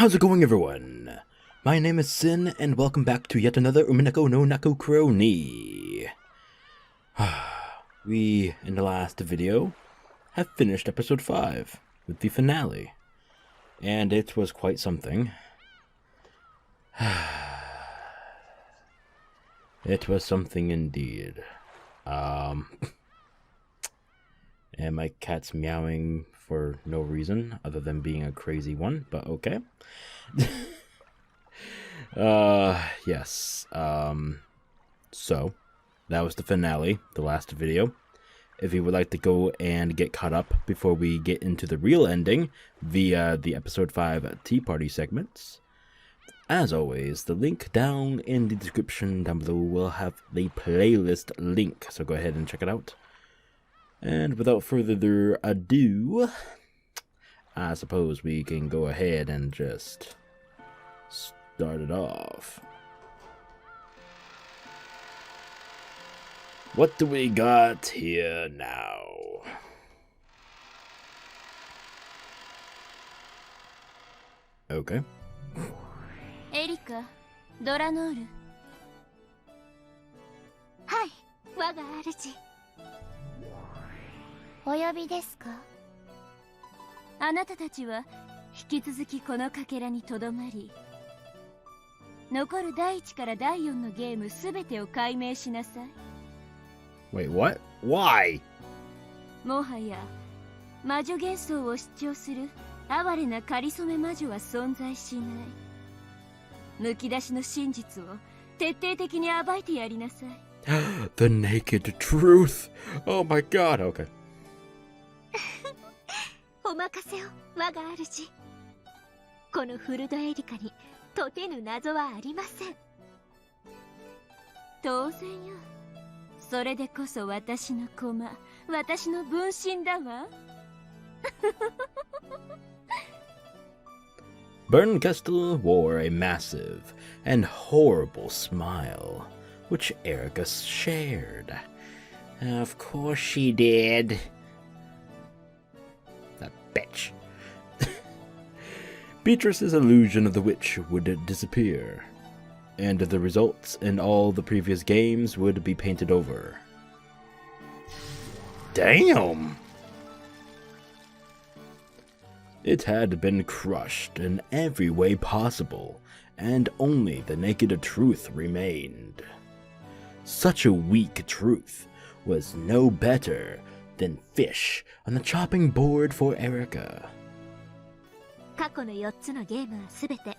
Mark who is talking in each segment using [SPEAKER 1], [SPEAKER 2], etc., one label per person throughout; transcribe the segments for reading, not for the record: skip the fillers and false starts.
[SPEAKER 1] How's it going, everyone? My name is Sin, and welcome back to yet another Umineko no Naku Koro ni. We, in the last video, have finished episode 5 with the finale, and it was quite something. It was something indeed. And my cat's meowing for no reason other than being a crazy one, but okay. Yes. So that was the finale, the last video. If you would like to go and get caught up before we get into the real ending via the episode 5 Tea Party segments, as always, the link down in the description down below will have the playlist link, so go ahead and check it out. And without further ado, I suppose we can go ahead and just start it off. What do we got here now? Okay.
[SPEAKER 2] Erika, ドラノール。はい、我が主。お呼びですか？あなたたちは引き続きこのかけらにとどまり、残る第1から第4のゲームすべてを解明しなさい。
[SPEAKER 1] Wait, what? Why?
[SPEAKER 2] もはや魔女幻想を主張する哀れなかりそめ魔女は存在しない。むき出しの真実を徹底的に暴いてやりなさい。
[SPEAKER 1] The naked truth! Oh my god, okay.
[SPEAKER 2] お任せを、我が主。このフルドエリカに解けぬ謎はありません。当然よ。それでこそ私の駒、私の分身だわ。
[SPEAKER 1] Bernkastel wore a massive and horrible smile, which Erika shared. Of course she did. That bitch. Beatrice's illusion of the witch would disappear, and the results in all the previous games would be painted over. Damn! It had been crushed in every way possible, and only the naked truth remained. Such a weak truth was no better than fish on the chopping board for Erika.
[SPEAKER 2] 過去の4つのゲームはすべて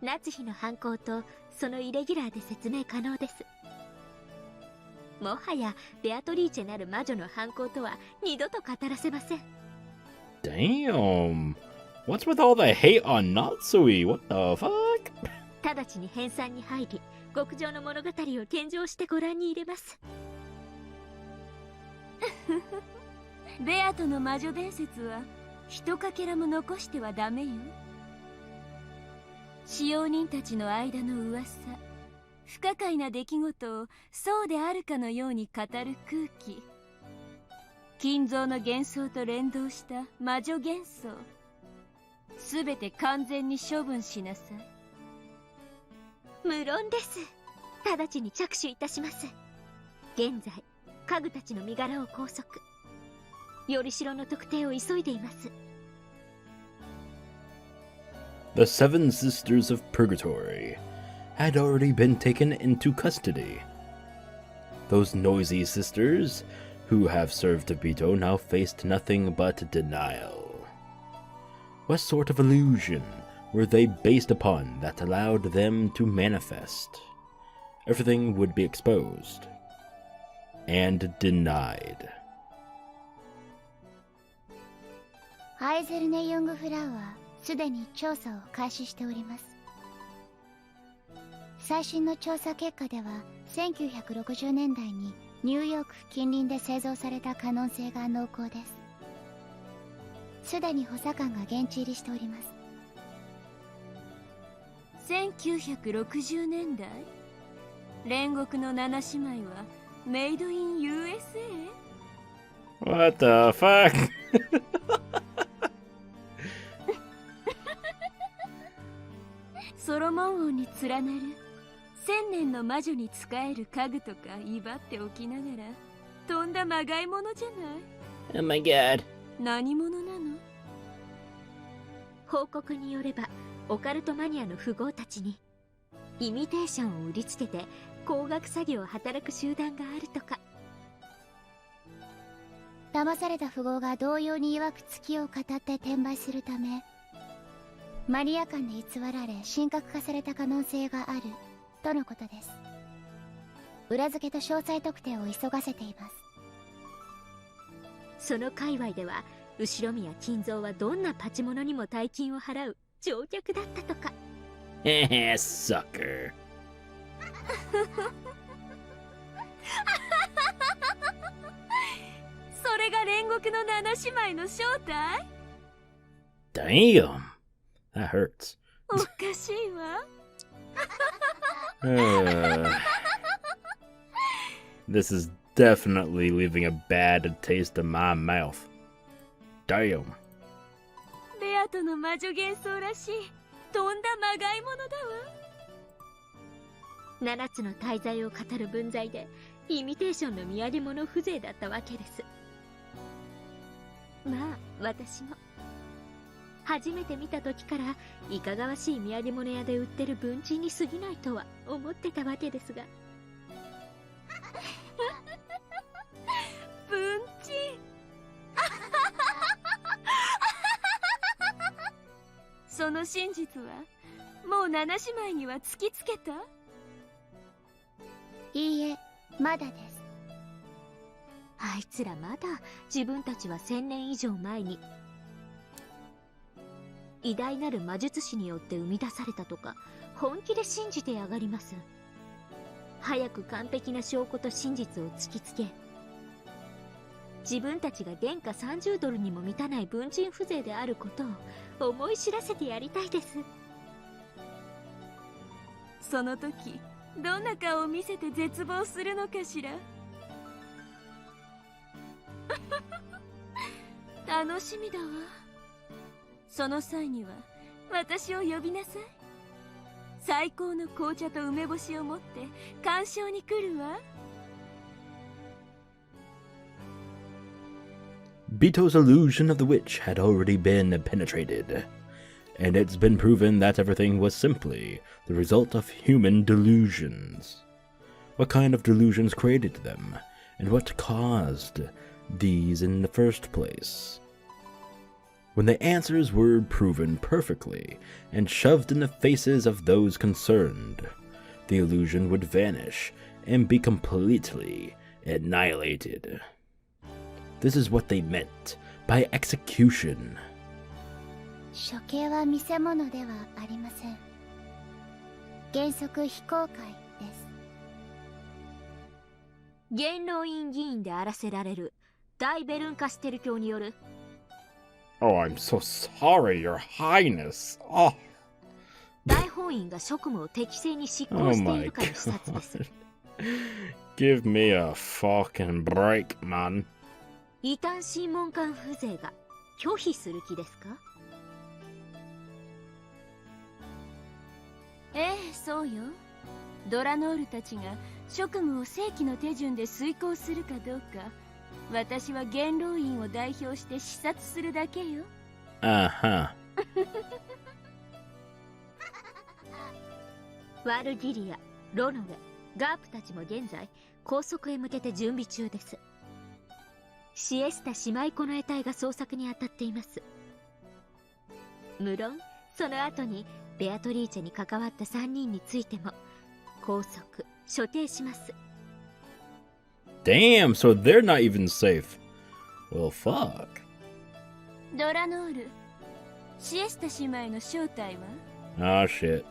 [SPEAKER 2] 夏日の犯行とそのイレギュラーで説明可能です。もはやベアトリーチェなる魔女の犯行とは二度と語らせません。
[SPEAKER 1] Damn. What's with all the hate on Natsuhi? What the fuck?
[SPEAKER 2] 直ちに編纂に入り、極上の物語を献上してご覧に入れます。ベアとの魔女伝説はひとかけらも残してはダメよ。使用人たちの間の噂、不可解な出来事をそうであるかのように語る空気、金蔵の幻想と連動した魔女幻想、すべて完全に処分しなさい。無論です。直ちに着手いたします。現在家具たちの身柄を拘束、よりしろの特定を急いでいます。
[SPEAKER 1] The seven sisters of Purgatory had already been taken into custody. Those noisy sisters who have served Vito now faced nothing but denial. What sort of illusion were they based upon that allowed them to manifest? Everything would be exposed and denied.
[SPEAKER 3] アイゼルネ・ヨングフラワー、すでに調査を開始しております。最新の調査結果では、1960年代にニューヨーク近隣で製造された可能性が濃厚です。すでに補佐官が現地入りしております。
[SPEAKER 2] 1960年代、煉獄の7姉妹はメイドイン USA？
[SPEAKER 1] What the fuck?
[SPEAKER 2] ソロモン王に連なる千年の魔女に仕える家具とか威張っておきながらとんだまがいものじゃない。
[SPEAKER 1] Oh my god.
[SPEAKER 2] 何者なの？
[SPEAKER 4] 報告によればオカルトマニアの富豪たちにイミテーションを売りつけて工学作業を働く集団があるとか。
[SPEAKER 3] 騙された富豪が同様に曰く月を語って転売するため、マリア間で偽られ神格化された可能性があるとのことです。裏付けと詳細特定を急がせています。
[SPEAKER 4] その界隈では後宮金蔵はどんなパチモノにも大金を払う乗客だったとか。
[SPEAKER 1] Heh, sucker.
[SPEAKER 2] それが煉獄の七姉妹の正体？
[SPEAKER 1] Damn. That hurts.
[SPEAKER 2] おかしいわ。
[SPEAKER 1] This is definitely leaving a bad taste in my mouth. Damn.
[SPEAKER 2] ベアとの魔女幻想らしいとんだまがいものだわ。
[SPEAKER 4] 7つの大罪を語る分際でイミテーションの土産物風情だったわけです。まあ私も初めて見た時からいかがわしい土産物屋で売ってる文鎮に過ぎないとは思ってたわけですが。
[SPEAKER 2] 文鎮その真実はもう七姉妹には突きつけた？
[SPEAKER 3] いいえ、まだです。
[SPEAKER 4] あいつらまだ自分たちは1000年以上前に偉大なる魔術師によって生み出されたとか本気で信じてやがります。早く完璧な証拠と真実を突きつけ、自分たちが原価30ドルにも満たない文鎮風情であることを思い知らせてやりたいです。
[SPEAKER 2] その時どんな顔を見せて絶望するのかしら。楽しみだわ。その際には私を呼びなさい。最高の紅茶と梅干しを持って鑑賞に来るわ。
[SPEAKER 1] Bito's illusion of the witch had already been penetrated, and it's been proven that everything was simply the result of human delusions. What kind of delusions created them, and what caused these in the first place? When the answers were proven perfectly and shoved in the faces of those concerned, the illusion would vanish and be completely annihilated. This is what they meant by execution.
[SPEAKER 3] 処刑は見せ物ではありません。原則非公開です。
[SPEAKER 4] 元老院議員であらせられる大ベルンカステル教による
[SPEAKER 1] Oh, I'm so sorry, Your Highness. Oh,
[SPEAKER 4] 大法院が職務を適正に執行しているかの視察です。
[SPEAKER 1] Give me a fucking break, man.
[SPEAKER 4] 異端審問官風情が拒否する気ですか？
[SPEAKER 2] ええ、そうよ。ドラノールたちが職務を正規の手順で遂行するかどうか、私は元老院を代表して視察するだけよ。
[SPEAKER 1] Uh-huh.
[SPEAKER 4] ワルギリア、ロノウェ、ガープたちも現在拘束へ向けて準備中です。シエスタ姉妹子の得体が捜索に当たっています。無論その後にベアトリーチェに関わった3人についても拘束、処刑します。
[SPEAKER 1] Damn, so they're not even safe. Well, fuck.
[SPEAKER 2] ドラノール、シエスタ姉妹の正体は？
[SPEAKER 1] Oh, shit.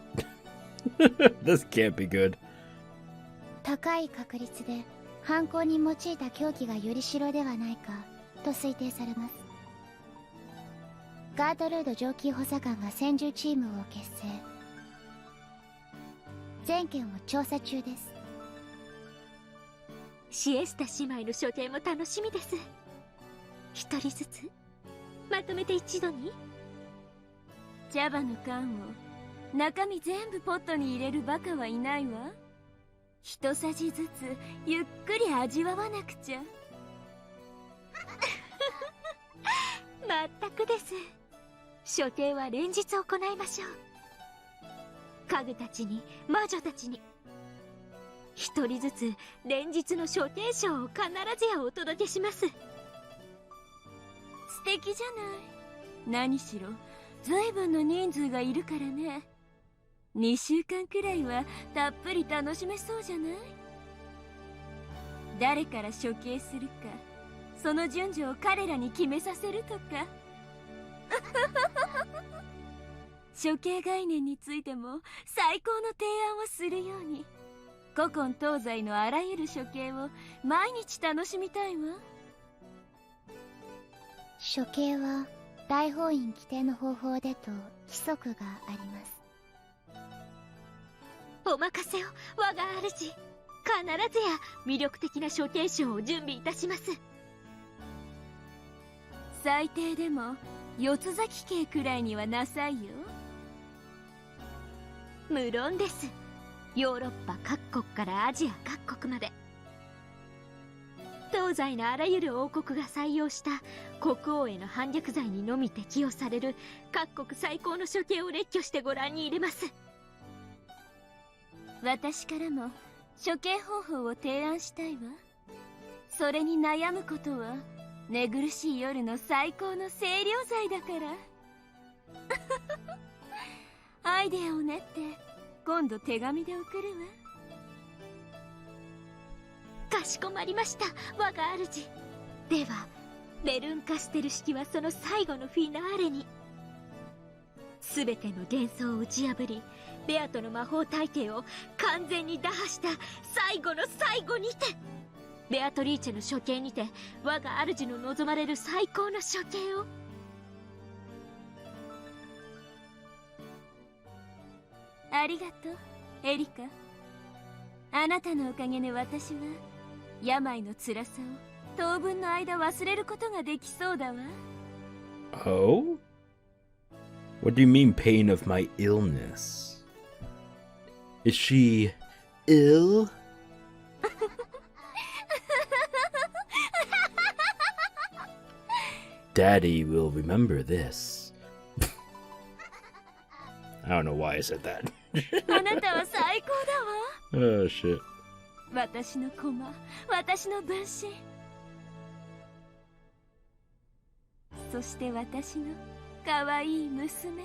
[SPEAKER 1] This can't be good.
[SPEAKER 3] 高い確率で犯行に用いた凶器がより代ではないかと推定されます。ガートルード上級補佐官が専従チームを結成。全件を調査中です。
[SPEAKER 4] シエスタ姉妹の処刑も楽しみです。一人ずつまとめて一度に。
[SPEAKER 2] 茶葉の缶を中身全部ポットに入れるバカはいないわ。一さじずつゆっくり味わわなくちゃ。
[SPEAKER 4] まったくです。処刑は連日行いましょう。家具たちに魔女たちに一人ずつ連日の処刑賞を必ずやお届けします。
[SPEAKER 2] 素敵じゃない。何しろずいぶんの人数がいるからね。2週間くらいはたっぷり楽しめそうじゃない。誰から処刑するか、その順序を彼らに決めさせるとか。処刑概念についても最高の提案をするように、古今東西のあらゆる処刑を毎日楽しみたいわ。
[SPEAKER 3] 処刑は大法院規定の方法でと規則があります。
[SPEAKER 4] お任せを我が主。必ずや魅力的な処刑賞を準備いたします。
[SPEAKER 2] 最低でも四つ咲き系くらいにはなさいよ。
[SPEAKER 4] 無論です。ヨーロッパ各国からアジア各国まで、東西のあらゆる王国が採用した国王への反逆罪にのみ適用される各国最高の処刑を列挙してご覧に入れます。
[SPEAKER 2] 私からも処刑方法を提案したいわ。それに悩むことは寝苦しい夜の最高の清涼剤だから。アイデアを練って今度手紙で送るわ。
[SPEAKER 4] かしこまりました我が主。ではベルンカステル式はその最後のフィナーレに。全ての幻想を打ち破り、ベアとの魔法体系を完全に打破した最後の最後にて、ベアトリーチェの処刑にて我が主の望まれる最高の処刑を。
[SPEAKER 2] ありがとうエリカ。あなたのおかげで私は病の辛さを当分の間忘れることができそうだわ。
[SPEAKER 1] Oh? What do you mean pain of my illness? Is she ill? Daddy will remember this. I don't know why I said that.
[SPEAKER 2] あなたは最高だわ。
[SPEAKER 1] Oh shit.
[SPEAKER 2] 私の駒、私の分身、そして私の可愛い娘。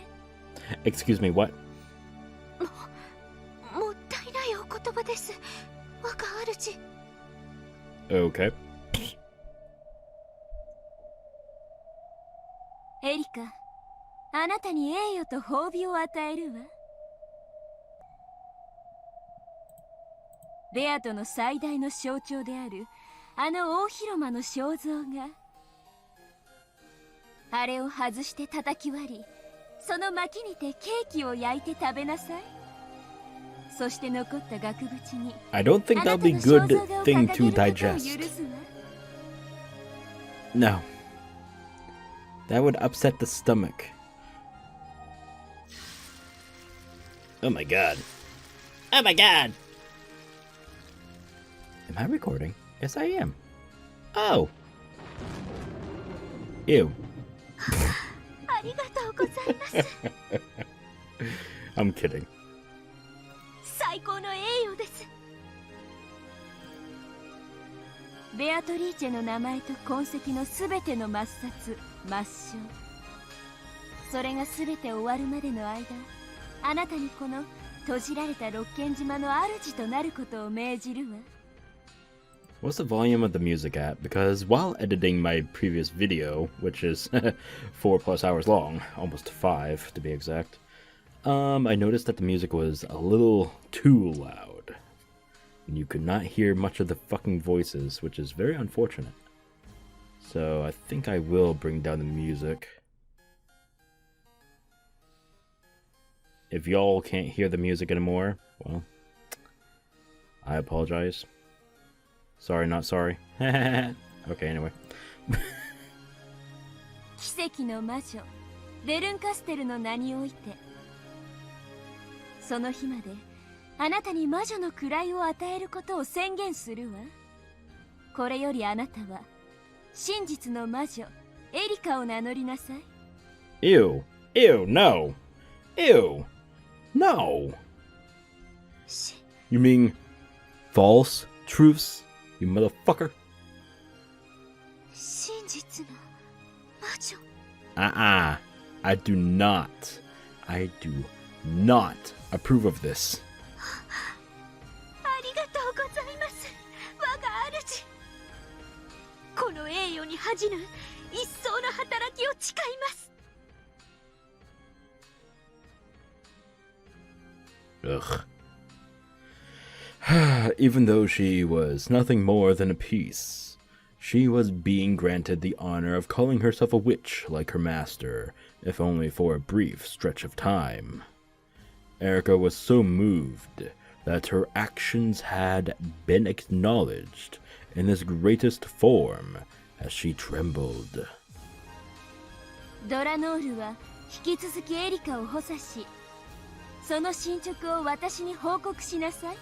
[SPEAKER 1] Excuse me, what?
[SPEAKER 4] もったいないお言葉です、我が主。
[SPEAKER 1] Okay.
[SPEAKER 2] エリカ、あなたに栄誉と褒美を与えるわ。ベアトの最大の象徴であるあの大広間の肖像画、あれを外して叩き割り、その薪にてケーキを焼いて食べなさい。そして残った額縁に
[SPEAKER 1] I don't think that'll be a good thing to digest. No. That would upset the stomach. Oh my god. Oh my god! Am I recording? Yes, I am. Oh! Ew.
[SPEAKER 4] ありがとうございます。
[SPEAKER 1] I'm kidding.
[SPEAKER 4] 最高の栄誉です。
[SPEAKER 2] ベアトリーチェの名前と痕跡のすべての抹殺、抹消。それがすべて終わるまでの間、あなたにこの閉じられたロッケン島の主となることを命じるわ。
[SPEAKER 1] What's the volume of the music at? Because while editing my previous video, which is 4+ hours long, almost 5 to be exact, I noticed that the music was a little too loud. And you could not hear much of the fucking voices, which is very unfortunate. So I think I will bring down the music. If y'all can't hear the music anymore, well, I apologize. Sorry, not sorry. Okay, anyway.
[SPEAKER 2] 奇跡の魔女ベルンカステルの名において、その日まであなたに魔女の位を与えることを宣言するわ。これよりあなたは真実の魔女エリカを名乗りなさい。
[SPEAKER 1] Ew. Ew, no. Ew. No. You mean false truths, you motherfucker?
[SPEAKER 4] 真実の魔女。
[SPEAKER 1] I do not approve of this.
[SPEAKER 4] ありがとうございます、我が主。この栄誉に恥じぬ一層の働きを誓います。
[SPEAKER 1] Ugh. Even though she was nothing more than a piece, she was being granted the honor of calling herself a witch like her master, if only for a brief stretch of time. Erika was so moved that her actions had been acknowledged in his greatest form as she trembled.
[SPEAKER 2] ドラノールは引き続きエリカを補佐し、その進捗を私に報告しなさい。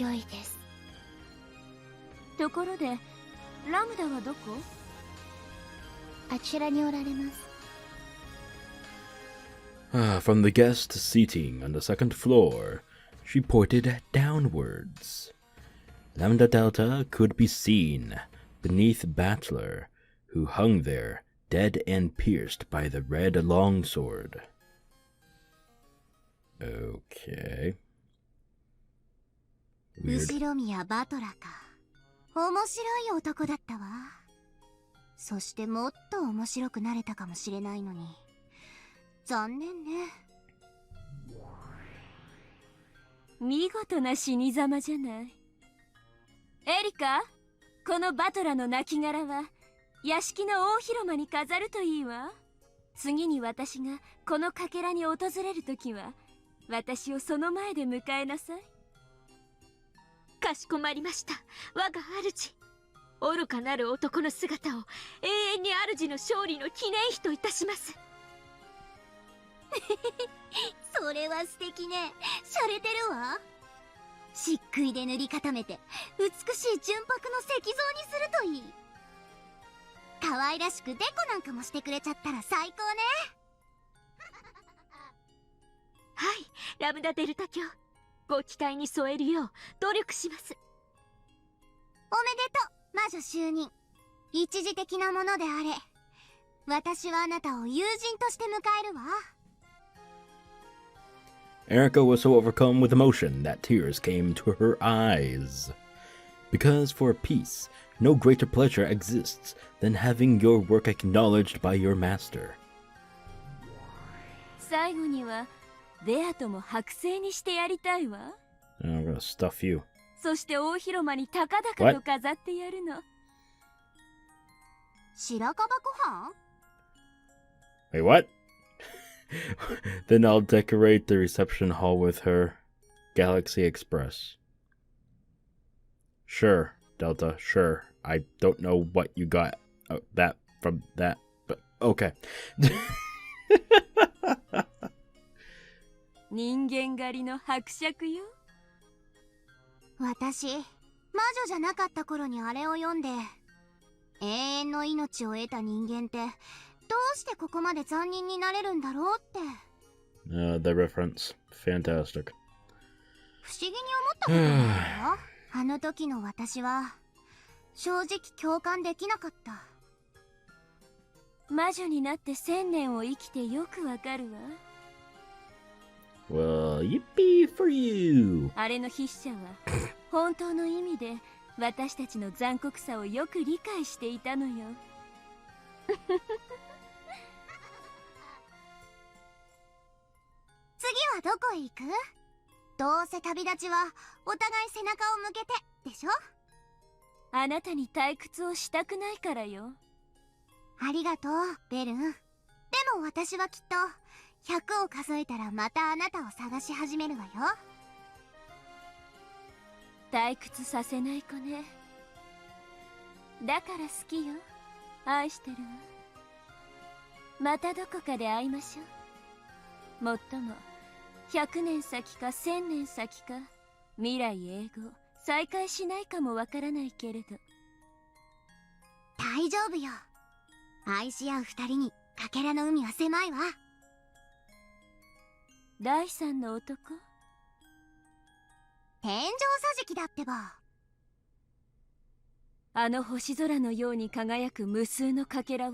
[SPEAKER 3] 御意です。
[SPEAKER 2] ところでラムダはどこ？
[SPEAKER 3] あちらにおられます。
[SPEAKER 1] From the guest seating on the second floor, she pointed downwards. Lambdadelta could be seen beneath Battler, who hung there, dead and pierced by the red longsword. Okay. Weird.
[SPEAKER 3] 後ろ宮バトラか。面白い男だったわ。そしてもっと面白くなれたかもしれないのに。残念ね。
[SPEAKER 2] 見事な死に様じゃない。エリカ、このバトラの亡骸は屋敷の大広間に飾るといいわ。次に私がこのかけらに訪れるときは私をその前で迎えなさい。
[SPEAKER 4] かしこまりました、我が主。愚かなる男の姿を永遠に主の勝利の記念碑といたします。
[SPEAKER 3] それは素敵ね。洒落てるわ。漆喰で塗り固めて美しい純白の石像にするといい。可愛らしくデコなんかもしてくれちゃったら最高ね。
[SPEAKER 4] はい、ラムダデルタ卿、ご期待に添えるよう努力します。
[SPEAKER 3] おめでとう、魔女就任。一時的なものであれ。私はあなたを友人として迎えるわ。
[SPEAKER 1] Erika was so overcome with emotion that tears came to her eyes. Because for a piece, no greater pleasure exists than having your work acknowledged by your master.
[SPEAKER 2] 最後にはベアとも剥製にしてやりたいわ。
[SPEAKER 1] I'm gonna stuff you.
[SPEAKER 2] そして大広間に高々と飾ってやるの。
[SPEAKER 3] 白樺ご飯？
[SPEAKER 1] Wait, what? Then I'll decorate the reception hall with her Galaxy Express. Sure, Delta, sure. I don't know what you got that from that, but okay.
[SPEAKER 2] 人間狩りの伯爵よ。
[SPEAKER 3] 私、魔女じゃなかった頃にあれを読んで、永遠の命を得た人間ってどうしてここまで残忍になれるんだろうって。
[SPEAKER 1] The reference. Fantastic.
[SPEAKER 3] 不思議に思ったことなんだよ。あの時の私は正直共感できなかった。
[SPEAKER 2] 魔女になって1000年を生きてよくわかるわ。
[SPEAKER 1] Well, yippee for you.
[SPEAKER 2] あれの筆者は本当の意味で私たちの残酷さをよく理解していたのよ。
[SPEAKER 3] 次はどこへ行く？どうせ旅立ちはお互い背中を向けてでしょ？
[SPEAKER 2] あなたに退屈をしたくないからよ。
[SPEAKER 3] ありがとう、ベルン。でも私はきっと100を数えたらまたあなたを探し始めるわよ。
[SPEAKER 2] 退屈させない子ね。だから好きよ。愛してるわ。またどこかで会いましょう。もっとも100年先か1000年先か未来永劫再会しないかもわからないけれど。
[SPEAKER 3] 大丈夫よ。愛し合う二人にかけらの海は狭いわ。
[SPEAKER 2] 第三の男？
[SPEAKER 3] 天井桟敷だってば。
[SPEAKER 2] あの星空のように輝く無数のかけらを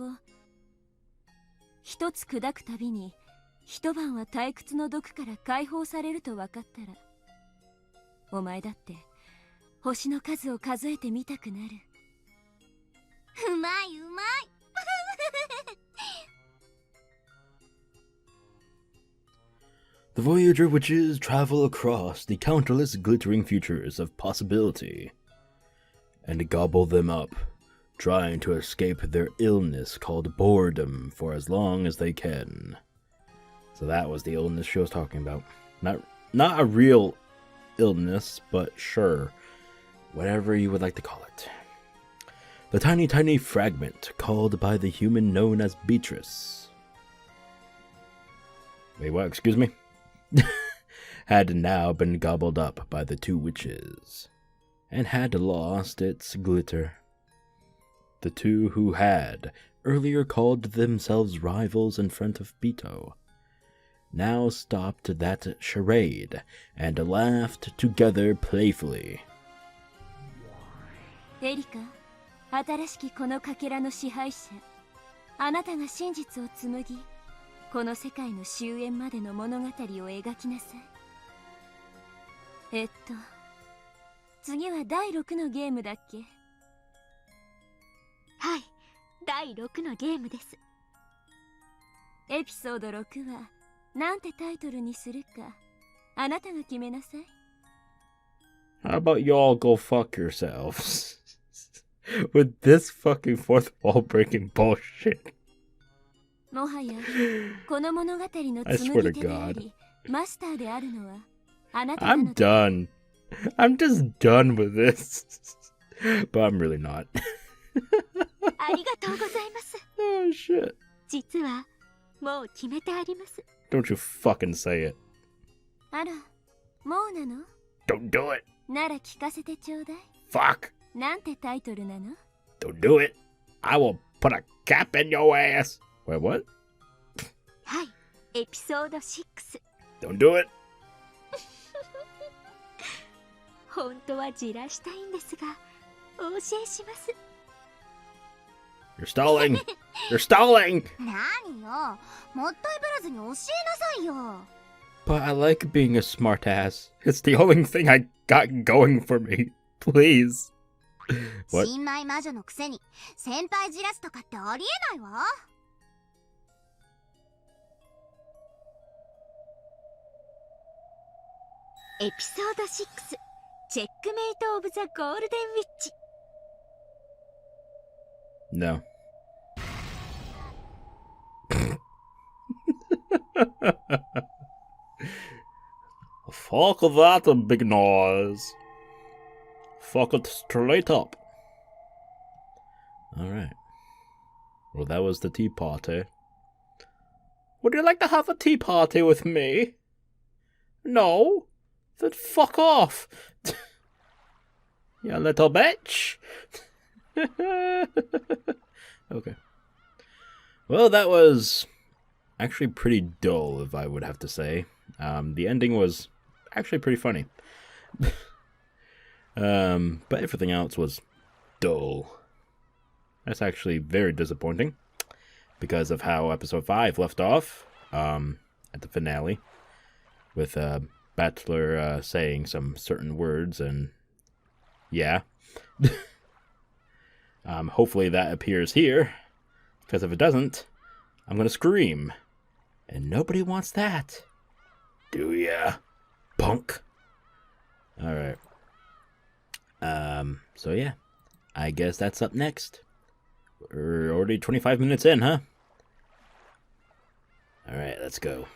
[SPEAKER 2] 一つ砕くたびに一晩は退屈の毒から解放されると分かったら、お前だって星の数を数えてみたくなる。
[SPEAKER 3] うまいうまい。
[SPEAKER 1] The Voyager witches travel across the countless glittering futures of possibility and gobble them up, trying to escape their illness called boredom for as long as they can. So that was the illness she was talking about. Not a real illness, but sure, whatever you would like to call it. The tiny fragment called by the human known as Beatrice. Wait, what? Excuse me? Had now been gobbled up by the two witches, and had lost its glitter. The two who had earlier called themselves rivals in front of Bito now stopped that charade and laughed together playfully.
[SPEAKER 2] エリカ、新しきこのかけらの支配者、あなたが真実を紡ぎ、この世界の終焉までの物語を描きなさい。次は第6のゲームだっけ？
[SPEAKER 4] はい、第6のゲームです。
[SPEAKER 2] エピソード6はなんてタイトルにするかあなたが決めなさい。
[SPEAKER 1] How about y'all go fuck yourselves with this fucking fourth wall breaking bullshit?
[SPEAKER 2] もはやこの物語の
[SPEAKER 1] I
[SPEAKER 2] 紡
[SPEAKER 1] swear
[SPEAKER 2] ぎ
[SPEAKER 1] to
[SPEAKER 2] 手であ
[SPEAKER 1] God.
[SPEAKER 2] りマスターであるのはあなたなの
[SPEAKER 1] I'm done. I'm just done with this. But I'm really not.
[SPEAKER 4] ありがとうございます。
[SPEAKER 1] Oh shit.
[SPEAKER 4] 実はもう決めてあります。
[SPEAKER 1] Don't you fucking say it.
[SPEAKER 2] あら、もうなの？
[SPEAKER 1] Don't do it.
[SPEAKER 2] なら聞かせてちょうだい。
[SPEAKER 1] Fuck.
[SPEAKER 2] なんてタイトルなの？
[SPEAKER 1] Don't do it. I will put a cap in your ass. Wait, what?
[SPEAKER 4] はい、エピソード6。
[SPEAKER 1] Don't do it.
[SPEAKER 4] 本当はじらしたいんですが、お教えします。
[SPEAKER 1] You're stalling. You're stalling.
[SPEAKER 3] 何よ、もったいぶらずに教えなさいよ。
[SPEAKER 1] But I like being a smartass. It's the only thing I got going for me. Please. What?
[SPEAKER 3] 新米魔女のくせに先輩じらすとかってありえないわ。
[SPEAKER 4] エピソード6、チェックメイト・オブ・ザ・ゴールデン・ウィッチ。
[SPEAKER 1] No. Fuck that, big noise. Fuck it straight up. Alright. Well, that was the tea party. Would you like to have a tea party with me? No? Then fuck off. You little bitch. Okay. Well, that was actually pretty dull, if I would have to say. The ending was actually pretty funny. But everything else was dull. That's actually very disappointing because of how episode 5 left off at the finale with Bachelor saying some certain words, and yeah. Hopefully that appears here, because if it doesn't, I'm gonna scream, and nobody wants that. Do ya, punk? Alright. So yeah, I guess that's up next. We're already 25 minutes in, huh? Alright, let's go.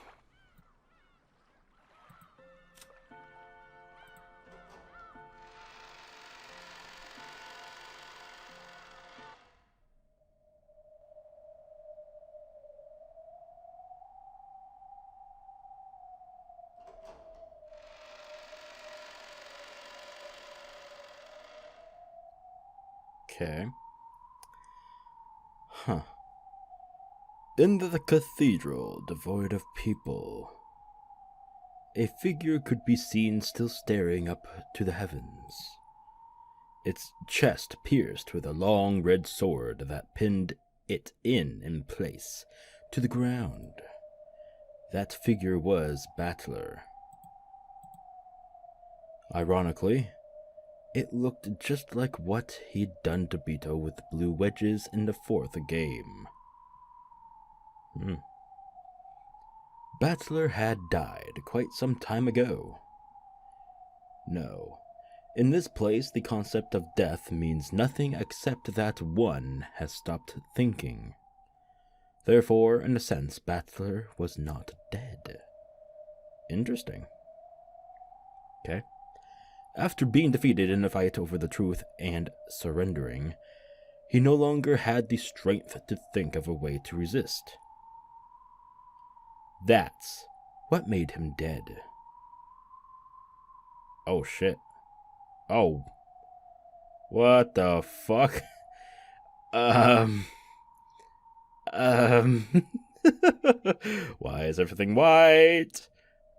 [SPEAKER 1] Okay. Huh. In the cathedral, devoid of people, a figure could be seen still staring up to the heavens, its chest pierced with a long red sword that pinned it in place to the ground. That figure was Battler. Ironically, it looked just like what he'd done to Bito with the blue wedges in the fourth game. Battler had died quite some time ago. No, in this place the concept of death means nothing except that one has stopped thinking. Therefore, in a sense, Battler was not dead. Interesting. Okay. After being defeated in a fight over the truth and surrendering, he no longer had the strength to think of a way to resist. That's what made him dead. Oh shit. Oh. What the fuck? Why is everything white?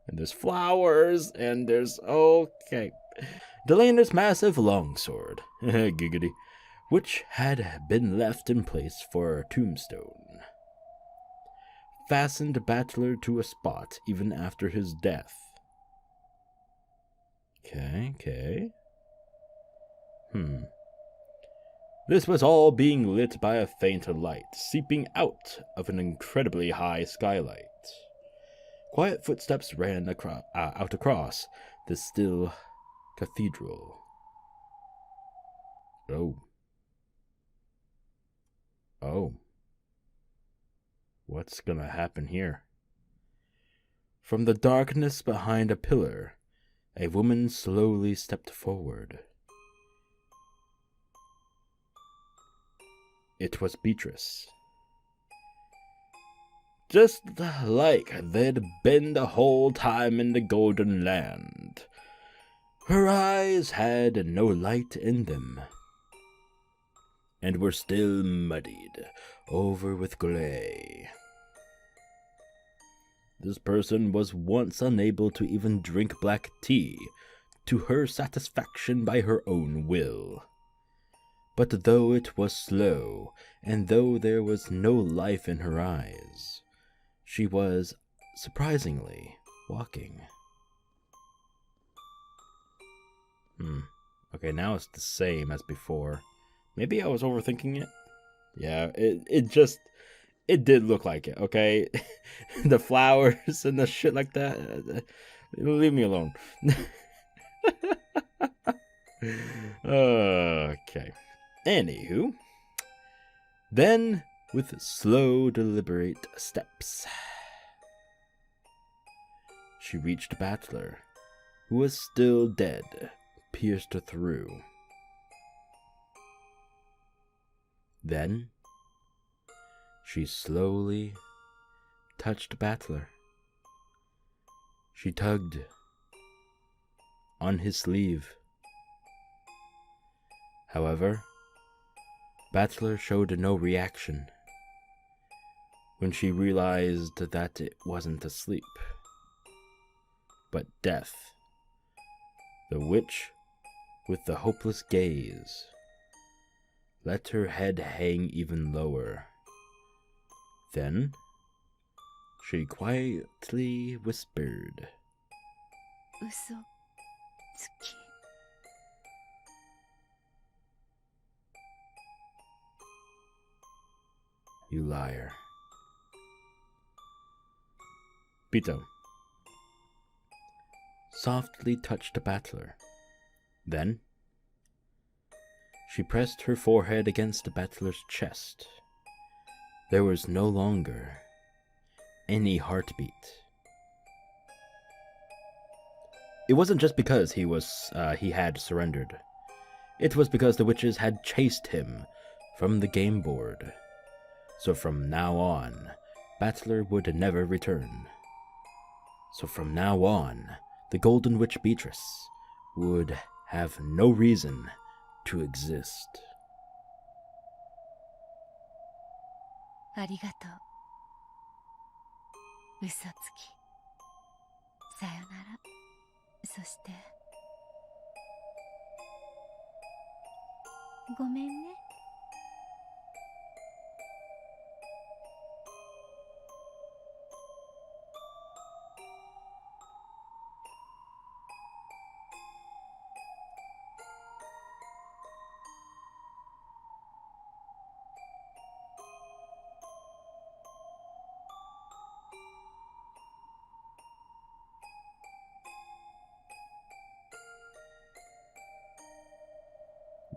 [SPEAKER 1] And there's flowers, and there's... Okay. Delena's massive longsword, giggity, which had been left in place for a tombstone, fastened Battler to a spot even after his death. Okay. This was all being lit by a faint light, seeping out of an incredibly high skylight. Quiet footsteps ran out across the still cathedral. Oh. What's gonna happen here? From the darkness behind a pillar, a woman slowly stepped forward. It was Beatrice. Just like they'd been the whole time in the Golden Land. Her eyes had no light in them, and were still muddied over with clay. This person was once unable to even drink black tea to her satisfaction by her own will. But though it was slow, and though there was no life in her eyes, she was, surprisingly, walking. Okay, now it's the same as before. Maybe I was overthinking it? Yeah, it did look like it, okay? The flowers and the shit like that. Leave me alone. Okay. Anywho. Then, with slow, deliberate steps, she reached Battler, who was still dead, pierced through. Then, she slowly touched Battler. She tugged on his sleeve. However, Battler showed no reaction when she realized that it wasn't asleep, but death. The witch, with the hopeless gaze, let her head hang even lower. Then, she quietly whispered,
[SPEAKER 2] "Uso tsuki."
[SPEAKER 1] You liar. Bito softly touched Battler. Then, she pressed her forehead against Battler's chest. There was no longer any heartbeat. It wasn't just because he had surrendered. It was because the witches had chased him from the game board. So from now on, Battler would never return. So from now on, the Golden Witch Beatrice would have no reason to exist.
[SPEAKER 2] ありがとう。嘘つき。さよなら。そして、ごめんね。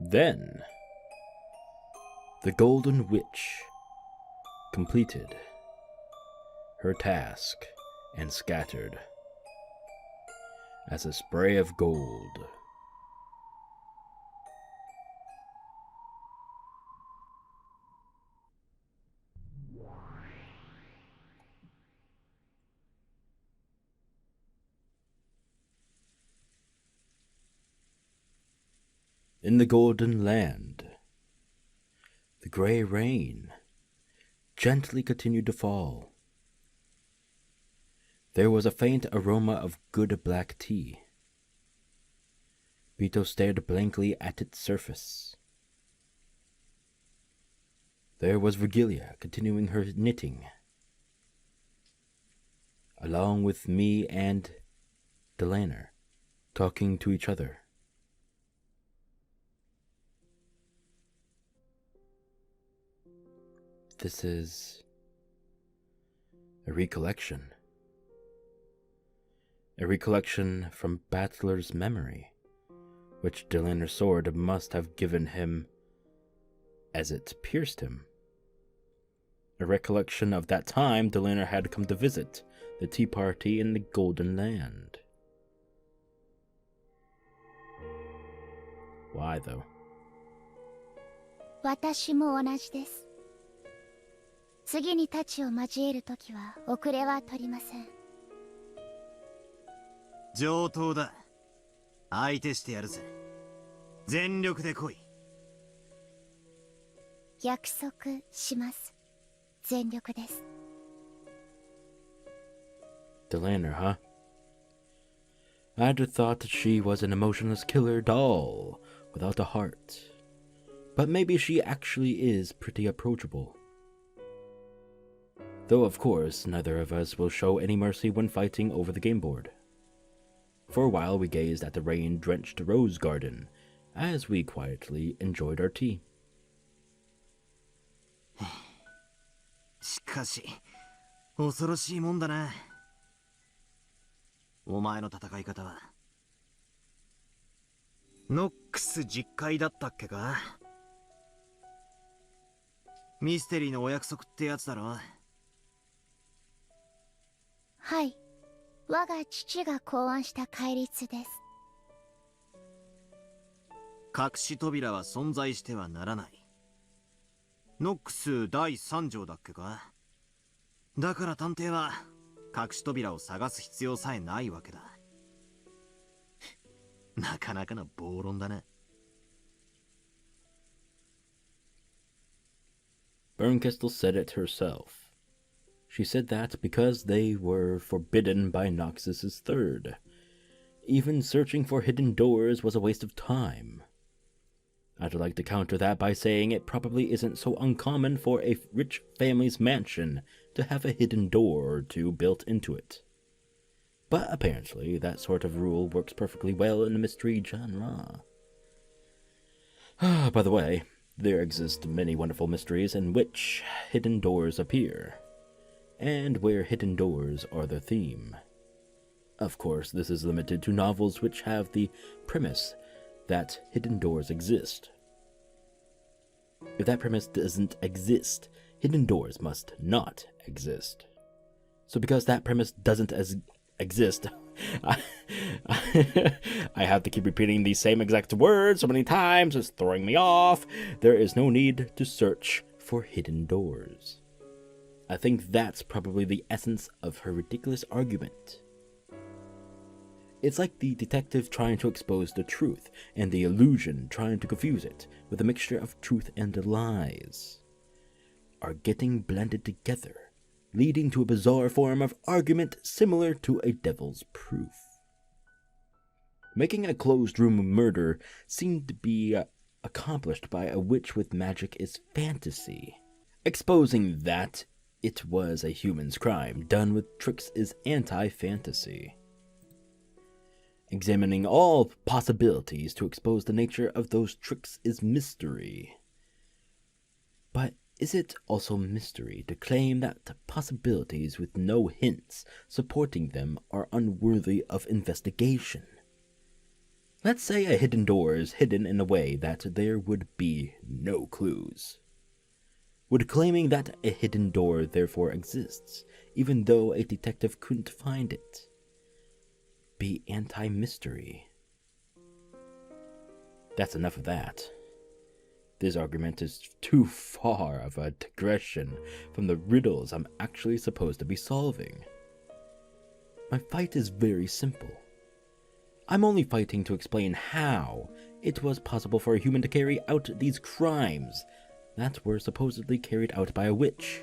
[SPEAKER 1] Then, the Golden Witch completed her task and scattered as a spray of gold. In the Golden Land, the gray rain gently continued to fall. There was a faint aroma of good black tea. Bito stared blankly at its surface. There was Virgilia continuing her knitting, along with me and Delaner talking to each other. This is a recollection. A recollection from Battler's memory, which Delaner's sword must have given him as it pierced him. A recollection of that time Delaner had come to visit the tea party in the Golden Land. Why, though?
[SPEAKER 3] 私も同じです。次に太刀を交えるときは遅れは取りません。
[SPEAKER 5] 上等だ。相手してやるぜ。全力で来い。
[SPEAKER 3] 約束します。全力です。
[SPEAKER 1] Delaner, huh? I'd have thought that she was an emotionless killer doll without a heart. But maybe she actually is pretty approachable. Though, of course, neither of us will show any mercy when fighting over the game board. For a while we gazed at the rain-drenched rose garden as we quietly enjoyed our tea.
[SPEAKER 5] しかし、恐ろしいもんだな。お前の戦い方は。ノックス10回だったっけか？ミステリーのお約束ってやつだろ？
[SPEAKER 3] はい。我が父が考案した戒律です。
[SPEAKER 5] 隠し扉は存在してはならない。ノックス第3条だっけか？だから探偵は隠し扉を探す必要さえないわけだ。なかなかの暴論だな。
[SPEAKER 1] Bernkastel said it herself. She said that because they were forbidden by Noxus's third. Even searching for hidden doors was a waste of time. I'd like to counter that by saying it probably isn't so uncommon for a rich family's mansion to have a hidden door or two built into it. But apparently that sort of rule works perfectly well in the mystery genre. By the way, there exist many wonderful mysteries in which hidden doors appear, and where hidden doors are the theme. Of course, this is limited to novels which have the premise that hidden doors exist. If that premise doesn't exist, hidden doors must not exist. So because that premise doesn't exist, I have to keep repeating these same exact words so many times, it's throwing me off. There is no need to search for hidden doors. I think that's probably the essence of her ridiculous argument. It's like the detective trying to expose the truth, and the illusion trying to confuse it with a mixture of truth and lies. are getting blended together, leading to a bizarre form of argument similar to a devil's proof. Making a closed-room murder seemed to be accomplished by a witch with magic is fantasy. Exposing that it was a human's crime done with tricks is anti-fantasy. Examining all possibilities to expose the nature of those tricks is mystery. But is it also mystery to claim that possibilities with no hints supporting them are unworthy of investigation? Let's say a hidden door is hidden in a way that there would be no clues. Would claiming that a hidden door therefore exists, even though a detective couldn't find it, be anti-mystery? That's enough of that. This argument is too far of a digression from the riddles I'm actually supposed to be solving. My fight is very simple. I'm only fighting to explain how it was possible for a human to carry out these crimes that were supposedly carried out by a witch.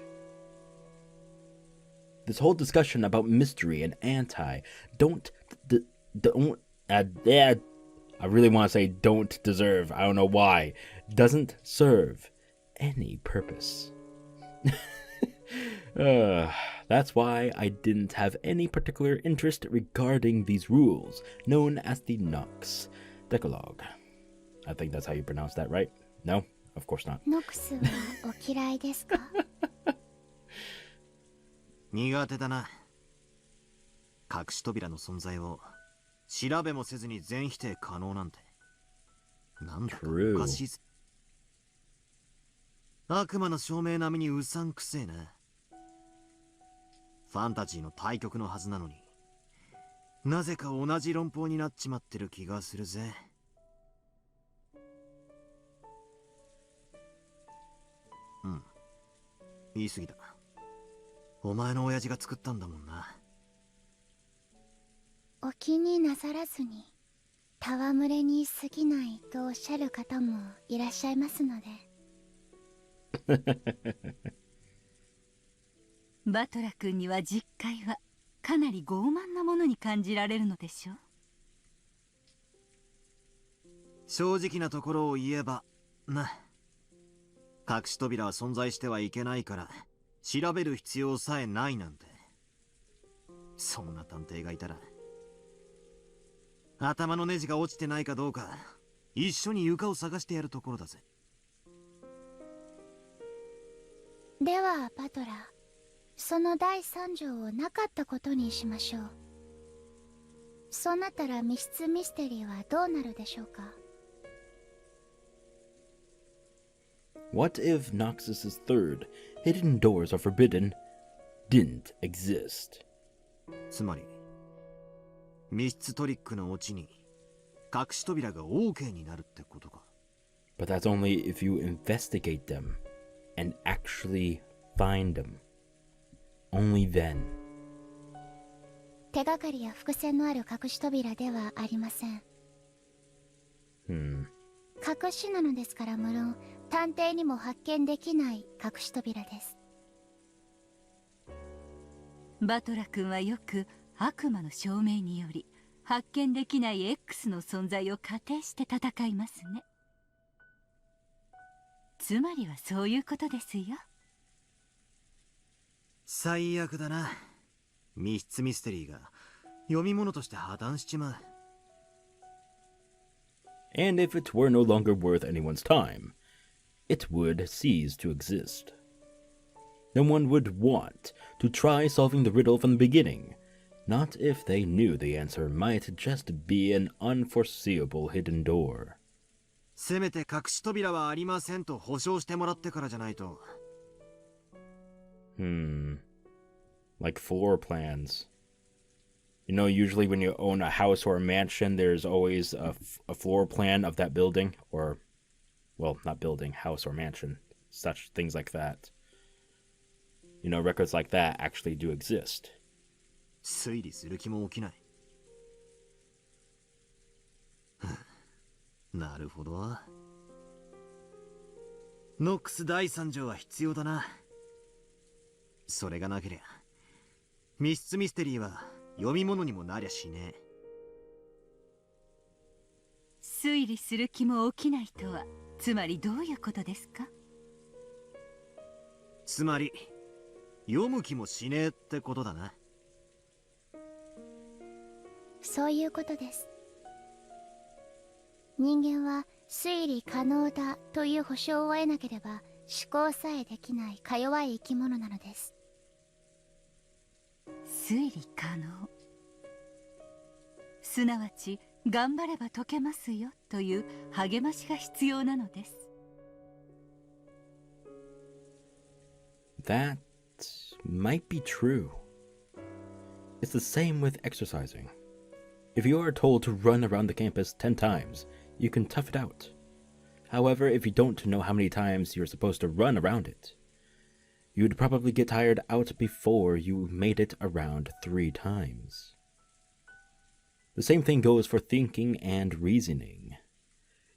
[SPEAKER 1] This whole discussion about mystery and I really want to say don't deserve, I don't know why, doesn't serve any purpose. That's why I didn't have any particular interest regarding these rules, known as the Nox Decalogue. I think that's how you pronounce that, right? No? Of course not.
[SPEAKER 3] ノクスはお嫌いですか？
[SPEAKER 5] 苦手だな。隠し扉の存在を調べもせずに全否定可能なんて。なんだかおかしいぜ。悪魔の証明並みにうさんくせえな。ファンタジーの対極のはずなのに、なぜか同じ論法になっちまってる気がするぜ。うん。言い過ぎだ。お前の親父が作ったんだもんな。
[SPEAKER 3] お気になさらずに、戯れに過ぎないとおっしゃる方もいらっしゃいますので。
[SPEAKER 2] バトラ君には実戒はかなり傲慢なものに感じられるのでしょう。
[SPEAKER 5] 正直なところを言えばな。隠し扉は存在してはいけないから調べる必要さえないなんて。そんな探偵がいたら頭のネジが落ちてないかどうか一緒に床を探してやるところだぜ。
[SPEAKER 3] ではバトラー、その第3条をなかったことにしましょう。そうなったら密室ミステリーはどうなるでしょうか？
[SPEAKER 1] What if Noxus's third, hidden doors are forbidden, didn't exist?
[SPEAKER 5] つまり密室トリックのオチに隠し扉が OK になるってことか。
[SPEAKER 1] But that's only if you investigate them and actually find them. Only then.
[SPEAKER 3] 手がかりや伏線のある隠し扉ではありません。隠しなのですから無論探偵にも発見できない隠し扉です。
[SPEAKER 2] バトラ君はよく悪魔の証明により発見できない X の存在を仮定して戦いますね。つまりはそういうことですよ。
[SPEAKER 5] 最悪だな。密室ミステリーが読み物として破綻しちまう。
[SPEAKER 1] And if it were no longer worth anyone's time, it would cease to exist. No one would want to try solving the riddle from the beginning, not if they knew the answer might just be an unforeseeable hidden door.
[SPEAKER 5] せめて隠し扉はありませんと保証してもらってからじゃないと。
[SPEAKER 1] Like floor plans. You know, usually when you own a house or a mansion, there's always a floor plan of that building, or, well, not building, house or mansion, such things like that. You know, records like that actually do exist.
[SPEAKER 5] 推理する気も起きない。なるほど。ノックス第3条は必要だな。それがなけりゃ密室ミステリーは読み物にもなりゃしねえ。
[SPEAKER 2] 推理する気も起きないとはつまりどういうことですか？
[SPEAKER 5] つまり読む気もしねえってことだな。
[SPEAKER 3] そういうことです。人間は推理可能だという保証を得なければ思考さえできないか弱い生き物なのです。
[SPEAKER 2] 推理可能、すなわち頑張れば解けますよという励ましが必要なのです。
[SPEAKER 1] That might be true. It's the same with exercising. If you are told to run around the campus 10 times, you can tough it out. However, if you don't know how many times you're supposed to run around it, you'd probably get tired out before you made it around 3 times. The same thing goes for thinking and reasoning.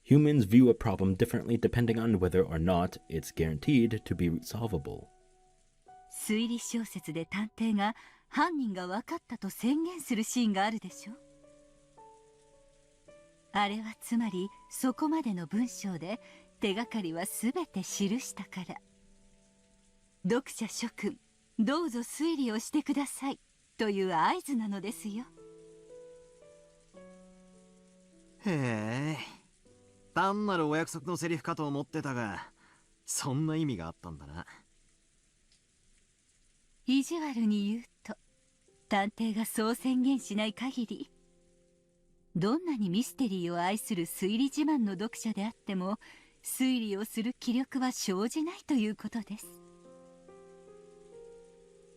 [SPEAKER 1] Humans view a problem differently depending on whether or not it's guaranteed to be solvable.
[SPEAKER 2] 推理小説で探偵が犯人が分かったと宣言するシーンがあるでしょ。あれはつまりそこまでの文章で手がかりは全て記したから。読者諸君、どうぞ推理をしてくださいという合図なのですよ。
[SPEAKER 5] へえ、単なるお約束のセリフかと思ってたが、そんな意味があったんだな。
[SPEAKER 2] 意地悪に言うと、探偵がそう宣言しない限り、どんなにミステリーを愛する推理自慢の読者であっても推理をする気力は生じないということです。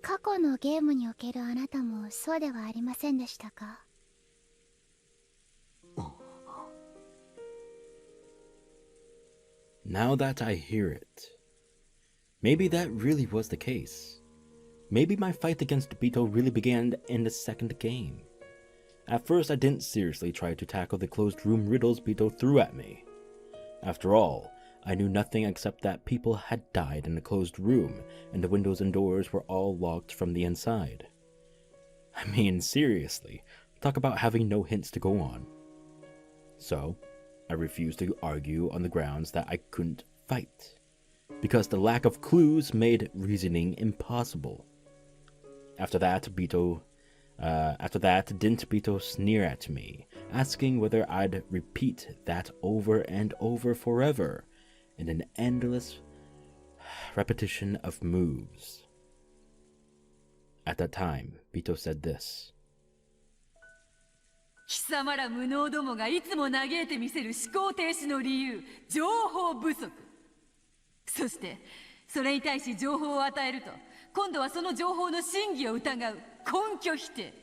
[SPEAKER 3] 過去のゲームにおけるあなたもそうではありませんでしたか？Now
[SPEAKER 1] that I hear it, maybe that really was the case. Maybe my fight against Bito really began in the second game. At first, I didn't seriously try to tackle the closed room riddles Bito threw at me. After all, I knew nothing except that people had died in the closed room, and the windows and doors were all locked from the inside. I mean, seriously, talk about having no hints to go on. So, I refused to argue on the grounds that I couldn't fight, because the lack of clues made reasoning impossible. After that, didn't Bito sneer at me, asking whether I'd repeat that over and over forever, in an endless repetition of moves. At that time, Bito said this.
[SPEAKER 2] 貴様ら無能どもがいつも嘆いてみせる思考停止の理由、情報不足。そして、それに対し情報を与えると、今度はその情報の真偽を疑う根拠否定。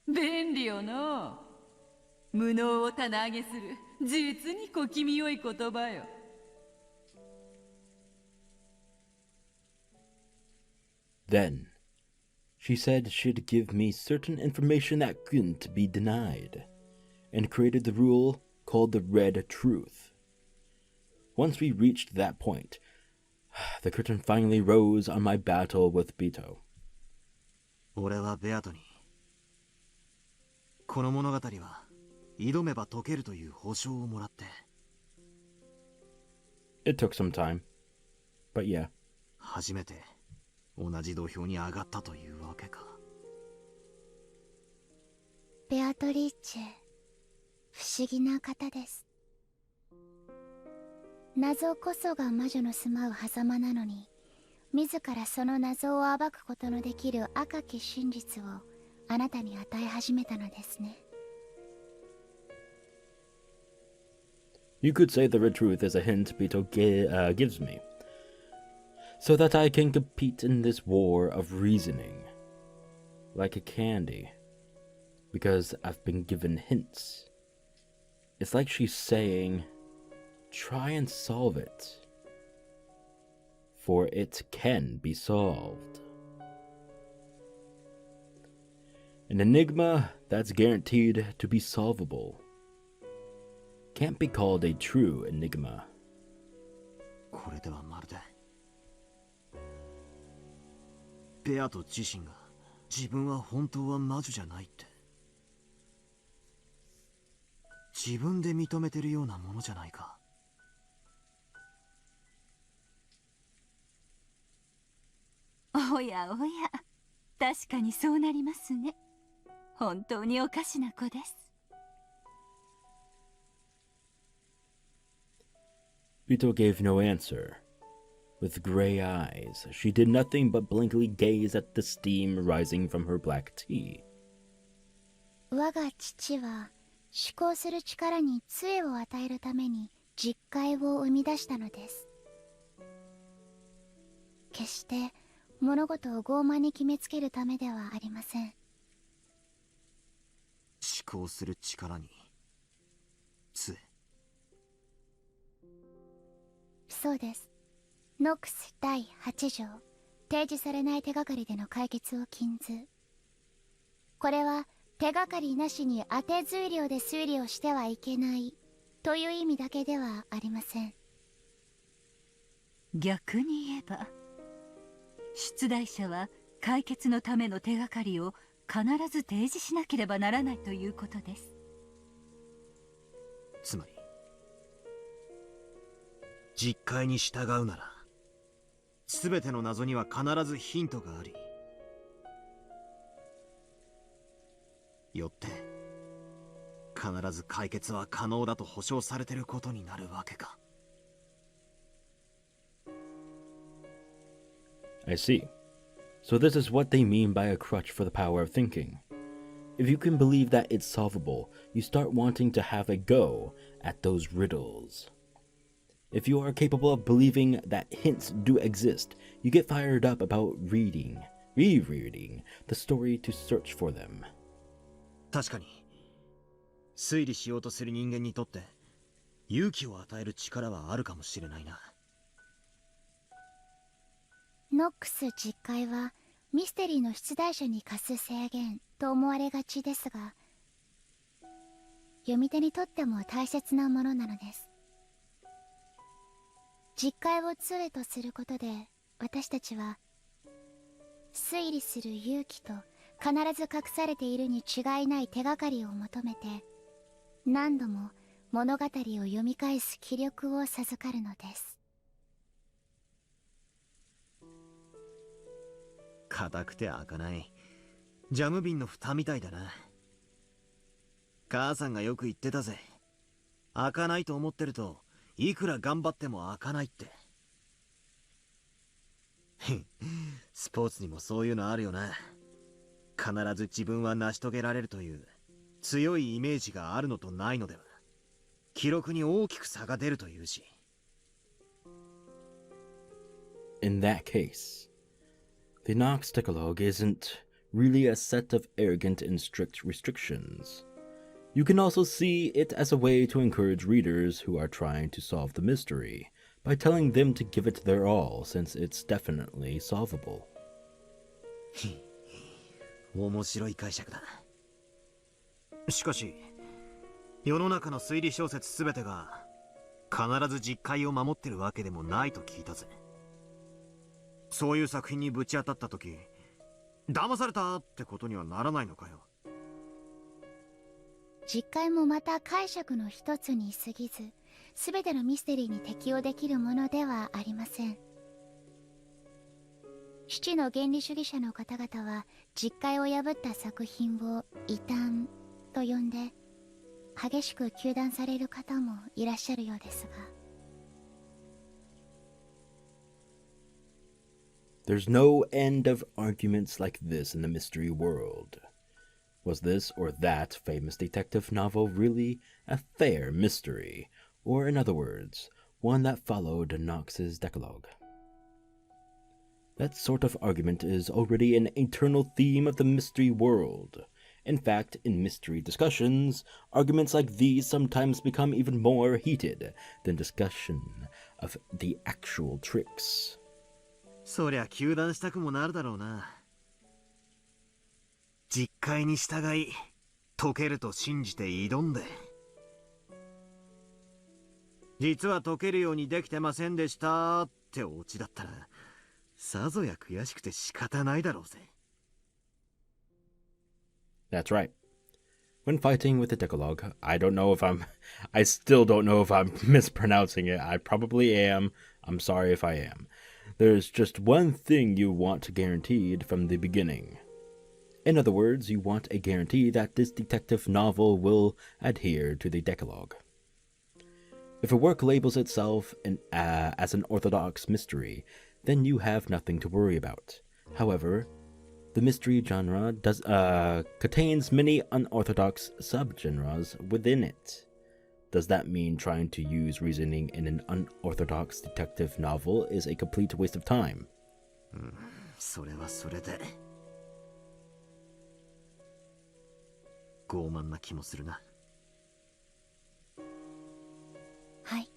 [SPEAKER 2] 便利よの。無能を棚上げする、実に小気味よい言葉よ。
[SPEAKER 1] Then, she said she'd give me certain information that couldn't be denied, and created the rule called the Red Truth. Once we reached that point, the curtain finally rose on my battle with Bito.
[SPEAKER 5] 俺はベアトに、この物語は挑めば解けるという保証をもらって。
[SPEAKER 1] It took some time, but yeah.
[SPEAKER 5] 初めて同じ土俵に上がったというわけか。
[SPEAKER 3] ベアトリーチェ、不思議な方です。謎こそが魔女の住まう狭間なのに、自らその謎を暴くことのできる赤き真実をあなたに与え始めたのですね。
[SPEAKER 1] You could say the red truth is a hint Bito gives me, so that I can compete in this war of reasoning, like a candy, because I've been given hints. It's like she's saying, try and solve it, for it can be solved. An enigma that's guaranteed to be solvable can't be called a true enigma.
[SPEAKER 5] これではまるでベアト自身が自分は本当は魔女じゃないって自分で認めてるようなものじゃないか。
[SPEAKER 2] おやおや、確かにそうなりますね。本当におかしな子です。
[SPEAKER 1] Rito gave no answer. With gray eyes, she did nothing but blankly gaze at the steam rising from her black tea.
[SPEAKER 3] 我が父は思考する力に杖を与えるために実戒を生み出したのです。決して物事を傲慢に決めつけるためではありません。
[SPEAKER 5] 思考する力に杖。
[SPEAKER 3] そうです。ノックス第8条、提示されない手がかりでの解決を禁ず。これは手がかりなしに当て推量で推理をしてはいけないという意味だけではありません。
[SPEAKER 2] 逆に言えば、出題者は解決のための手がかりを必ず提示しなければならないということです。
[SPEAKER 5] つまり実戒に従うなら全ての謎には必ずヒントがあり、よって必ず解決は可能だと保証されていることになるわけか。
[SPEAKER 1] I see. So this is what they mean by a crutch for the power of thinking. If you can believe that it's solvable, you start wanting to have a go at those riddles. If you are capable of believing that hints do exist, you get fired up about rereading the story to search for them.
[SPEAKER 5] 確かに推理しようとする人間にとって勇気を与える力はあるかもしれないな。
[SPEAKER 3] ノックス実戒はミステリーの出題者に課す制限と思われがちですが、読み手にとっても大切なものなのです。実戒を杖とすることで、私たちは推理する勇気と必ず隠されているに違いない手がかりを求めて、何度も物語を読み返す気力を授かるのです。
[SPEAKER 5] 硬くて開かないジャム瓶の蓋みたいだな。母さんがよく言ってたぜ。開かないと思ってるといくら頑張っても開かないって。スポーツにもそういうのあるよな。必ず自分は成し遂げられるという強いイメージがあるのとないのでは記録に大きく差が出るというし。
[SPEAKER 1] In that case, the Nox Decalogue isn't really a set of arrogant and strict restrictions. You can also see it as a way to encourage readers who are trying to solve the mystery, by telling them to give it their all, since it's definitely solvable.
[SPEAKER 5] 面白い解釈だ。しかし世の中の推理小説全てが必ず実戒を守ってるわけでもないと聞いたぜ。そういう作品にぶち当たった時、騙されたってことにはならないのかよ。
[SPEAKER 3] 実戒もまた解釈の一つに過ぎず、全てのミステリーに適用できるものではありません。七の原理主義者の方々は実戒を破った作品を異端と呼んで激しく糾弾される方もいらっしゃるようですが。
[SPEAKER 1] There's no end of arguments like this in the mystery world. Was this or that famous detective novel really a fair mystery, or in other words, one that followed Knox's Decalogue? That sort of argument is already an eternal theme of the mystery world. In fact, in mystery discussions, arguments like these sometimes become even more heated than discussion of the actual tricks.
[SPEAKER 5] そりゃ糾弾したくもなるだろうな。実戒に従い解けると信じて挑んで実は解けるようにできてませんでしたってオチだったら、さぞや悔しくて仕方ないだろうぜ。
[SPEAKER 1] That's right. When fighting with the Decalogue, I still don't know if I'm mispronouncing it. I probably am. I'm sorry if I am. There's just one thing you want guaranteed from the beginning. In other words, you want a guarantee that this detective novel will adhere to the Decalogue. If a work labels itself as an orthodox mystery, then you have nothing to worry about. However, the mystery genre contains many unorthodox subgenres within it. Does that mean trying to use reasoning in an unorthodox detective novel is a complete waste of time?
[SPEAKER 5] それはそれで傲慢な気もするな。
[SPEAKER 3] はい、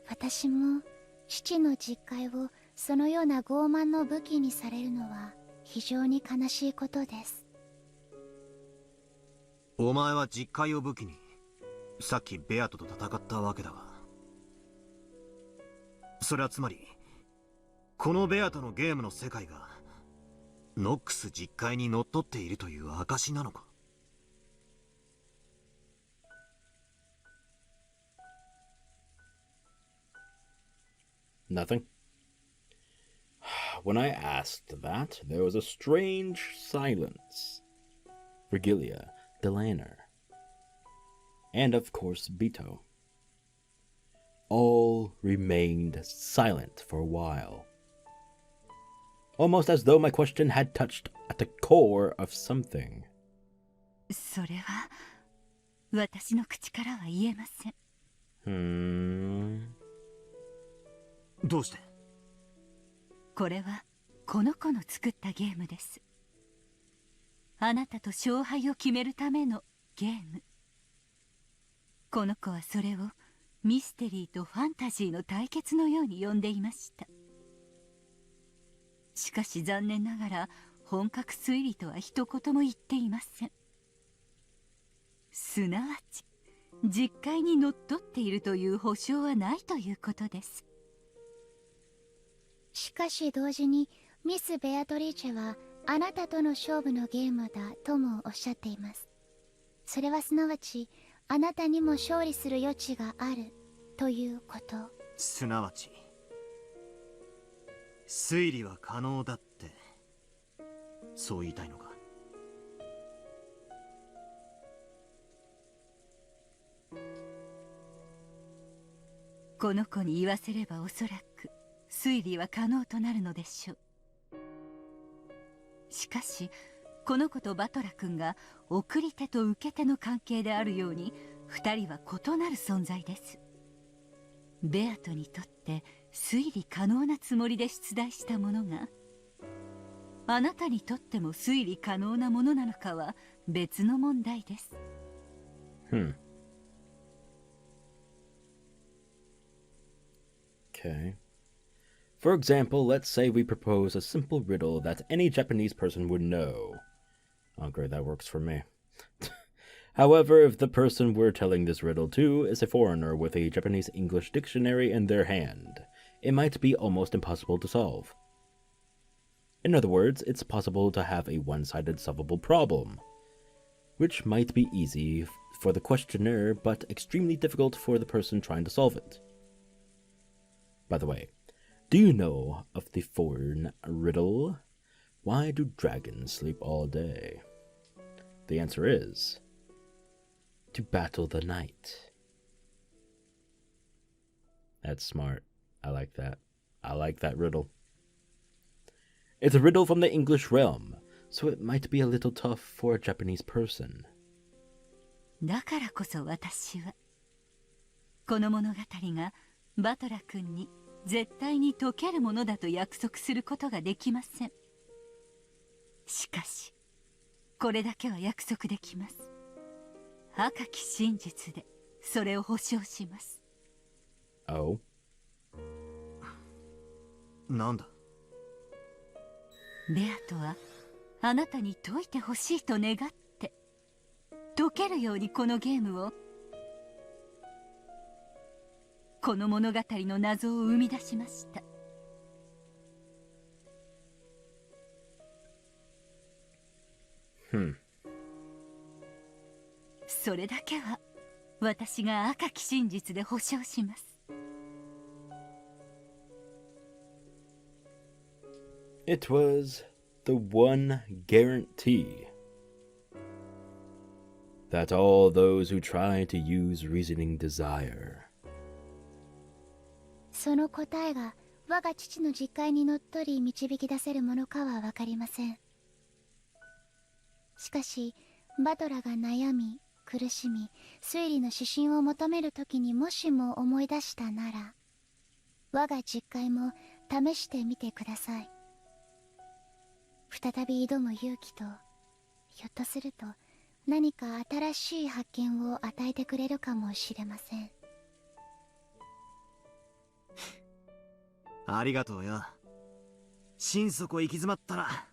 [SPEAKER 3] 私も父の実戒をそのような傲慢の武器にされるのは非常に悲しいことです。
[SPEAKER 5] お前は実戒を武器にさっきベアトと戦ったわけだが、それはつまりこのベアトのゲームの世界がノックス実戒にのっとっているという証なのか。
[SPEAKER 1] Nothing. When I asked that, there was a strange silence. Virgilia, Delaner, and of course Beto. All remained silent for a while. Almost as though my question had touched at the core of something.
[SPEAKER 2] それは私の口からは言えません。
[SPEAKER 5] どうして？
[SPEAKER 2] これはこの子の作ったゲームです。あなたと勝敗を決めるためのゲーム。この子はそれをミステリーとファンタジーの対決のように呼んでいました。しかし残念ながら本格推理とは一言も言っていません。すなわち実戒にのっとっているという保証はないということです。
[SPEAKER 3] しかし同時にミス・ベアトリーチェはあなたとの勝負のゲームだともおっしゃっています。それはすなわちあなたにも勝利する余地があるということ。
[SPEAKER 5] すなわち推理は可能だってそう言いたいのか。
[SPEAKER 2] この子に言わせればおそらく推理は可能となるのでしょう。しかしこの子とバトラ君が送り手と受け手の関係であるように二人は異なる存在です。ベアトにとって推理可能なつもりで出題したものがあなたにとっても推理可能なものなのかは別の問題です。
[SPEAKER 1] Okay. For example, let's say we propose a simple riddle that any Japanese person would know. Oh, great, that works for me. However, if the person we're telling this riddle to is a foreigner with a Japanese-English dictionary in their hand, it might be almost impossible to solve. In other words, it's possible to have a one-sided solvable problem, which might be easy for the questioner, but extremely difficult for the person trying to solve it. By the way, do you know of the foreign riddle? Why do dragons sleep all day? The answer is to battle the night. That's smart. I like that. I like that riddle. It's a riddle from the English realm, so it might be a little tough for a Japanese person.
[SPEAKER 2] だからこそ私はこの物語がバトラ君に絶対に解けるものだと約束することができません。しかしこれだけは約束できます。赤き真実でそれを保証します。
[SPEAKER 1] Oh?
[SPEAKER 5] なんだ。
[SPEAKER 2] ベアとはあなたに解いてほしいと願って解けるようにこのゲームをこの物語の謎を生み出しました。それだけは私が赤き真実で保証します。
[SPEAKER 1] It was the one guarantee that all those who try to use reasoning desire.
[SPEAKER 3] その答えが我が父の実戒にのっとり導き出せるものかは分かりません。しかしバトラが悩み苦しみ推理の指針を求めるときにもしも思い出したなら、我が実戒も試してみてください。再び挑む勇気と、ひょっとすると何か新しい発見を与えてくれるかもしれません。
[SPEAKER 5] ありがとうよ。心底行き詰まったら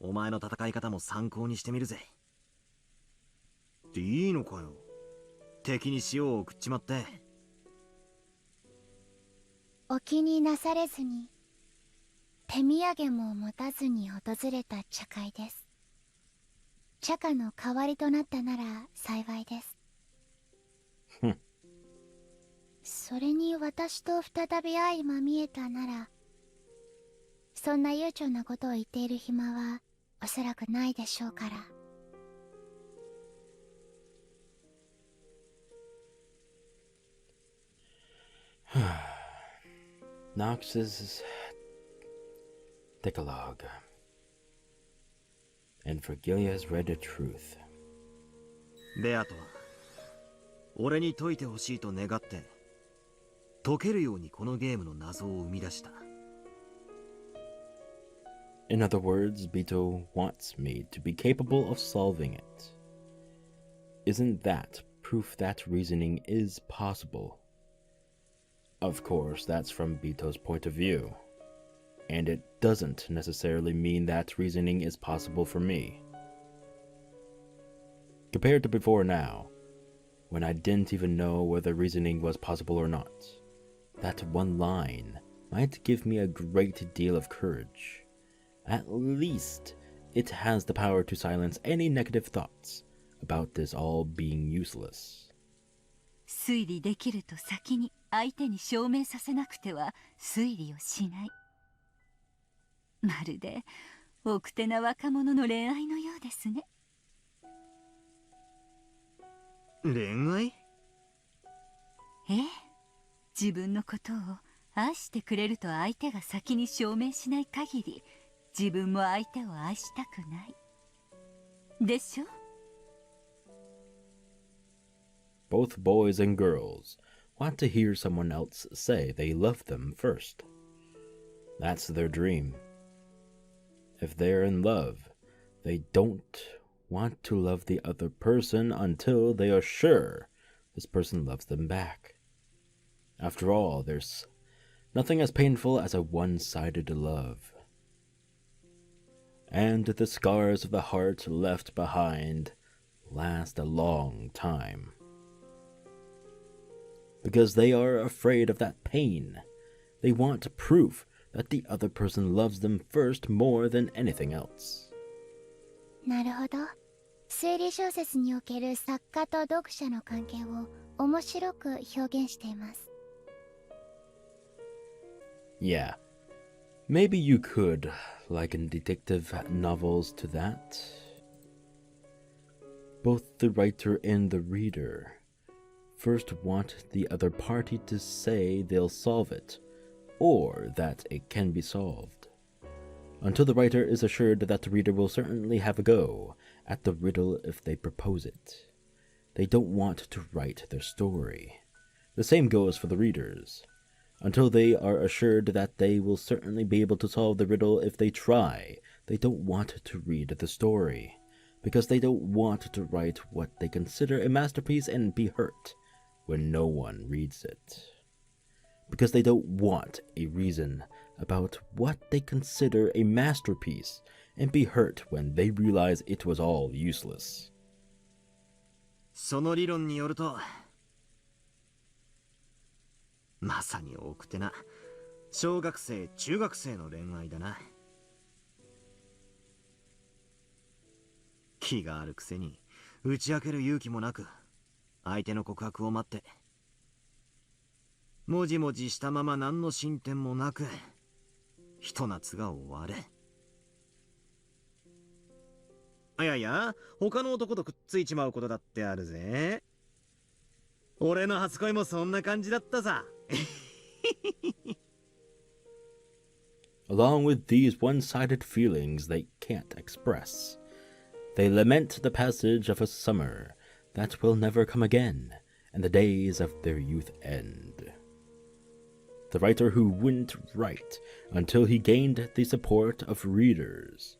[SPEAKER 5] お前の戦い方も参考にしてみるぜ。っていいのかよ、敵に塩を送っちまって。
[SPEAKER 3] お気になされずに、手土産も持たずに訪れた茶会です。茶花の代わりとなったなら幸いです。それに私と再び相まみえたなら、そんな悠長なことを言っている暇はおそらくないでしょうから。
[SPEAKER 1] Nox's Decalogue. And Vergilia has read the truth.
[SPEAKER 5] ベアトは俺に解いてほしいと願って解けるようにこのゲームの謎を生み出した。
[SPEAKER 1] In other words, Bito wants me to be capable of solving it. Isn't that proof that reasoning is possible? Of course, that's from Bito's point of view. And it doesn't necessarily mean that reasoning is possible for me. Compared to before now, when I didn't even know whether reasoning was possible or not, that one line might give me a great deal of courage. At least, it has the power to silence any negative thoughts about this all being useless.
[SPEAKER 2] 推理できると先に相手に証明させなくては推理をしない。まるで奥手な若者の恋愛のようですね。
[SPEAKER 5] 恋愛？
[SPEAKER 2] ええ、自分のことを愛してくれると相手が先に証明しない限り、自分も相手を愛したくない。でしょ？
[SPEAKER 1] Both boys and girls want to hear someone else say they love them first. That's their dream. If they're in love, they don't want to love the other person until they are sure this person loves them back. After all, there's nothing as painful as a one-sided love. And the scars of the heart left behind last a long time. Because they are afraid of that pain. They want proof that the other person loves them first more than anything else.
[SPEAKER 3] なるほど。推理小説における作家と読者の関係を面白く表現しています。
[SPEAKER 1] Yeah. Maybe you could liken detective novels to that. Both the writer and the reader first want the other party to say they'll solve it, or that it can be solved, until the writer is assured that the reader will certainly have a go at the riddle if they propose it. They don't want to write their story. The same goes for the readers, until they are assured that they will certainly be able to solve the riddle if they try. They don't want to read the story, because they don't want to write what they consider a masterpiece and be hurt when no one reads it. Because they don't want a reason about what they consider a masterpiece and be hurt when they realize it was all useless.
[SPEAKER 5] その理論によると、まさに奥手な小学生中学生の恋愛だな。気があるくせに打ち明ける勇気もなく、相手の告白を待って、もじもじしたまま何の進展もなく、ひと夏が終わる。いやいや、他の男とくっついちまうことだってあるぜ。俺の初恋もそんな感じだったさ。
[SPEAKER 1] Along with these one-sided feelings they can't express, they lament the passage of a summer that will never come again, and the days of their youth end. The writer who wouldn't write until he gained the support of readers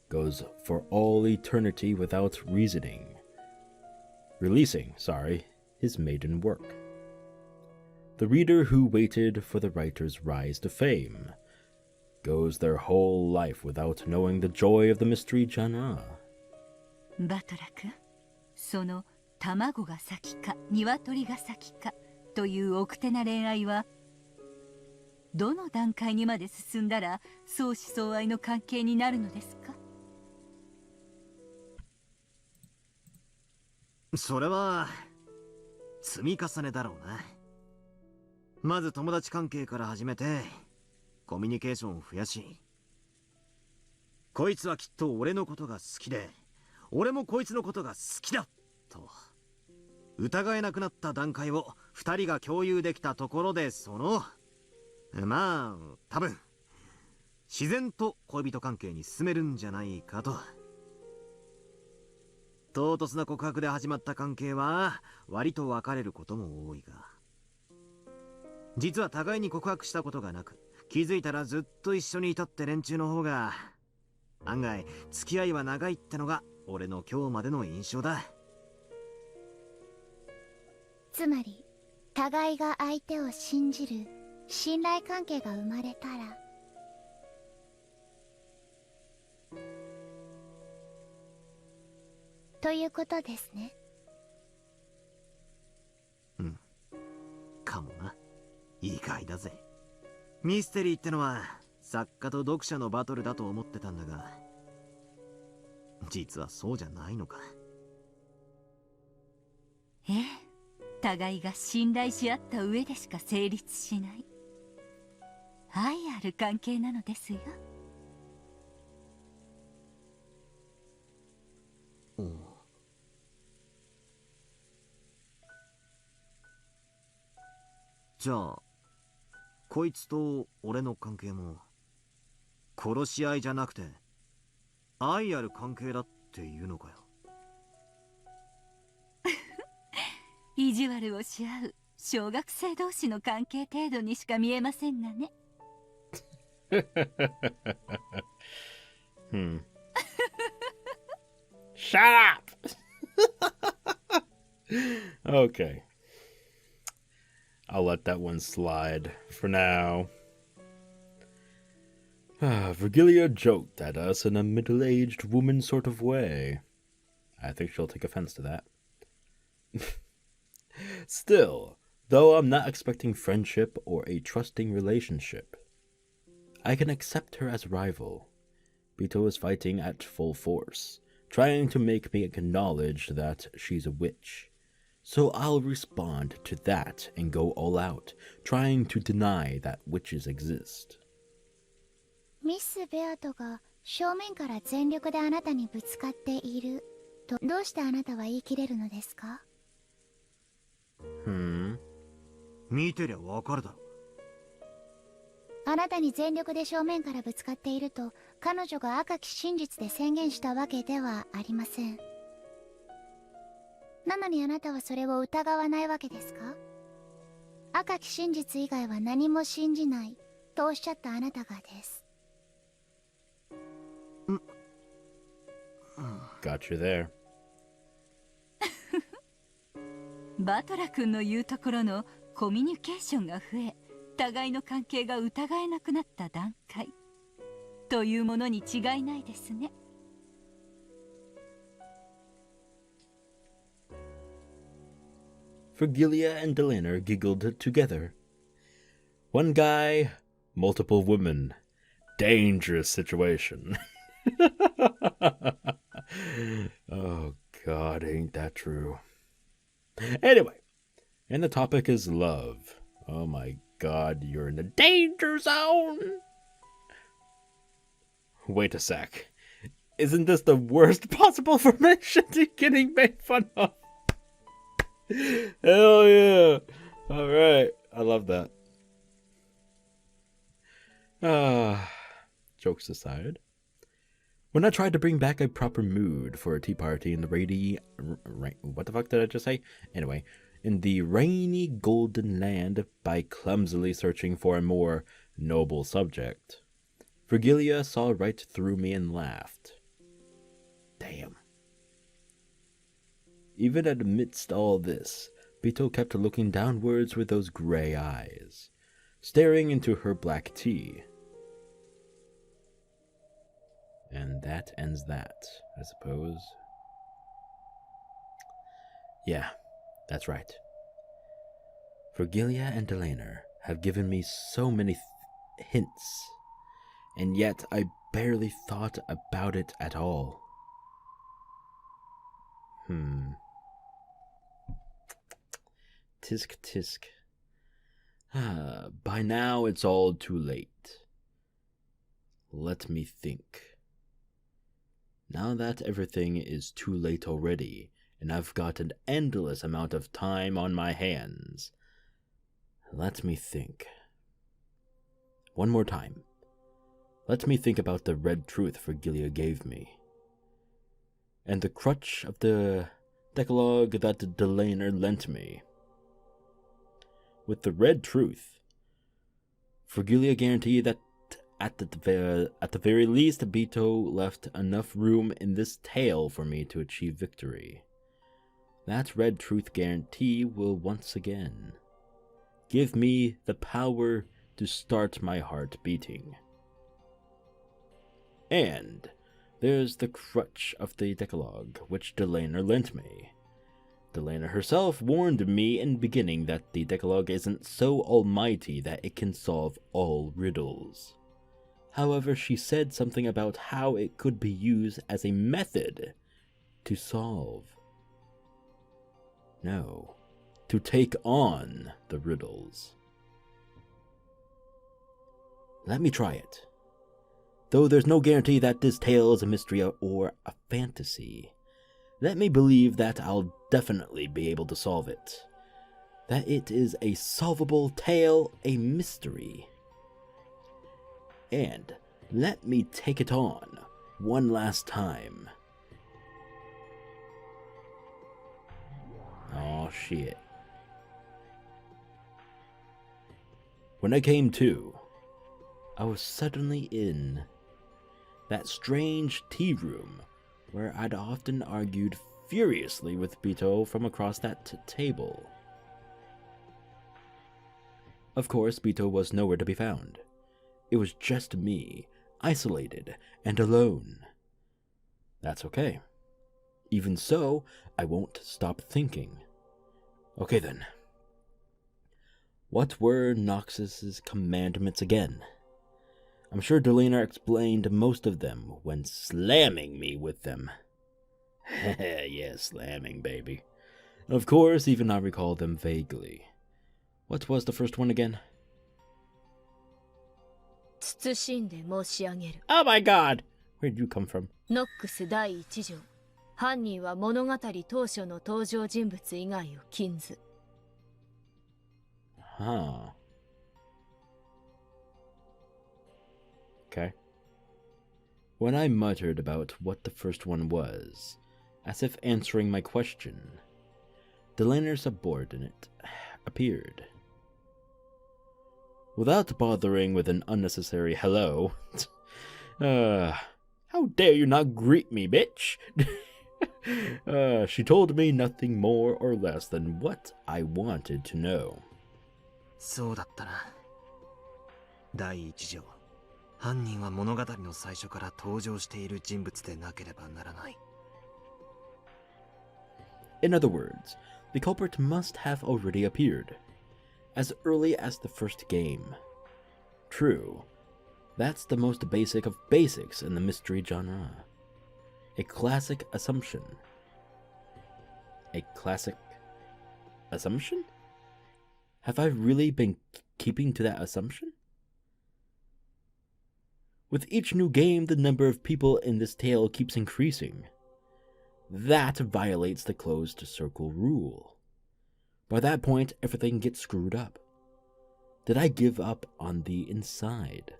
[SPEAKER 1] goes for all eternity without releasing his maiden work. The reader who waited for the writer's rise to fame goes their whole life without knowing the joy of the mystery genre.
[SPEAKER 2] バトラ君、その卵が先か鶏が先かという奥手な恋愛はどの段階にまで進んだら相思相愛の関係になるのですか？
[SPEAKER 5] それは積み重ねだろうな。まず友達関係から始めてコミュニケーションを増やし、こいつはきっと俺のことが好きで俺もこいつのことが好きだと疑えなくなった段階を二人が共有できたところで、まあ多分自然と恋人関係に進めるんじゃないかと。唐突な告白で始まった関係は割と別れることも多いが、実は互いに告白したことがなく気づいたらずっと一緒にいたって連中の方が案外付き合いは長いってのが俺の今日までの印象だ。
[SPEAKER 3] つまり互いが相手を信じる信頼関係が生まれたら、ということですね。
[SPEAKER 5] かもな。意外だぜ。ミステリーってのは作家と読者のバトルだと思ってたんだが、実はそうじゃないのか。
[SPEAKER 2] ええ、互いが信頼し合った上でしか成立しない愛ある関係なのですよ。
[SPEAKER 5] じゃあこいつと俺の関係も殺し合いじゃなくて愛ある関係だっていうのかよ。
[SPEAKER 2] 意地悪をし合う小学生同士の関係程度にしか見えませんがね。
[SPEAKER 1] Shut up! Okay. I'll let that one slide for now. Virgilia joked at us in a middle-aged woman sort of way. I think she'll take offense to that. Still, though I'm not expecting friendship or a trusting relationship, I can accept her as rival. Bito is fighting at full force, trying to make me acknowledge that she's a witch. So I'll respond to that and go all out, trying to deny that witches exist.
[SPEAKER 3] ミス・ベアトが正面から全力であなたにぶつかっているとどうしてあなたは言い切れるのですか？
[SPEAKER 5] 見てりゃわかるだろ。
[SPEAKER 3] あなたに全力で正面からぶつかっていると彼女が赤き真実で宣言したわけではありません。なのにあなたはそれを疑わないわけですか？赤き真実以外は何も信じないとおっしゃったあなたがです。
[SPEAKER 1] Got you there.
[SPEAKER 2] バトラ君の言うところのコミュニケーションが増え、互いの関係が疑えなくなった段階というものに違いないですね。
[SPEAKER 1] Virgilia and Delana giggled together, One guy, multiple women. Dangerous situation. Oh God, ain't that true? Anyway, and the topic is love. Oh my God, you're in the danger zone. Wait a sec. Isn't this the worst possible formation to getting made fun of? Hell yeah. Alright, I love that. Jokes aside. When I tried to bring back a proper mood for a tea party in the what the fuck did I just say? Anyway, in the rainy golden land by clumsily searching for a more noble subject, Virgilia saw right through me and laughed. Damn. Even amidst all this, Bito kept looking downwards with those gray eyes, staring into her black tea. And that ends that, I suppose. Yeah, that's right. Virgilia and Delaner have given me so many hints, and yet I barely thought about it at all. Tisk tisk. By now it's all too late. Let me think. Now that everything is too late already, and I've got an endless amount of time on my hands, let me think. One more time. Let me think about the red truth Virgilia gave me, and the crutch of the Decalogue that Delaner lent me. With the red truth, Virgilia guaranteed that at the very least, Bito left enough room in this tale for me to achieve victory. That red truth guarantee will once again give me the power to start my heart beating. And there's the crutch of the Decalogue, which Delaner lent me. Delaner herself warned me in the beginning that the Decalogue isn't so almighty that it can solve all riddles. However, she said something about how it could be used as a method to solve. No, to take on the riddles. Let me try it. Though there's no guarantee that this tale is a mystery or a fantasy, let me believe that I'll definitely be able to solve it. That it is a solvable tale, a mystery. And let me take it on one last time. Oh shit. When I came to, I was suddenly in that strange tea room where I'd often argued furiously with Bito from across that table. Of course, Bito was nowhere to be found. It was just me, isolated and alone. That's okay. Even so, I won't stop thinking. Okay then. What were Noxus's commandments again? I'm sure Delaner explained most of them when slamming me with them. Yeah, slamming, baby. Of course, even I recall them vaguely. What was the first one again? Oh my god! Where'd you come from?
[SPEAKER 2] ノックス第一条。犯人は物語当初の登場人物以外を禁ず。
[SPEAKER 1] Huh. Okay. When I muttered about what the first one was, as if answering my question, Delaner's subordinate appeared. Without bothering with an unnecessary hello, how dare you not greet me, bitch? She told me nothing more or less than what I wanted to know.
[SPEAKER 5] そうだったな。第一条。犯人は物語の最初から登場している人物でなければならない。
[SPEAKER 1] In other words, the culprit must have already appeared. as early as the first game. True, that's the most basic of basics in the mystery genre. A classic assumption. A classic assumption? Have I really been keeping to that assumption? With each new game, the number of people in this tale keeps increasing. That violates the closed circle rule. By that point, everything gets screwed up. Did I give up on the inside,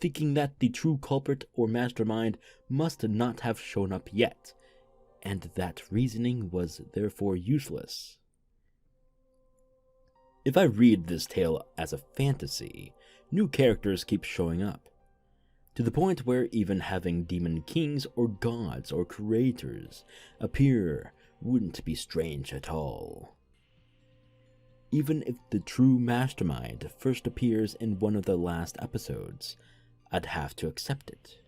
[SPEAKER 1] thinking that the true culprit or mastermind must not have shown up yet, and that reasoning was therefore useless? If I read this tale as a fantasy, new characters keep showing up, to the point where even having demon kings or gods or creators appear wouldn't be strange at all. Even if the true mastermind first appears in one of the last episodes, I'd have to accept it.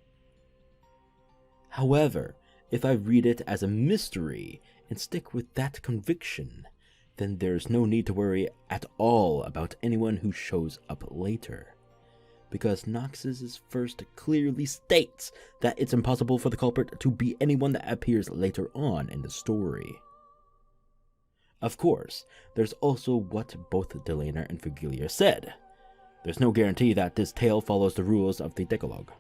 [SPEAKER 1] However, if I read it as a mystery and stick with that conviction, then there's no need to worry at all about anyone who shows up later, because Nox's first clearly states that it's impossible for the culprit to be anyone that appears later on in the story. Of course, there's also what both Delana and Fugilia said. There's no guarantee that this tale follows the rules of the Decalogue.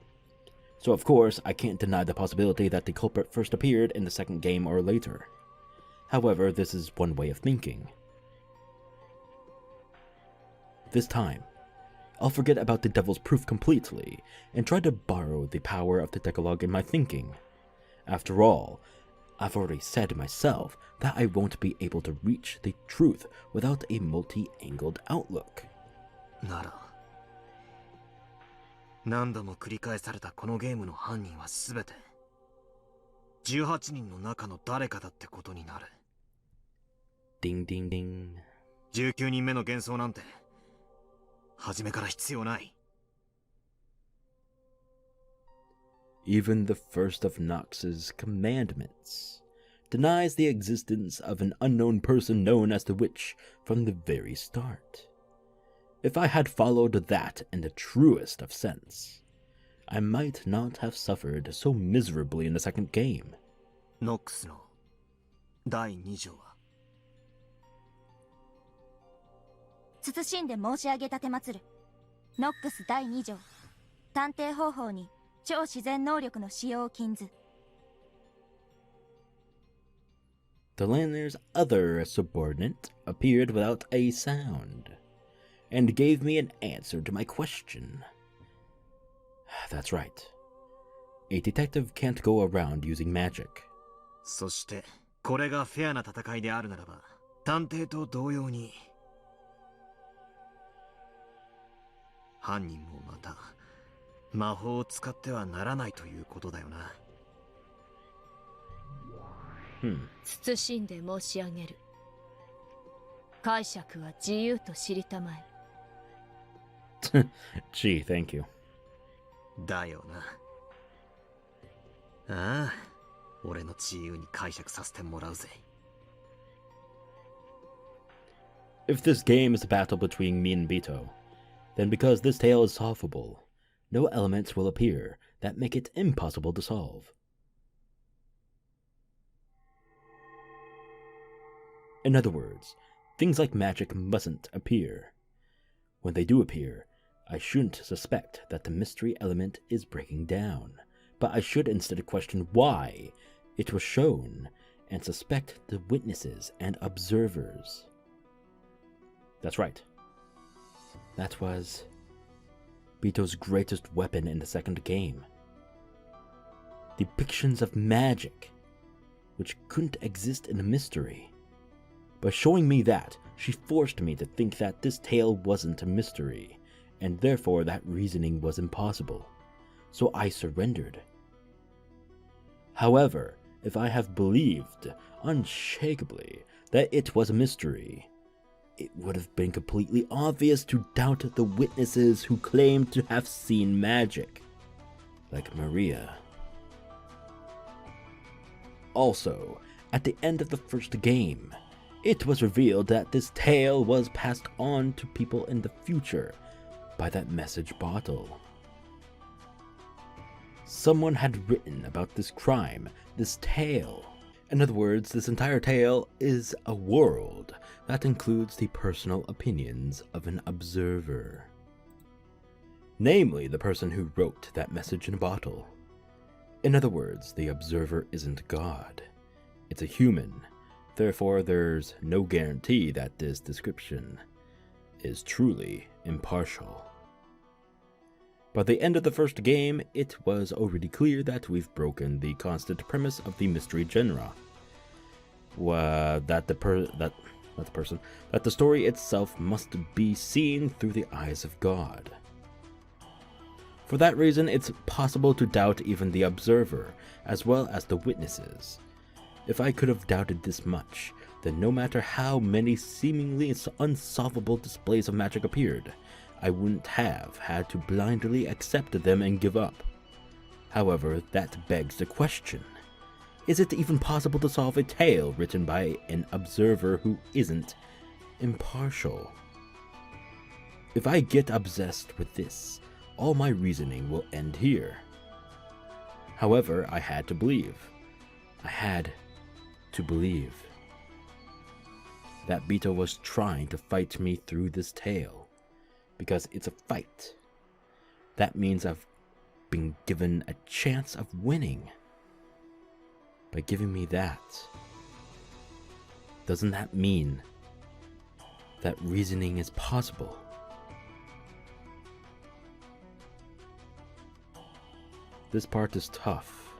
[SPEAKER 1] So of course, I can't deny the possibility that the culprit first appeared in the second game or later. However, this is one way of thinking. This time, I'll forget about the devil's proof completely, and try to borrow the power of the Decalogue in my thinking. After all, I've already said myself that I won't be able to reach the truth without a multi-angled outlook.
[SPEAKER 5] なら、何度も繰り返されたこのゲームの犯人はすべて18人の中の誰かだってことになる。
[SPEAKER 1] Ding ding ding.
[SPEAKER 5] 19人目の幻想なんて初めから必要ない。
[SPEAKER 1] Even the first of Nox's commandments denies the existence of an unknown person known as the witch from the very start. If I had followed that in the truest of sense, I might not have suffered so miserably in the second game.
[SPEAKER 5] ノックスの第2条は
[SPEAKER 3] 謹んで申し上げたてまつる。ノックス第2条、探偵方法に超自然能力の使用を禁ず。
[SPEAKER 1] Delaner's other subordinate appeared without a sound, and gave me an answer to my question. That's right. A detective can't go around using magic.
[SPEAKER 5] そしてこれがフェアな戦いであるならば、探偵と同様に犯人もまた魔法を使ってはならないということだよな。
[SPEAKER 4] 謹んで申し上げる。解釈は自由と知りたまえ。
[SPEAKER 1] Gee, thank you.
[SPEAKER 5] だよな。ああ、俺の自由に解釈させてもらうぜ。
[SPEAKER 1] If this game is a battle between me and Bito, then because this tale is solvable, no elements will appear that make it impossible to solve. In other words, things like magic mustn't appear. When they do appear, I shouldn't suspect that the mystery element is breaking down, but I should instead question why it was shown and suspect the witnesses and observers. That's right. That was Bito's greatest weapon in the second game. Depictions of magic, which couldn't exist in a mystery. By showing me that, she forced me to think that this tale wasn't a mystery, and therefore that reasoning was impossible. So I surrendered. However, if I have believed unshakably that it was a mystery, it would have been completely obvious to doubt the witnesses who claimed to have seen magic, like Maria. Also, at the end of the first game, it was revealed that this tale was passed on to people in the future by that message bottle. Someone had written about this crime, this tale. In other words, this entire tale is a world that includes the personal opinions of an observer. Namely, the person who wrote that message in a bottle. In other words, the observer isn't God. It's a human. Therefore, there's no guarantee that this description is truly impartial. By the end of the first game, it was already clear that we've broken the constant premise of the mystery genre. That the story itself must be seen through the eyes of God. For that reason, it's possible to doubt even the observer, as well as the witnesses. If I could have doubted this much, then no matter how many seemingly unsolvable displays of magic appeared, I wouldn't have had to blindly accept them and give up. However, that begs the question. Is it even possible to solve a tale written by an observer who isn't impartial? If I get obsessed with this, all my reasoning will end here. However, I had to believe. I had to believe that Bito was trying to fight me through this tale. Because it's a fight. That means I've been given a chance of winning. By giving me that, doesn't that mean that reasoning is possible? This part is tough.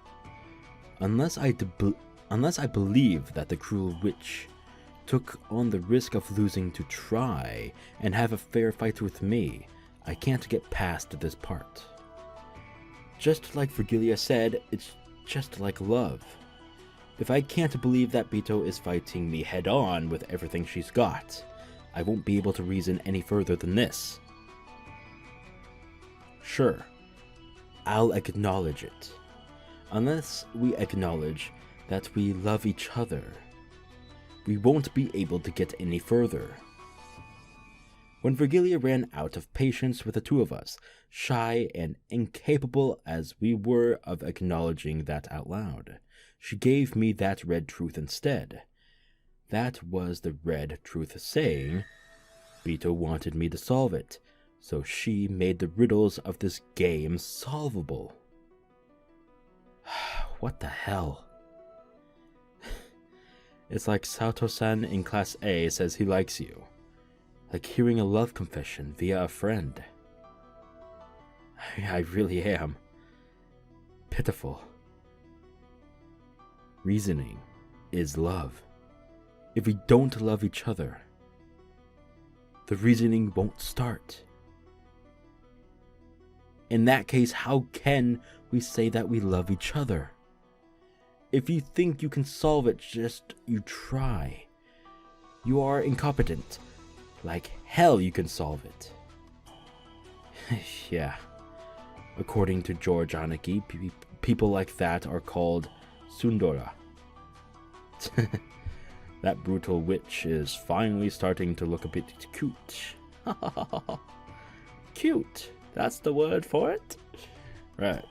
[SPEAKER 1] Unless I believe that the cruel witch took on the risk of losing to try and have a fair fight with me, I can't get past this part. Just like Virgilia said, it's just like love. If I can't believe that Bito is fighting me head on with everything she's got, I won't be able to reason any further than this. Sure, I'll acknowledge it. Unless we acknowledge that we love each other, we won't be able to get any further. When Virgilia ran out of patience with the two of us, shy and incapable as we were of acknowledging that out loud, she gave me that red truth instead. That was the red truth saying, Bito wanted me to solve it, so she made the riddles of this game solvable. What the hell? It's like Sato-san in Class A says he likes you. Like hearing a love confession via a friend. I really am. Pitiful. Reasoning is love. If we don't love each other, the reasoning won't start. In that case, how can we say that we love each other? If you think you can solve it, just you try. You are incompetent. Like hell you can solve it. Yeah. According to George Aniki, people like that are called Sundora. That brutal witch is finally starting to look a bit cute. Cute. That's the word for it? Right.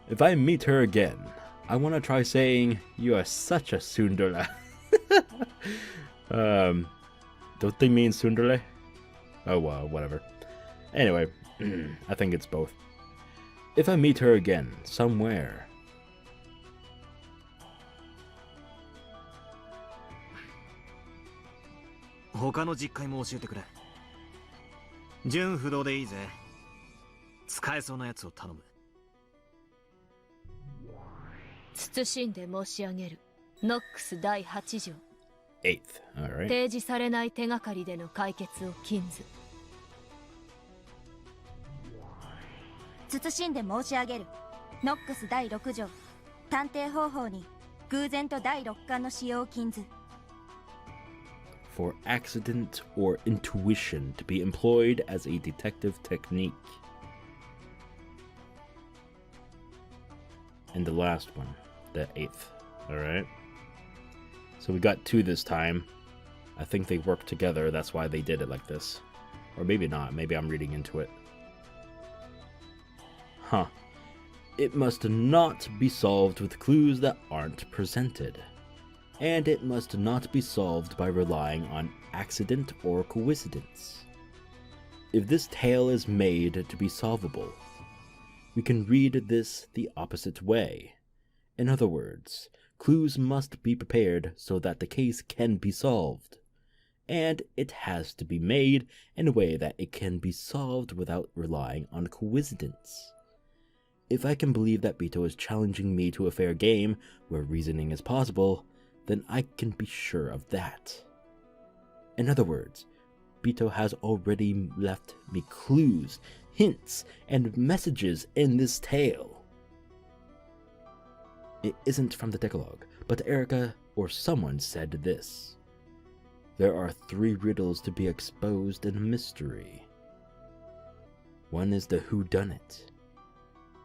[SPEAKER 1] If I meet her again, I want to try saying, you are such a Sundara. Don't they mean Sundere? Oh well, whatever. Anyway, I think it's both. If I meet her again, somewhere. Eighth, alright.
[SPEAKER 2] 提示されない手がかりでの解決を禁ず。
[SPEAKER 6] 謹んで申し上げる。ノックス第6条探偵方法に偶然と第6巻の使用を禁ず。
[SPEAKER 1] For accident or intuition to be employed as a detective technique. And the last one, the 8th. Alright. So we got 2 this time. I think they work together, that's why they did it like this. Or maybe not, maybe I'm reading into it. Huh. It must not be solved with clues that aren't presented. And it must not be solved by relying on accident or coincidence. If this tale is made to be solvable, we can read this the opposite way. In other words, clues must be prepared so that the case can be solved. And it has to be made in a way that it can be solved without relying on coincidence. If I can believe that Bito is challenging me to a fair game where reasoning is possible, then I can be sure of that. In other words, Bito has already left me clues, hints, and messages in this tale. It isn't from the Decalogue, but Erika or someone said this. There are 3 riddles to be exposed in a mystery. One is the whodunit.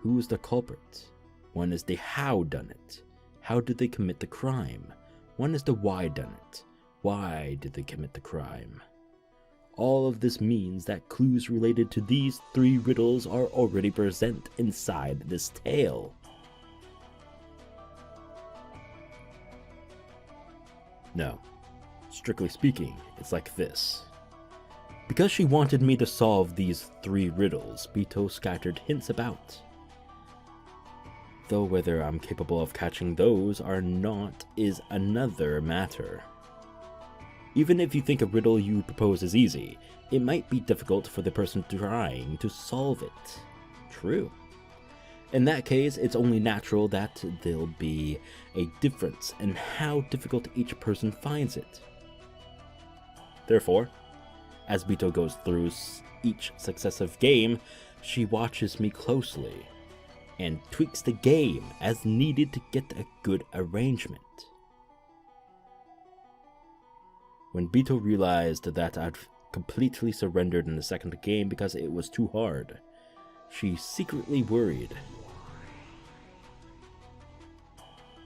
[SPEAKER 1] Who is the culprit? One is the how-done-it. How did they commit the crime? One is the why-done-it. Why did they commit the crime? All of this means that clues related to these 3 riddles are already present inside this tale. No. Strictly speaking, it's like this. Because she wanted me to solve these 3 riddles, Bito scattered hints about. Though whether I'm capable of catching those or not is another matter. Even if you think a riddle you propose is easy, it might be difficult for the person trying to solve it. True. In that case, it's only natural that there'll be a difference in how difficult each person finds it. Therefore, as Bito goes through each successive game, she watches me closely and tweaks the game as needed to get a good arrangement. When Bito realized that I'd completely surrendered in the second game because it was too hard, she secretly worried.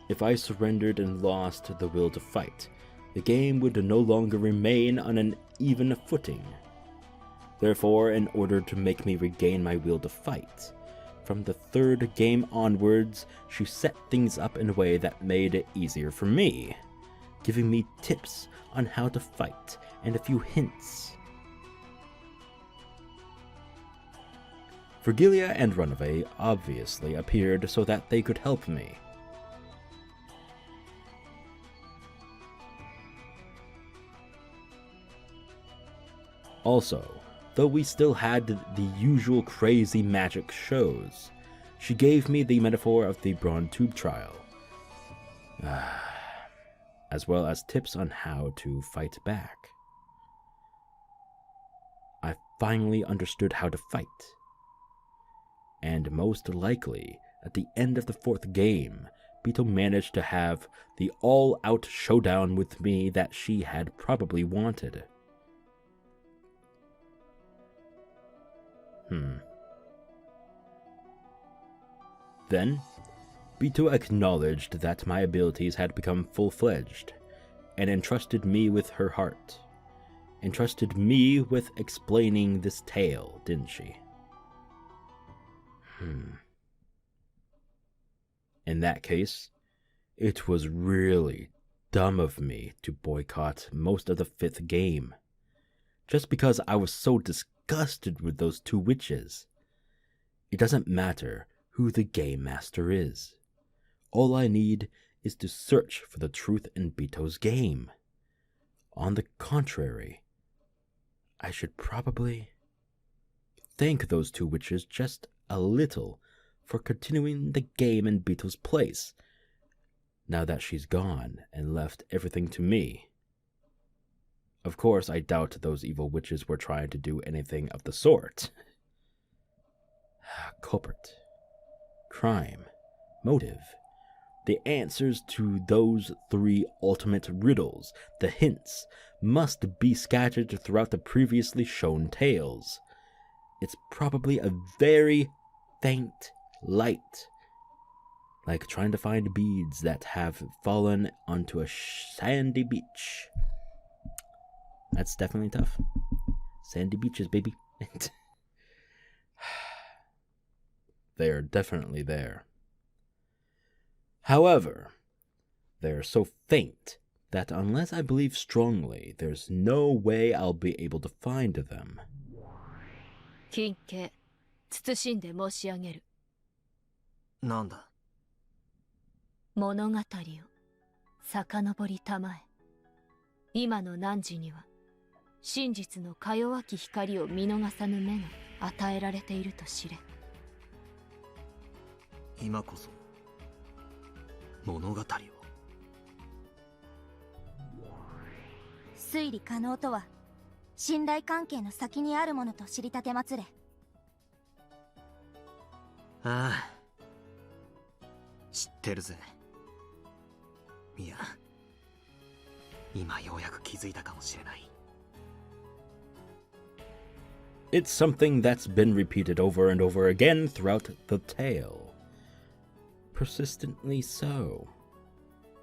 [SPEAKER 1] If I surrendered and lost the will to fight, the game would no longer remain on an even footing. Therefore, in order to make me regain my will to fight, from the 3rd game onwards, she set things up in a way that made it easier for me, giving me tips on how to fight and a few hints. Vergilia and Runaway obviously appeared so that they could help me. Also, though we still had the usual crazy magic shows, she gave me the metaphor of the Braun Tube trial, as well as tips on how to fight back. I finally understood how to fight. And most likely, at the end of the 4th game, Bito managed to have the all-out showdown with me that she had probably wanted. Then, Bito acknowledged that my abilities had become full-fledged, and entrusted me with her heart. Entrusted me with explaining this tale, didn't she? In that case, it was really dumb of me to boycott most of the 5th game, just because I was so disgusted with those 2 witches. It doesn't matter who the game master is. All I need is to search for the truth in Bito's game. On the contrary, I should probably thank those 2 witches just a little for continuing the game in Bito's place, now that she's gone and left everything to me. Of course, I doubt those evil witches were trying to do anything of the sort. Culprit, crime, motive. The answers to those 3 ultimate riddles, the hints, must be scattered throughout the previously shown tales. It's probably a very faint light, like trying to find beads that have fallen onto a sandy beach. That's definitely tough. Sandy beaches, baby. They're definitely there. However, they're so faint that unless I believe strongly, there's no way I'll be able to find them.
[SPEAKER 4] 金家、慎んで申し上げる。
[SPEAKER 5] なんだ。
[SPEAKER 4] 物語を遡りたまえ。今の汝には真実のか弱き光を見逃さぬ目が与えられていると知れ。
[SPEAKER 5] 今こそ物語を。
[SPEAKER 6] 推理可能とは信頼関係の先にあるものと知りたてまつれ。
[SPEAKER 5] ああ、知ってるぜ。いや、今ようやく気づいたかもしれない。
[SPEAKER 1] It's something that's been repeated over and over again throughout the tale. Persistently so.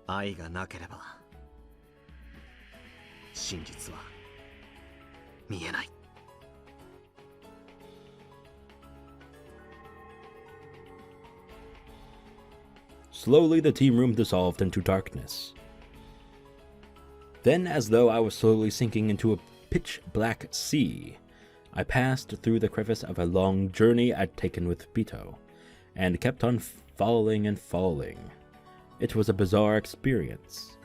[SPEAKER 5] 愛がなければ真実は見えない。
[SPEAKER 1] Slowly the team room dissolved into darkness. Then, as though I was slowly sinking into a pitch-black sea, I passed through the crevice of a long journey I'd taken with Bito, and kept on falling and falling. It was a bizarre experience,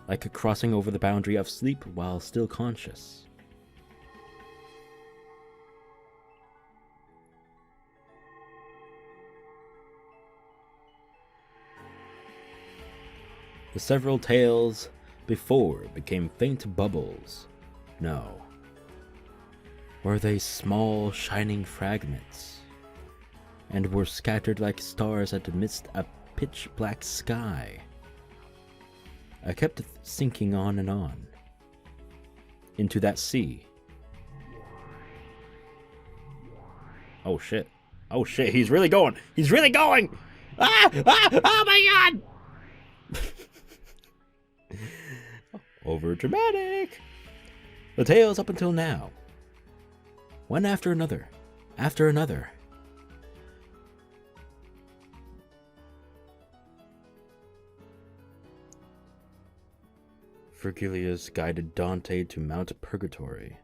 [SPEAKER 1] like crossing over the boundary of sleep while still conscious. The several tales before became faint bubbles. No. Were they small, shining fragments? And were scattered like stars amidst a pitch-black sky? I kept sinking on and on. Into that sea. Oh shit. Oh shit, he's really going! He's really going! Ah! Ah! Oh my god! Over dramatic. The tales up until now. One after another. After another. Virgilius guided Dante to Mount Purgatory,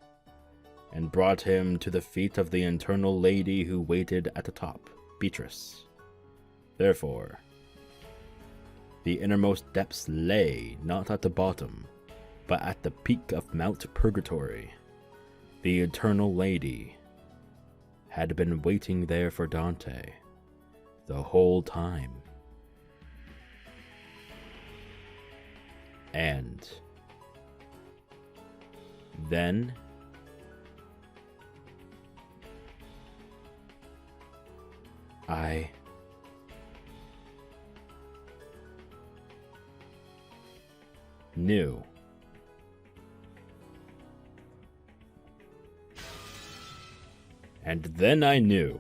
[SPEAKER 1] and brought him to the feet of the eternal lady who waited at the top, Beatrice. Therefore, the innermost depths lay not at the bottom, but at the peak of Mount Purgatory. The eternal lady had been waiting there for Dante the whole time. And then I knew. And then I knew.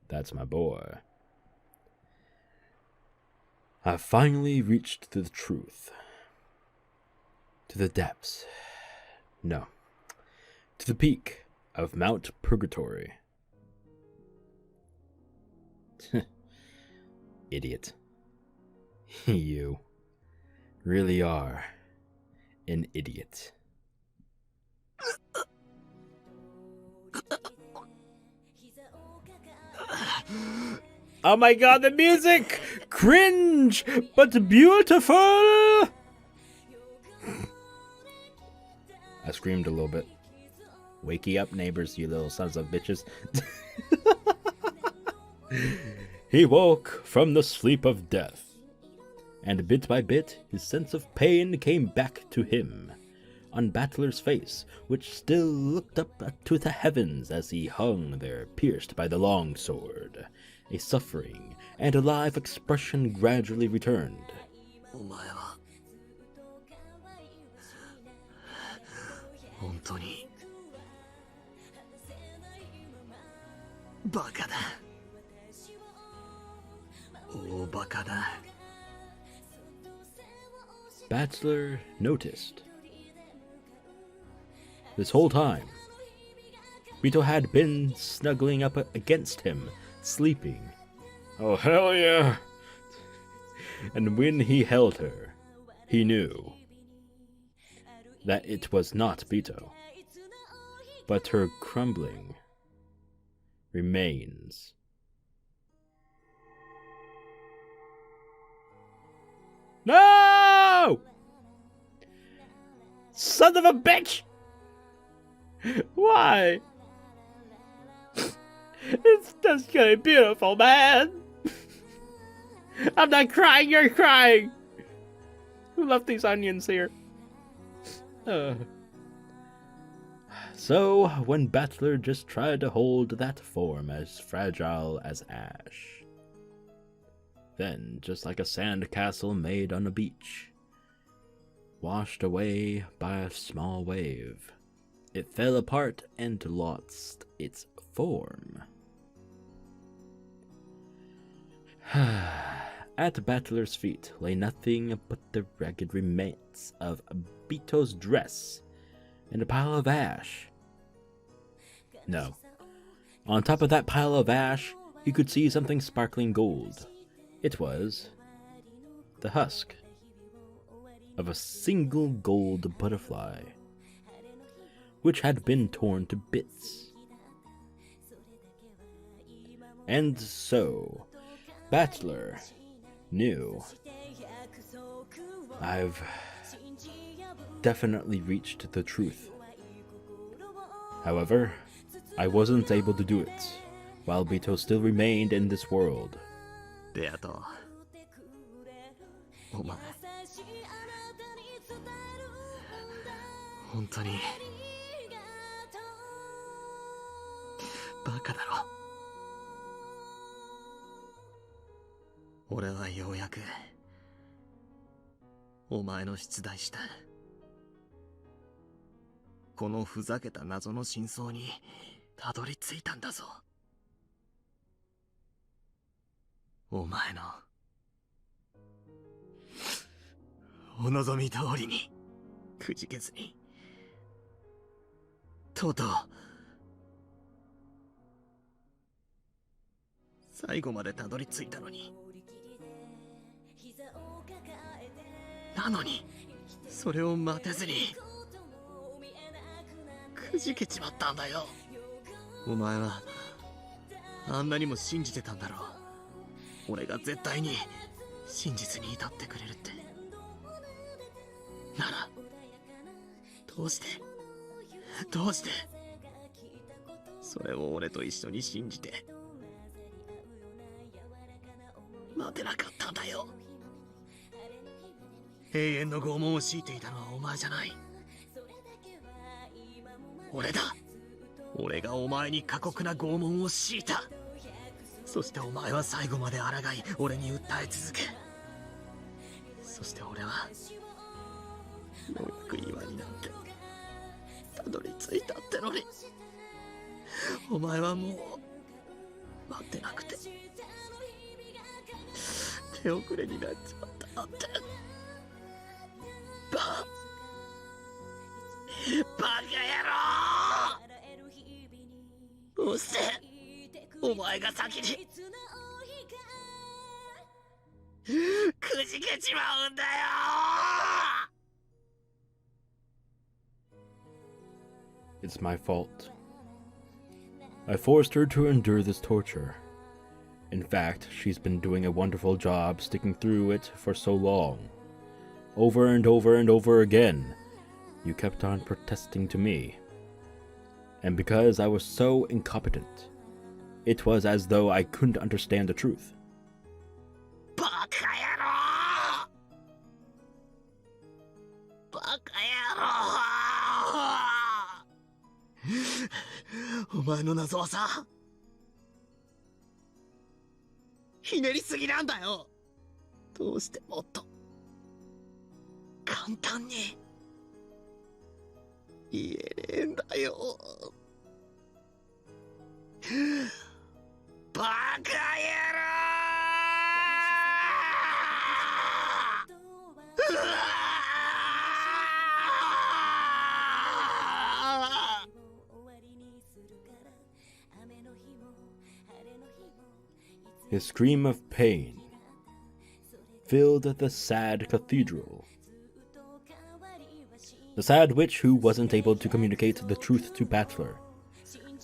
[SPEAKER 1] That's my boy. I finally reached the truth. To the depths. No. To the peak of Mount Purgatory. Idiot. You really are an idiot. Oh my god, the music! Cringe, but beautiful! I screamed a little bit. Wakey up, neighbors, you little sons of bitches. He woke from the sleep of death, and bit by bit his sense of pain came back to him, on Battler's face, which still looked up to the heavens as he hung there pierced by the long sword. A suffering and alive expression gradually returned.
[SPEAKER 5] お前は本当にバカだ。大バカだ。
[SPEAKER 1] Bachelor noticed. This whole time, Mito had been snuggling up against him, sleeping. Oh, hell yeah! And when he held her, he knew that it was not Mito, but her crumbling remains. No! Son of a bitch! Why? It's just gonna be beautiful, man. I'm not crying, you're crying. Who left these onions here? So, when Bachelor just tried to hold that form as fragile as ash, then, just like a sand castle made on a beach, washed away by a small wave, it fell apart and lost its form. At Bachelor's feet lay nothing but the ragged remains of Bito's dress and a pile of ash. No. On top of that pile of ash, he could see something sparkling gold. It was the husk of a single gold butterfly, which had been torn to bits. And so, Bachelor knew, I've definitely reached the truth. However, I wasn't able to do it while Bito still remained in this world.
[SPEAKER 5] ベアト、お前本当にバカだろ。俺はようやくお前の出題したこのふざけた謎の真相にたどり着いたんだぞ。お前のお望み通りにくじけずにとうとう最後までたどり着いたのに、なのにそれを待てずにくじけちまったんだよ。お前はあんなにも信じてたんだろう。俺が絶対に真実に至ってくれるって。ならどうしてそれを俺と一緒に信じて待てなかったんだよ。永遠の拷問を強いていたのはお前じゃない、俺だ。俺がお前に過酷な拷問を強いた。そしてお前は最後まで抗い俺に訴え続け、そして俺はようやく今になってたどり着いたってのに、お前はもう待ってなくて手遅れになっちまったって。バカ野郎！どうしてお前が先にくじけちまうんだよ！
[SPEAKER 1] It's my fault. I forced her to endure this torture. In fact, she's been doing a wonderful job sticking through it for so long. Over and over and over again, you kept on protesting to me. And because I was so incompetent, it was as though I couldn't understand the truth.
[SPEAKER 5] バカ野郎！バカ野郎！お前の謎はさ、ひねりすぎなんだよ。どうしてもっと簡単に言えねえんだよ。バカ野郎。
[SPEAKER 1] His scream of pain filled the sad cathedral. The sad witch who wasn't able to communicate the truth to Battler.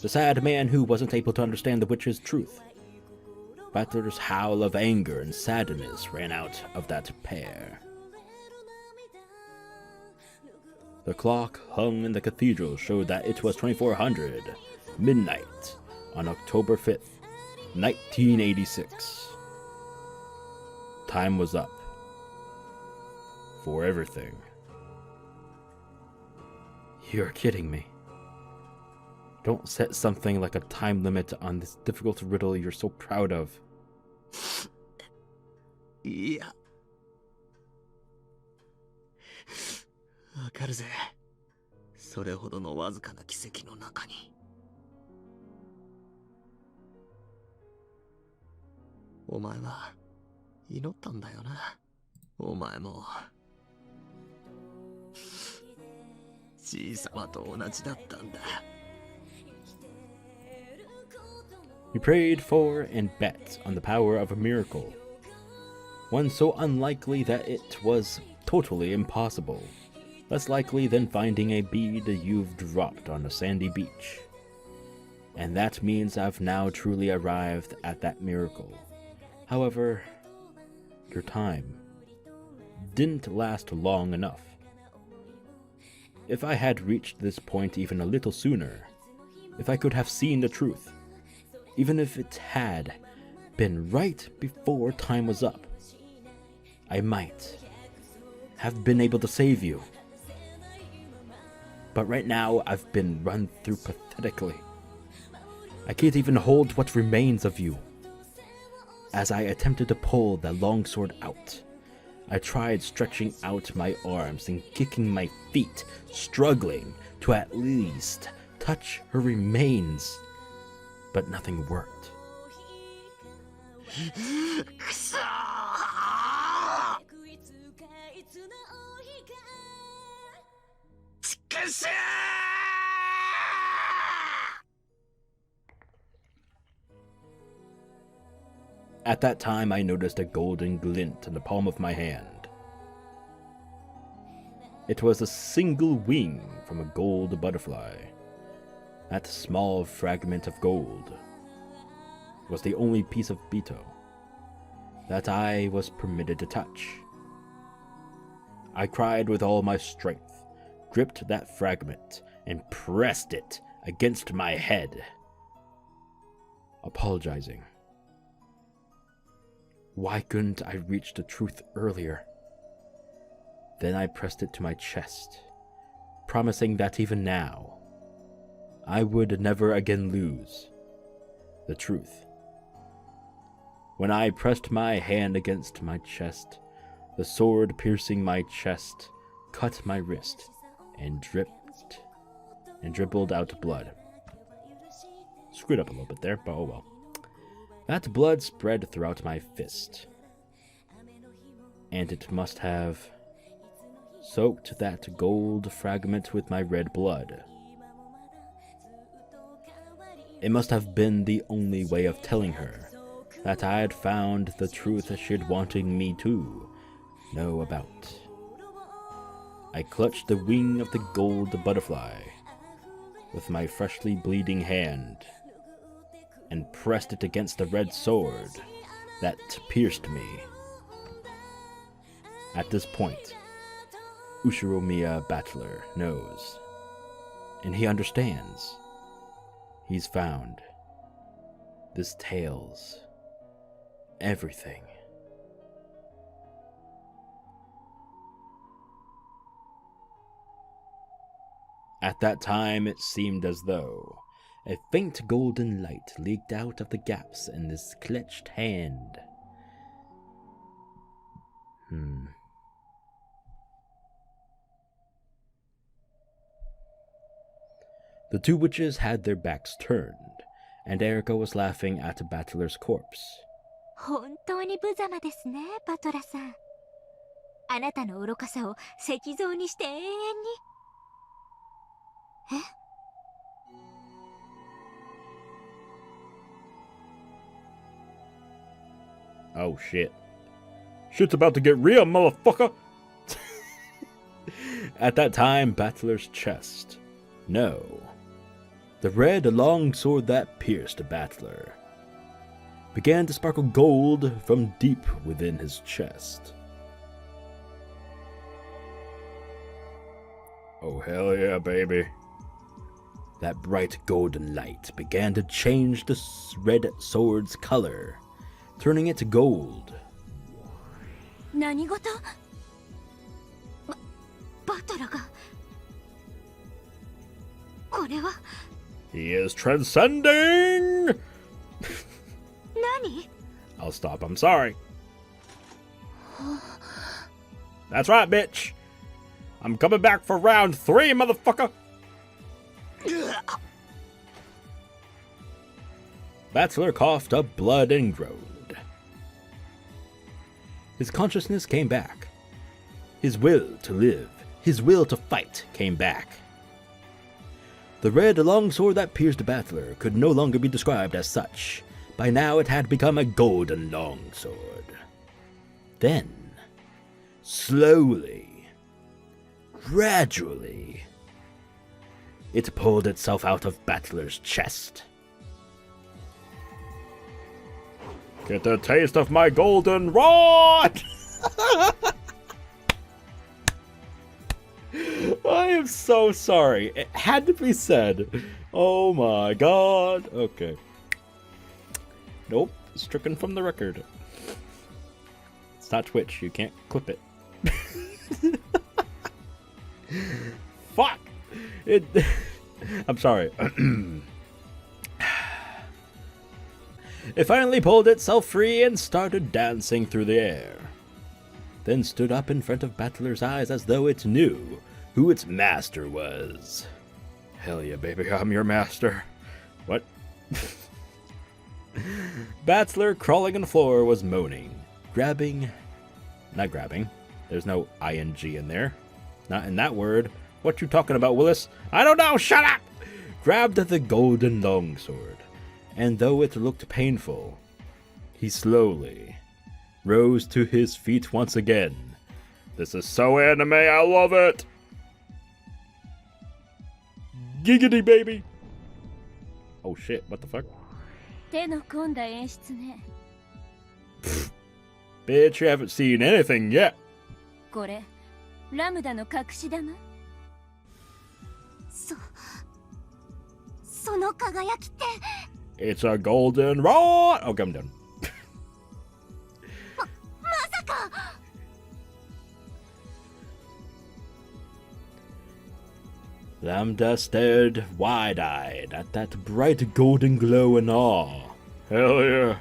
[SPEAKER 1] The sad man who wasn't able to understand the witch's truth. Battler's howl of anger and sadness ran out of that pair. The clock hung in the cathedral showed that it was 2400, midnight, on October 5th, 1986. Time was up. For everything. You're kidding me. Don't set something like a time limit on this difficult riddle you're so proud of.
[SPEAKER 5] いや。わかるぜ。それほどのわずかな奇跡の中に。お前は祈ったんだよな。お前も。じいさまと同じだったんだ。
[SPEAKER 1] You prayed for and bet on the power of a miracle. One so unlikely that it was totally impossible. Less likely than finding a bead you've dropped on a sandy beach. And that means I've now truly arrived at that miracle. However, your time didn't last long enough. If I had reached this point even a little sooner, if I could have seen the truth, even if it had been right before time was up, I might have been able to save you. But right now, I've been run through pathetically. I can't even hold what remains of you. As I attempted to pull the longsword out, I tried stretching out my arms and kicking my feet, struggling to at least touch her remains. But nothing worked. At that time, I noticed a golden glint in the palm of my hand. It was a single wing from a gold butterfly. That small fragment of gold was the only piece of Bito that I was permitted to touch. I cried with all my strength, gripped that fragment, and pressed it against my head, apologizing. Why couldn't I reach the truth earlier? Then I pressed it to my chest, promising that even now, I would never again lose the truth. When I pressed my hand against my chest, the sword piercing my chest cut my wrist and dribbled out blood. Screwed up a little bit there, but oh well. That blood spread throughout my fist, and it must have soaked that gold fragment with my red blood. It must have been the only way of telling her that I had found the truth she'd wanting me to know about. I clutched the wing of the gold butterfly with my freshly bleeding hand and pressed it against the red sword that pierced me. At this point, Ushiromiya Battler knows, and he understands. He's found. This tales everything. At that time, it seemed as though a faint golden light leaked out of the gaps in this clutched hand. The two witches had their backs turned, and Erika was laughing at Battler's corpse.
[SPEAKER 4] 本当に無様ですね、バトラさん。あなたの愚かさを石像にして永遠に。え？
[SPEAKER 1] Oh shit. Shit's about to get real, motherfucker! At that time, Battler's chest. No. The red long sword that pierced Battler began to sparkle gold from deep within his chest. Oh hell yeah, baby. That bright golden light began to change the red sword's color, turning it to gold.
[SPEAKER 4] 何事？バトラが。これは。
[SPEAKER 1] He is transcending!
[SPEAKER 4] 何？
[SPEAKER 1] I'll stop, I'm sorry. That's right, bitch. I'm coming back for round 3, motherfucker! Battler coughed up blood and groaned. His consciousness came back. His will to live, his will to fight came back. The red longsword that pierced Battler could no longer be described as such. By now it had become a golden longsword. Then, slowly, gradually, it pulled itself out of Battler's chest. Get a taste of my golden rod! I am so sorry. It had to be said. Oh my god. Okay. Nope. Stricken from the record. It's not Twitch. You can't clip it. Fuck! I'm sorry. It finally pulled itself free and started dancing through the air. Then stood up in front of Battler's eyes as though it knew who its master was. Hell yeah, baby, I'm your master. What? Battler, crawling on the floor, was moaning. Not grabbing. There's no ing in there. Not in that word. What you talking about, Willis? I don't know, shut up! Grabbed at the golden longsword. And though it looked painful, he slowly rose to his feet once again. This is so anime, I love it! Giggity, baby! Oh shit, what the fuck?
[SPEAKER 2] 手の込んだ演出ね。
[SPEAKER 1] Bitch, you haven't seen anything yet!
[SPEAKER 2] これ、ラムダの隠し玉？
[SPEAKER 3] その輝きって。
[SPEAKER 1] It's a golden rod! Okay, I'm done.
[SPEAKER 3] まさか。
[SPEAKER 1] Lambda stared wide-eyed at that bright golden glow in awe. Hell yeah.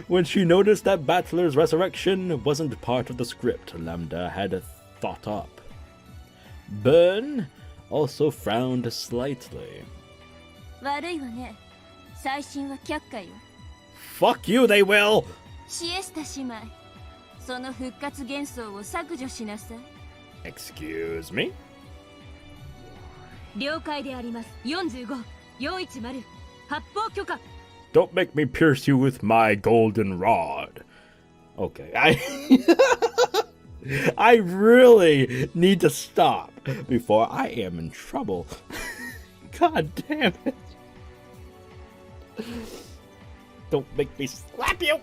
[SPEAKER 1] When she noticed that Battler's resurrection wasn't part of the script Lambda had thought up. Bern also frowned slightly.
[SPEAKER 2] 悪いわね。最新は却下よ。
[SPEAKER 1] Fuck you, they will!
[SPEAKER 2] シエスタ姉妹。その復活幻想を削除しなさい。
[SPEAKER 1] Excuse me?
[SPEAKER 4] 了解であります。45、410、発砲許可。
[SPEAKER 1] Don't make me pierce you with my golden rod. Okay, I really need to stop before I am in trouble. God damn it. Don't make me slap you.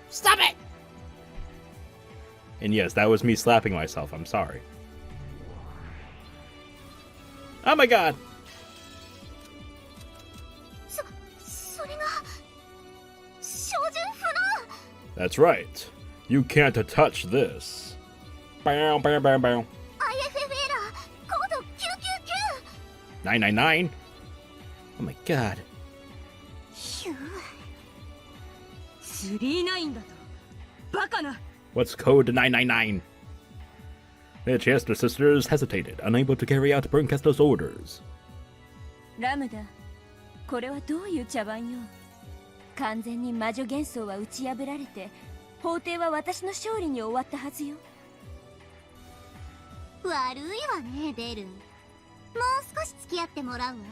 [SPEAKER 1] Stop it. And yes, that was me slapping myself. I'm sorry. Oh my god.
[SPEAKER 3] それが照準不能。
[SPEAKER 1] That's right. You can't touch this. Bow, bow, bow, bow.
[SPEAKER 3] IFF エラーコード999。
[SPEAKER 1] 999? Oh my god.
[SPEAKER 3] ヒュー。
[SPEAKER 4] 39だと。バカな。
[SPEAKER 1] What's code 999? The Chester sisters hesitated, unable to carry out Bernkastel's orders.
[SPEAKER 2] ラムダ、これはどういう茶番よ。完全に魔女幻想は打ち破られて、法廷は私の勝利に終わったはずよ。
[SPEAKER 3] 悪いわね、ベルン。もう少し付き合ってもらうわ。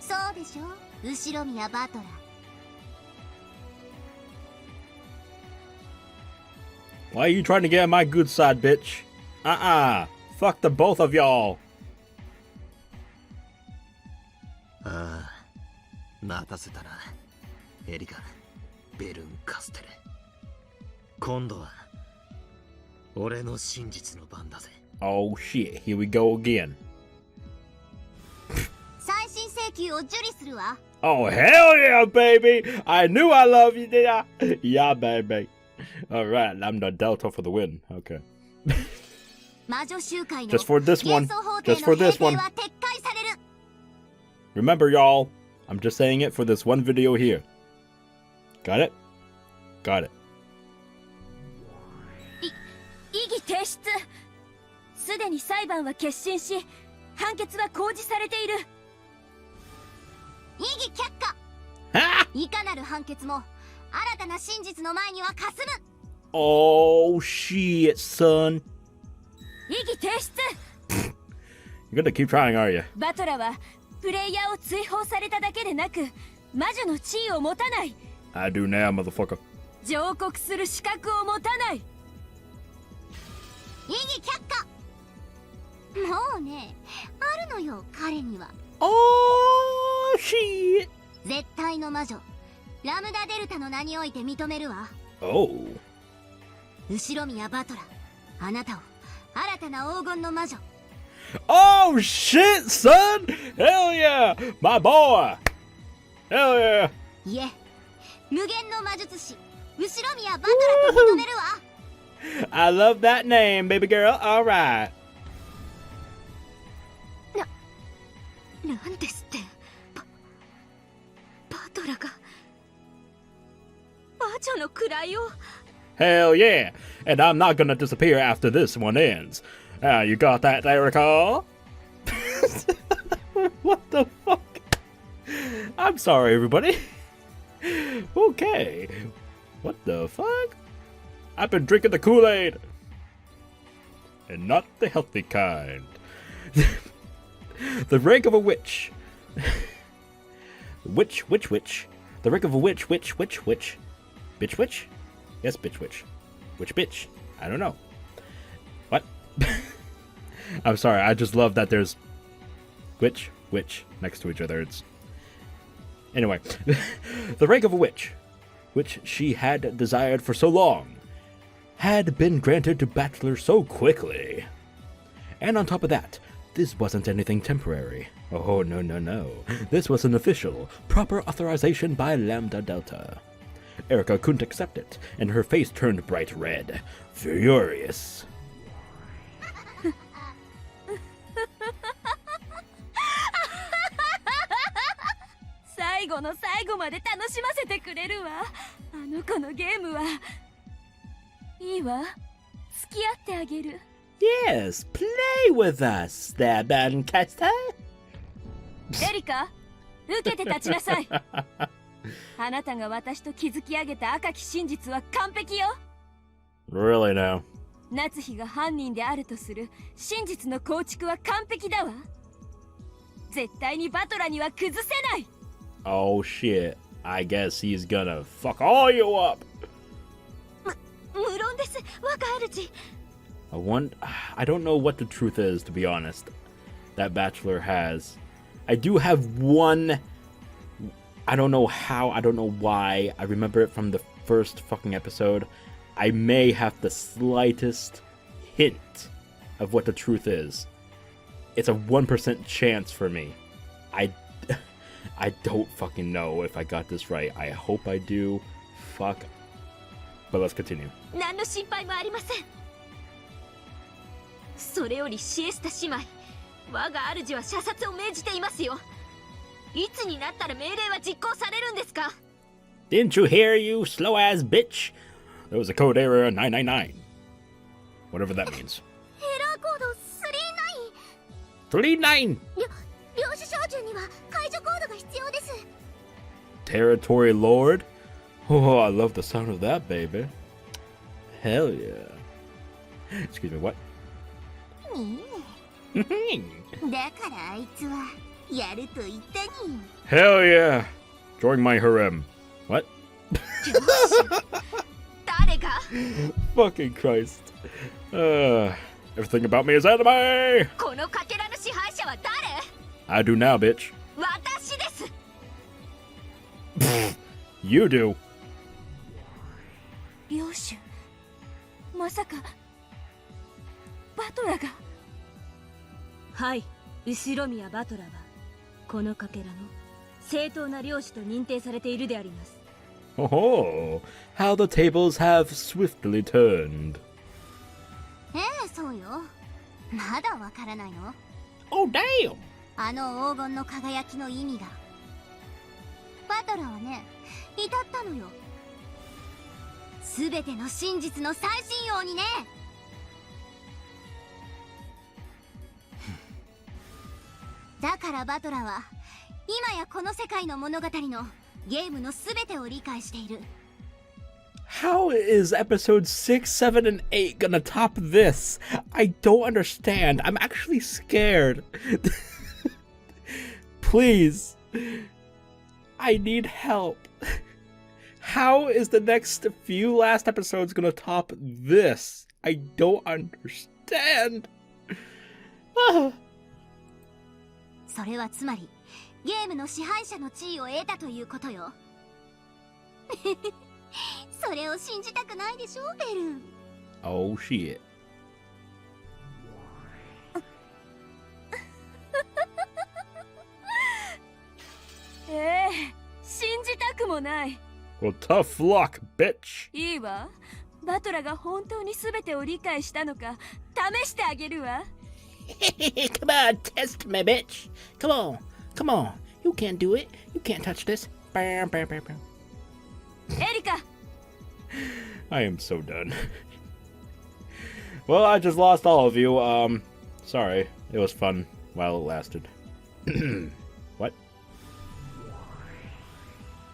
[SPEAKER 3] そうでしょ、後ろ宮バトラ。
[SPEAKER 1] Why are you trying to get on my good side, bitch? Fuck the both of y'all.
[SPEAKER 5] ああ、待たせたな。エリカ、ベルンカステル。今度は俺の真実の番だぜ。
[SPEAKER 1] Oh shit, here we go again.
[SPEAKER 3] 再審請求を受理するわ。
[SPEAKER 1] Oh hell yeah, baby! I knew I love you, did I? Yeah, baby. Alright, Lambdadelta for the win. Okay.
[SPEAKER 3] 魔女集会の
[SPEAKER 1] Just for this one.
[SPEAKER 3] 幻想法
[SPEAKER 1] Just
[SPEAKER 3] 廷
[SPEAKER 1] for
[SPEAKER 3] の
[SPEAKER 1] this
[SPEAKER 3] 閉
[SPEAKER 1] one.
[SPEAKER 3] 廷は撤回される。
[SPEAKER 1] Remember, y'all, I'm just saying it for this one video here. Got it? Got it.
[SPEAKER 2] 異議提出。すでに裁判は決審し、判決は公示されている。
[SPEAKER 3] 異議却下。いかなる判決も新たな真実の前にはかすむ。
[SPEAKER 1] Oh shit, son.
[SPEAKER 2] 異議提出。
[SPEAKER 1] You're gonna keep trying, are you?
[SPEAKER 2] バトラはプレイヤーを追放されただけでなく、魔女の地位を持たない。
[SPEAKER 1] I do now, motherfucker.
[SPEAKER 2] 上告する資格を持たない。
[SPEAKER 3] 異議却下。もうね、あるのよ、彼には。
[SPEAKER 1] Oh shit.
[SPEAKER 3] 絶対の魔女ラムダデルタの名において認めるわ。
[SPEAKER 1] Oh.
[SPEAKER 3] 後ろ宮バトラ、あなたを新たな黄金の魔女。
[SPEAKER 1] Oh shit, son! Hell yeah! My boy! Hell yeah!
[SPEAKER 3] いえ、無限の魔術師後ろ宮バトラと認めるわ。
[SPEAKER 1] I love that name, baby girl. Alright.
[SPEAKER 4] なんですって。バトラが魔女の位を。
[SPEAKER 1] Hell yeah! And I'm not gonna disappear after this one ends. You got that, Erika? What the fuck? I'm sorry, everybody. Okay. What the fuck? I've been drinking the Kool-Aid. And not the healthy kind. The rank of a witch. Witch. The rank of a witch. Bitch witch? Yes, bitch witch. Which bitch? I don't know. What? I'm sorry, I just love that there's witch next to each other. It's anyway. The rank of a witch, which she had desired for so long, had been granted to Bachelor so quickly. And on top of that, this wasn't anything temporary. Oh, no. This was an official, proper authorization by Lambdadelta. Erika couldn't accept it, and her face turned bright red. Furious.
[SPEAKER 2] 最後の最後まで楽しませてくれるわ。あの子のゲームは。いいわ。付き合ってあげる。
[SPEAKER 1] Yes, play with us, there, Bernkastel.
[SPEAKER 2] エリカ、受けて立ちなさい。あなたが私と築き上げた赤き真実は完璧よ。
[SPEAKER 1] Really now?
[SPEAKER 2] 夏日が犯人であるとする真実の構築は完璧だわ。絶対にバトラには崩せない。
[SPEAKER 1] Oh shit. I guess he's gonna fuck all you up.
[SPEAKER 4] 無論です、若主。
[SPEAKER 1] I don't know what the truth is, to be honest. That Bachelor has. I do have one. I don't know how, I don't know why. I remember it from the first fucking episode. I may have the slightest hint of what the truth is. It's a 1% chance for me. I don't fucking know if I got this right. I hope I do. Fuck. But let's continue.
[SPEAKER 4] 何の心配もありません。それよりシエスタ姉妹、我が主は射殺を命じていますよ。いつになったら命令は実行されるんですか？
[SPEAKER 1] Didn't you hear, you slow-ass bitch? There was a code error 999. Whatever that means.
[SPEAKER 3] エラーコード
[SPEAKER 1] 39!
[SPEAKER 3] 領主照準には解除コードが必要です。
[SPEAKER 1] Territory Lord? Oh, I love the sound of that, baby. Hell yeah. Excuse me, what?
[SPEAKER 3] だからあいつはやると言ったに。
[SPEAKER 1] Hell yeah! Join my harem. What?
[SPEAKER 6] 誰が
[SPEAKER 1] Fucking Christ. Everything about me is anime!
[SPEAKER 6] このかけらの支配者は誰
[SPEAKER 1] I do now, bitch.
[SPEAKER 6] 私です。
[SPEAKER 1] You do.
[SPEAKER 2] 領主、まさかバトラが。
[SPEAKER 6] はい、後ろ宮バトラはこのかけらの正当な領主と認定されているであります。
[SPEAKER 1] Oh, how the tables have swiftly turned.
[SPEAKER 3] そうよ。まだわからないの？
[SPEAKER 1] Oh, damn!
[SPEAKER 3] あの黄金の輝きの意味が。バトラはね、至ったのよ。すべての真実の最新王にね。だからバトラは今やこの世界の物語のゲームのすべてを理解している。
[SPEAKER 1] How is episode 6, 7, and 8 gonna top this? I don't understand. I'm actually scared. Please. I need help. How is the next few last episodes gonna top this? I don't understand.
[SPEAKER 3] それはつまりゲームの支配者の地位を得たということよ。それを信じたくないでしょ、ベル。
[SPEAKER 1] Oh shit.
[SPEAKER 2] 信じたくもない。
[SPEAKER 1] Well, tough luck, bitch.
[SPEAKER 2] いいわ。バトラが本当に全てを理解したのか試してあげるわ。
[SPEAKER 1] Come on, test me, bitch. Come on, come on. You can't do it. You can't touch this. Bam, bam, bam, bam.
[SPEAKER 2] エリカ。
[SPEAKER 1] I am so done. Well, I just lost all of you. Sorry. It was fun while it lasted. What?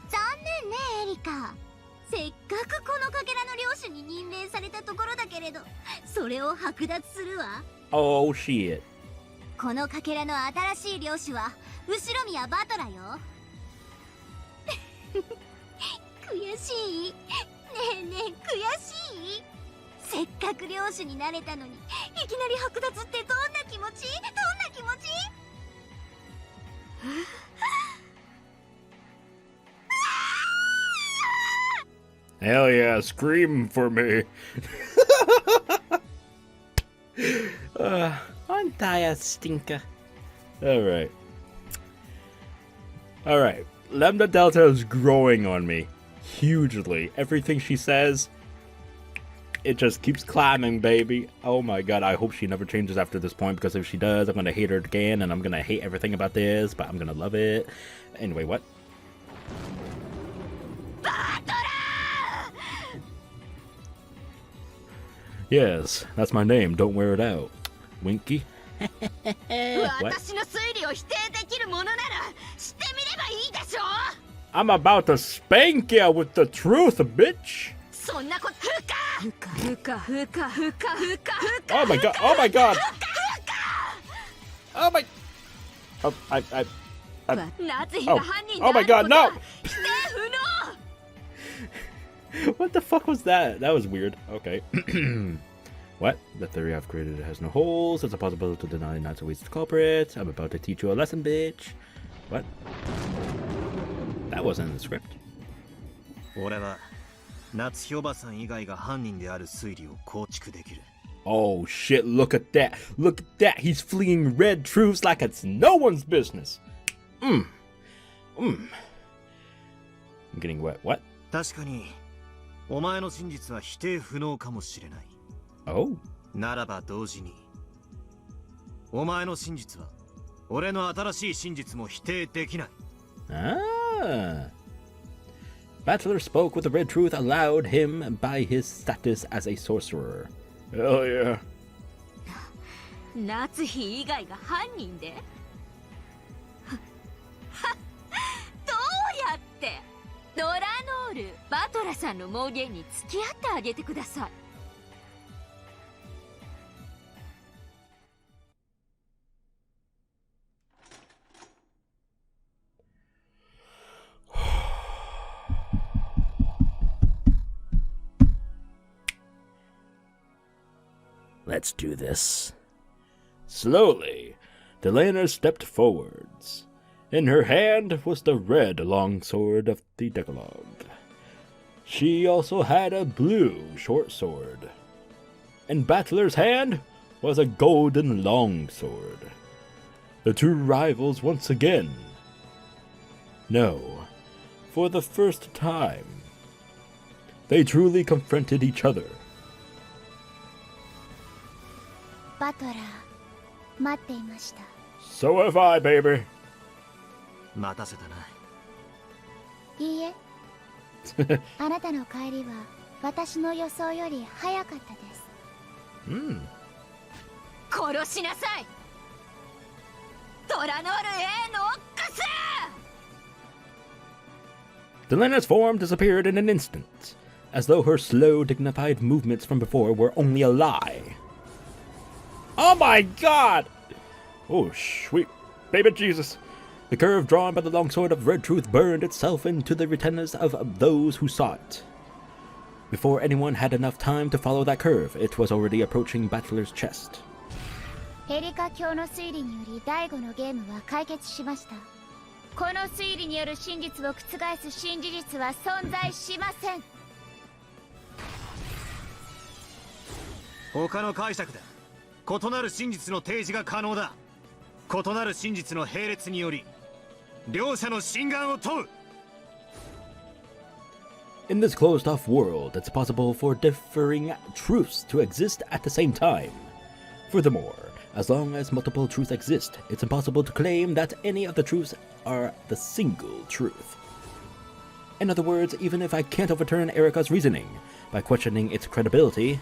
[SPEAKER 3] 残念ね、エリカ。せっかくこのかけらの領主に任命されたところだけれど、それを剥奪するわ。
[SPEAKER 1] Oh, shit.
[SPEAKER 3] このかけらの新しい領主は後ろ宮バトラよ。悔しい。ねえねえ、悔しい。せっかく領主になれたのにいきなり剥奪ってどんな気持ち？どんな気持ち？
[SPEAKER 1] Hell yeah, scream for me. Aren't I a stinker? Alright. Alright. Lambdadelta is growing on me. Hugely. Everything she says, it just keeps climbing, baby. Oh my god, I hope she never changes after this point, because if she does, I'm gonna hate her again, and I'm gonna hate everything about this, but I'm gonna love it. Anyway, what? Yes, that's my name. Don't wear it out. Winky. What?
[SPEAKER 6] 私の推理を否定できるものならしてみればいいでしょ。
[SPEAKER 1] I'm about to spank ya with the truth, bitch.
[SPEAKER 6] そんなことふかふかふかふかふかふか。
[SPEAKER 1] Oh my god. Oh my god. Oh my. Oh,
[SPEAKER 6] Natsuhi
[SPEAKER 1] oh.
[SPEAKER 6] が犯人で
[SPEAKER 1] Oh
[SPEAKER 6] あ
[SPEAKER 1] my
[SPEAKER 6] る
[SPEAKER 1] god,
[SPEAKER 6] ことは
[SPEAKER 1] no.
[SPEAKER 6] 否定不能。
[SPEAKER 1] What the fuck was that? That was weird. Okay. What? The theory I've created has no holes. It's impossible to deny Natsuhi's the culprit. I'm about to teach you a lesson, bitch. What? That wasn't in the script.
[SPEAKER 5] 俺は夏日おばさん以外が犯人である推理を構築できる。
[SPEAKER 1] Oh shit, look at that. Look at that. He's fleeing red truths like it's no one's business. I'm getting wet. What?
[SPEAKER 5] 確かにお前の真実は否定不能かもしれない。
[SPEAKER 1] Oh.
[SPEAKER 5] ならば同時にお前の真実は俺の新しい真実も否定できない。
[SPEAKER 1] Ah. Bachelor spoke with the red truth allowed him by his status as a sorcerer. Hell yeah.
[SPEAKER 4] 夏日以外が犯人でどうやってドラノールバトラさんの妄言に付き合ってあげてください。
[SPEAKER 1] Let's do this. Slowly, Delana stepped forwards. In her hand was the red longsword of the Decalogue. She also had a blue short sword. In Battler's hand was a golden longsword. The two rivals once again. No, for the first time, they truly confronted each other.
[SPEAKER 3] バトラー、待っていました。
[SPEAKER 1] So have I, baby.
[SPEAKER 5] 待たせたな。
[SPEAKER 3] いいえ。あなたの帰りは私の予想より早かったです。
[SPEAKER 1] Hmm.
[SPEAKER 4] 殺しなさい。ドラノール A ノックス。
[SPEAKER 1] Delena's form disappeared in an instant, as though her slow, dignified movements from before were only a lie. Oh my god! Oh, sweet baby Jesus. The curve drawn by the longsword of Red Truth burned itself into the retinas of those who saw it. Before anyone had enough time to follow that curve, it was already approaching Battler's chest.
[SPEAKER 3] エリカ卿の推理により第5のゲームは解決しました。この推理による真実を覆す新事実は存在しません。
[SPEAKER 5] 他の解釈だ。異なる真実の提示が可能だ。異なる真実の並列により両者の真贋を問う。
[SPEAKER 1] In this closed-off world, it's possible for differing truths to exist at the same time. Furthermore, as long as multiple truths exist, it's impossible to claim that any of the truths are the single truth. In other words, even if I can't overturn Erika's reasoning by questioning its credibility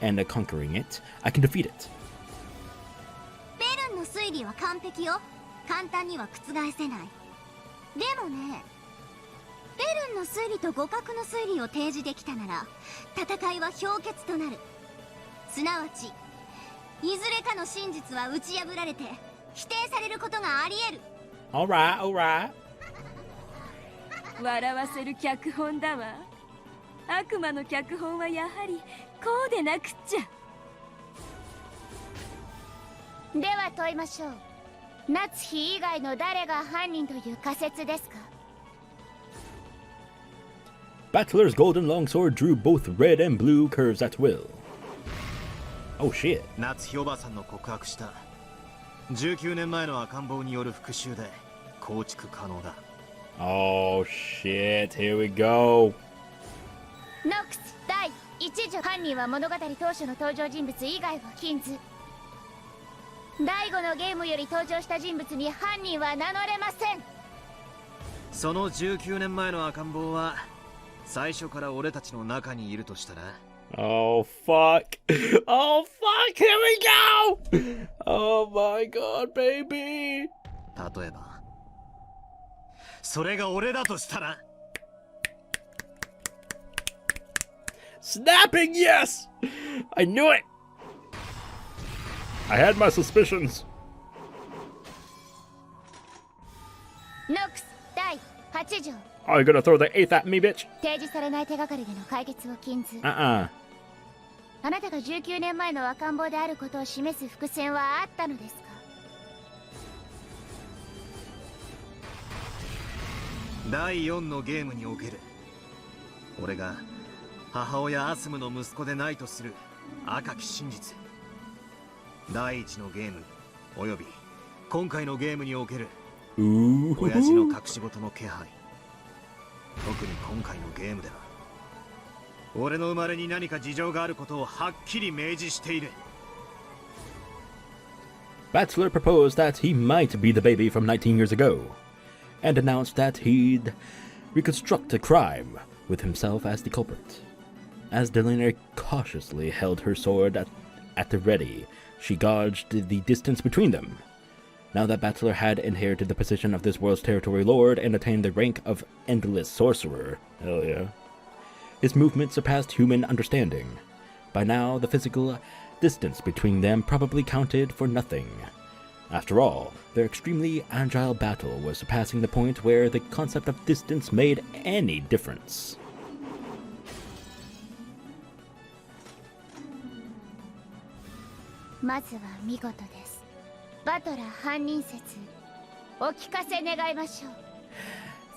[SPEAKER 1] and conquering it, I can defeat it.
[SPEAKER 7] ベルンの推理は完璧よ。簡単には覆せない。でもね、ベルンの推理と互角の推理を提示できたなら戦いは氷結となる。すなわちいずれかの真実は打ち破られて否定されることがあり得る。
[SPEAKER 1] Alright, alright.
[SPEAKER 2] 笑わせる脚本だわ。悪魔の脚本はやはりこうでなくっちゃ。
[SPEAKER 3] では問いましょう。夏日以外の誰が犯人という仮説ですか？
[SPEAKER 1] Battler's golden longsword drew both red and blue curves at will. Oh shit.
[SPEAKER 5] 夏日おばさんの告白した19年前の赤ん坊による復讐で構築可能だ。
[SPEAKER 1] Oh shit, here we go.
[SPEAKER 3] ノックス第1条。犯人は物語当初の登場人物以外はキンズ。第5のゲームより登場した人物に犯人は名乗れません。
[SPEAKER 5] その19年前の赤ん坊は最初から俺たちの中にいるとしたら。
[SPEAKER 1] Oh fuck. Oh fuck, here we go. Oh my god, baby.
[SPEAKER 5] 例えばそれが俺だとしたら。
[SPEAKER 1] Snapping, yes! I knew it! I had my suspicions.
[SPEAKER 3] ノックス第8条。
[SPEAKER 1] Oh, you gonna throw the eighth at me, bitch?
[SPEAKER 3] 提示されない手がかりでの解決を禁ず。
[SPEAKER 1] Uh-uh.
[SPEAKER 3] あなたが19年前の赤ん坊であることを示す伏線はあったのですか？
[SPEAKER 5] 第4のゲームにおける俺が母親アスムの息子でないとする赤き真実。第1のゲームおよび今回のゲームにおける
[SPEAKER 1] Ooh.
[SPEAKER 5] 親父の隠し事の気配。特に今回のゲームでは俺の生まれに何か事情があることをはっきり明示している。
[SPEAKER 1] Battler proposed that he might be the baby from 19 years ago, and announced that he'd reconstruct the crime with himself as the culprit. As Delina cautiously held her sword at the ready, she gauged the distance between them. Now that Battler had inherited the position of this world's territory lord and attained the rank of endless sorcerer, hell yeah, his movement surpassed human understanding. By now, the physical distance between them probably counted for nothing. After all, their extremely agile battle was surpassing the point where the concept of distance made any difference.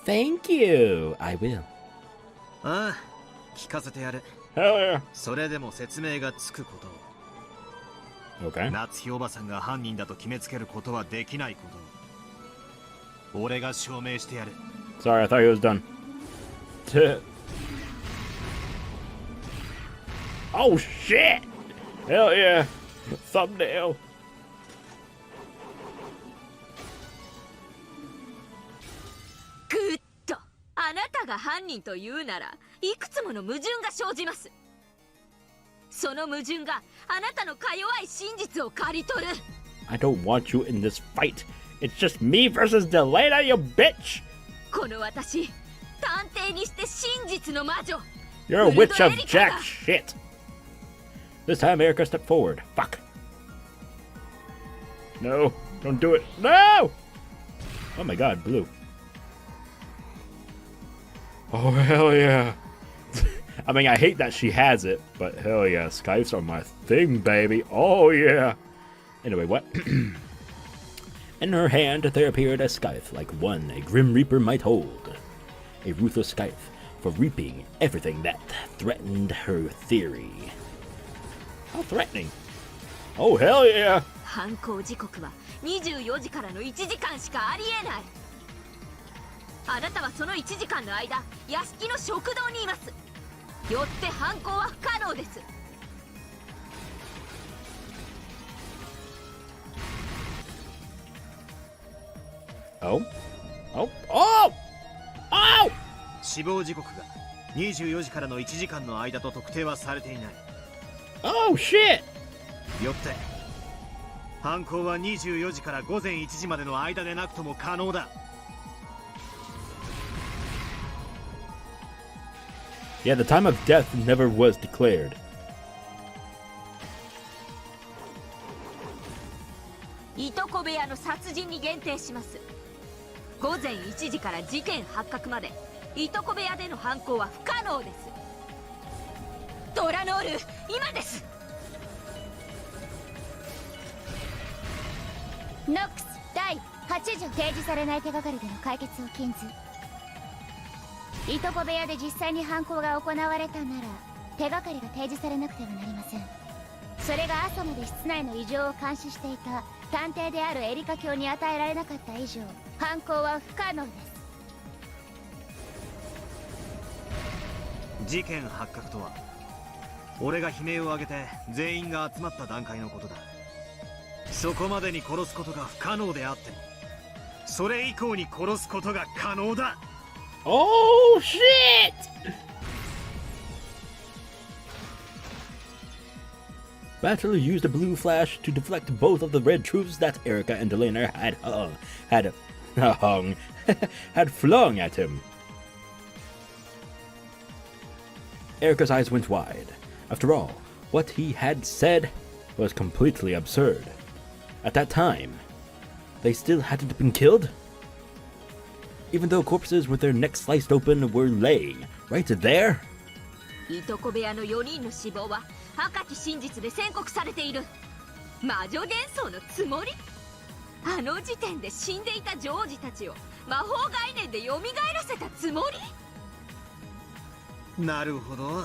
[SPEAKER 1] Thank you. I will.
[SPEAKER 5] ああ、聞かせてやる。
[SPEAKER 1] Hell yeah.
[SPEAKER 5] それでも説明がつくことを。
[SPEAKER 1] Okay.
[SPEAKER 5] 夏日おばさんが犯人だと決めつけることはできないことを。俺が証明してやる。
[SPEAKER 1] Sorry, I thought he was done. Oh shit! Hell yeah! Thumbnail.
[SPEAKER 4] ぐっとあなたが犯人というならいくつもの矛盾が生じます。その矛盾があなたのか弱い真実を刈り取る。
[SPEAKER 1] I don't want you in this fight. It's just me versus Delena, you bitch!
[SPEAKER 4] この私、探偵にして真実の魔女。
[SPEAKER 1] You're a witch of jack shit! This time Erika stepped forward. Fuck. No, don't do it. No! Oh my god, blue. Oh, hell yeah. I mean, I hate that she has it, but hell yeah, Skypes are my thing, baby. Oh yeah. Anyway, what? In her hand there appeared a scythe like one a grim reaper might hold. A ruthless scythe for reaping everything that threatened her theory. How threatening? Oh, hell yeah.
[SPEAKER 4] 犯行時刻は24時からの1時間しかありえない。あなたはその1時間の間、屋敷の食堂にいます。よって犯行は不可能です。
[SPEAKER 1] Oh? Oh? Oh! Oh!
[SPEAKER 5] 死亡時刻が24時からの1時間の間と特定はされていない。
[SPEAKER 1] Oh, shit!
[SPEAKER 5] よって犯行は24時から午前1時までの間でなくとも可能だ。
[SPEAKER 1] Yeah, the time of death never was declared.
[SPEAKER 4] いとこ部屋の殺人に限定します。午前1時から事件発覚までいとこ部屋での犯行は不可能です。ドラノール、今です。
[SPEAKER 3] ノックス第8条提示されない手がかりでの解決を禁ず。いとこ部屋で実際に犯行が行われたなら手がかりが提示されなくてはなりません。それが朝まで室内の異常を監視していた探偵であるエリカ卿に与えられなかった以上、犯行は不可能です。
[SPEAKER 5] 事件発覚とは俺が悲鳴を上げて全員が集まった段階のことだ。そこまでに殺すことが不可能であってもそれ以降に殺すことが可能だ。
[SPEAKER 1] Oh, shit! Battler used a blue flash to deflect both of the red troops that Erika and Delena had flung at him. Erika's eyes went wide. After all, what he had said was completely absurd. At that time, they still hadn't been killed? Even though corpses with their necks sliced open were laying right there?
[SPEAKER 4] いとこ部屋の4人の死亡は赤き真実で宣告されている。魔女幻想のつもり？あの時点で死んでいた女王子たちを魔法概念で蘇らせたつもり？
[SPEAKER 5] なるほど。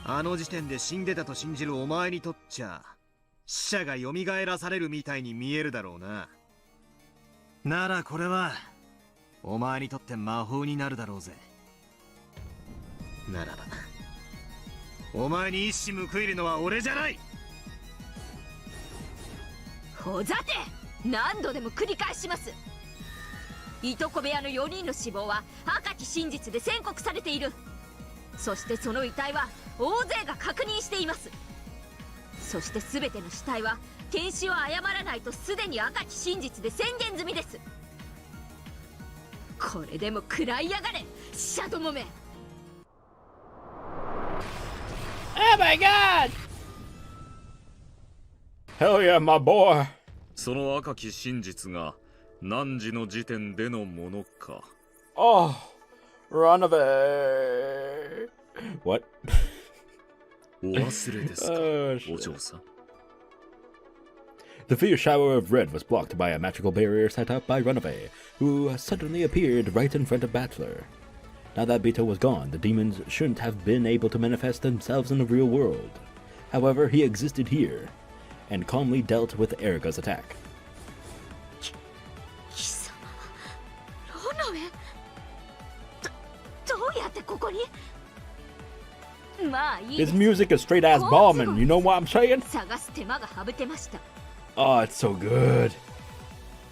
[SPEAKER 5] あの時点で死んでたと信じるお前にとっちゃ死者が蘇らされるみたいに見えるだろうな。ならこれはお前にとって魔法になるだろうぜ。ならばお前に一矢報いるのは俺じゃない。
[SPEAKER 4] ほざて、何度でも繰り返します。いとこ部屋の4人の死亡は赤き真実で宣告されている。そしてその遺体は大勢が確認しています。そして全ての死体は検視を誤らないとすでに赤き真実で宣言済みです。これでも食らいやがれ死者どもめ。
[SPEAKER 1] Oh my god! Hell yeah, my boy!
[SPEAKER 8] その赤き真実が何時の時点でのものか。
[SPEAKER 1] Oh, run away! What?
[SPEAKER 8] お忘れですか、
[SPEAKER 1] Oh, shit.
[SPEAKER 8] お嬢さん。
[SPEAKER 1] The fierce shower of red was blocked by a magical barrier set up by Runaway, who suddenly appeared right in front of Bachelor. Now that Beto was gone, the demons shouldn't have been able to manifest themselves in the real world. However, he existed here, and calmly dealt with Erika's attack.
[SPEAKER 4] 貴様はロノウェ。どうやってここに。まあいいで
[SPEAKER 1] His
[SPEAKER 4] す。
[SPEAKER 1] music is straight ass bombing, you know what I'm saying?
[SPEAKER 4] 探す手間が省けました。
[SPEAKER 1] Oh, it's so good.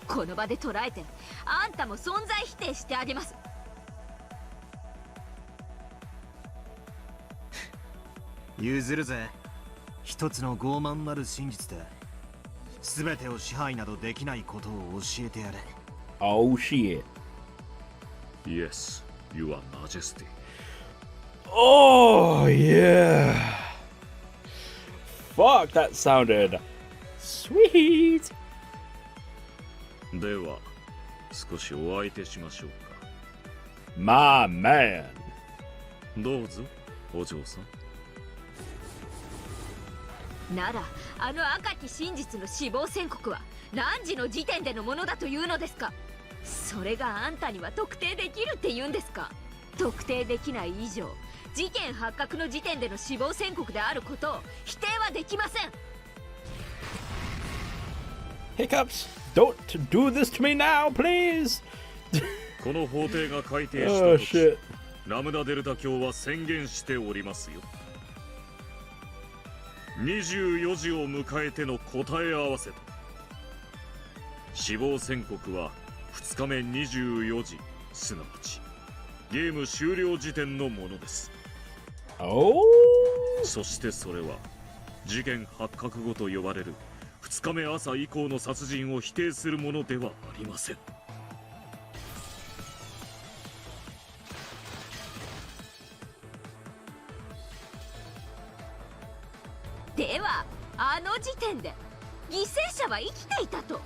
[SPEAKER 4] この場で捉えてあんたも存在否定してあげます。
[SPEAKER 5] 譲るぜ。一つの傲慢なる真実で全てを支配などできないことを教えてやれ。
[SPEAKER 1] Oh shit.
[SPEAKER 8] Yes, Your Majesty.
[SPEAKER 1] Oh yeah. Fuck, that sounded sweet.
[SPEAKER 8] では少しお相手しましょうか。
[SPEAKER 1] My man.
[SPEAKER 8] どうぞお嬢さん。
[SPEAKER 4] ならあの赤き真実の死亡宣告は何時の時点でのものだというのですか。それがあんたには特定できるって言うんですか。特定できない以上事件発覚の時点での死亡宣告であることを否定はできません。
[SPEAKER 1] Hiccups, don't do this to me now, please.
[SPEAKER 8] この法廷が改定し
[SPEAKER 1] Oh
[SPEAKER 8] た時、
[SPEAKER 1] shit.
[SPEAKER 8] ラムダデルタ教は宣言しておりますよ。24時を迎えての答え合わせと死亡宣告は2日目24時、すなわちゲーム終了時点のものです。
[SPEAKER 1] Oh.
[SPEAKER 8] そしてそれは事件発覚後と呼ばれる2日目朝以降の殺人を否定するものではありません。
[SPEAKER 4] ではあの時点で犠牲者は生きていたと。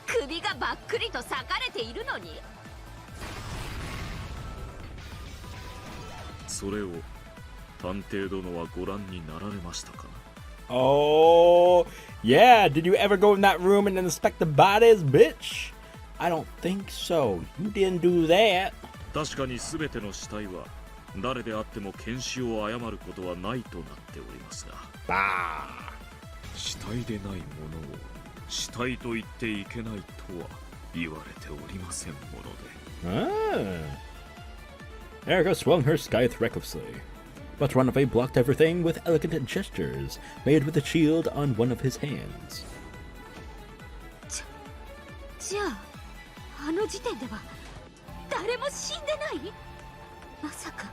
[SPEAKER 4] 首がばっくりと裂かれているのに。
[SPEAKER 8] それを探偵殿はご覧になられましたかな。
[SPEAKER 1] Oh, yeah. Did you ever go in that room and inspect the bodies, bitch? I don't think so. You didn't do that.
[SPEAKER 8] 確かに全ての死体は誰であっても検視を誤ることはないとなっておりますが、
[SPEAKER 1] Bah.
[SPEAKER 8] 死体でないものを死体と言っていけないとは言われておりませんもので。
[SPEAKER 1] Ah. Erika swung her scythe recklessly, but Runaway blocked everything with elegant gestures made with a shield on one of his hands.
[SPEAKER 4] じゃああの時点では誰も死んでない。まさか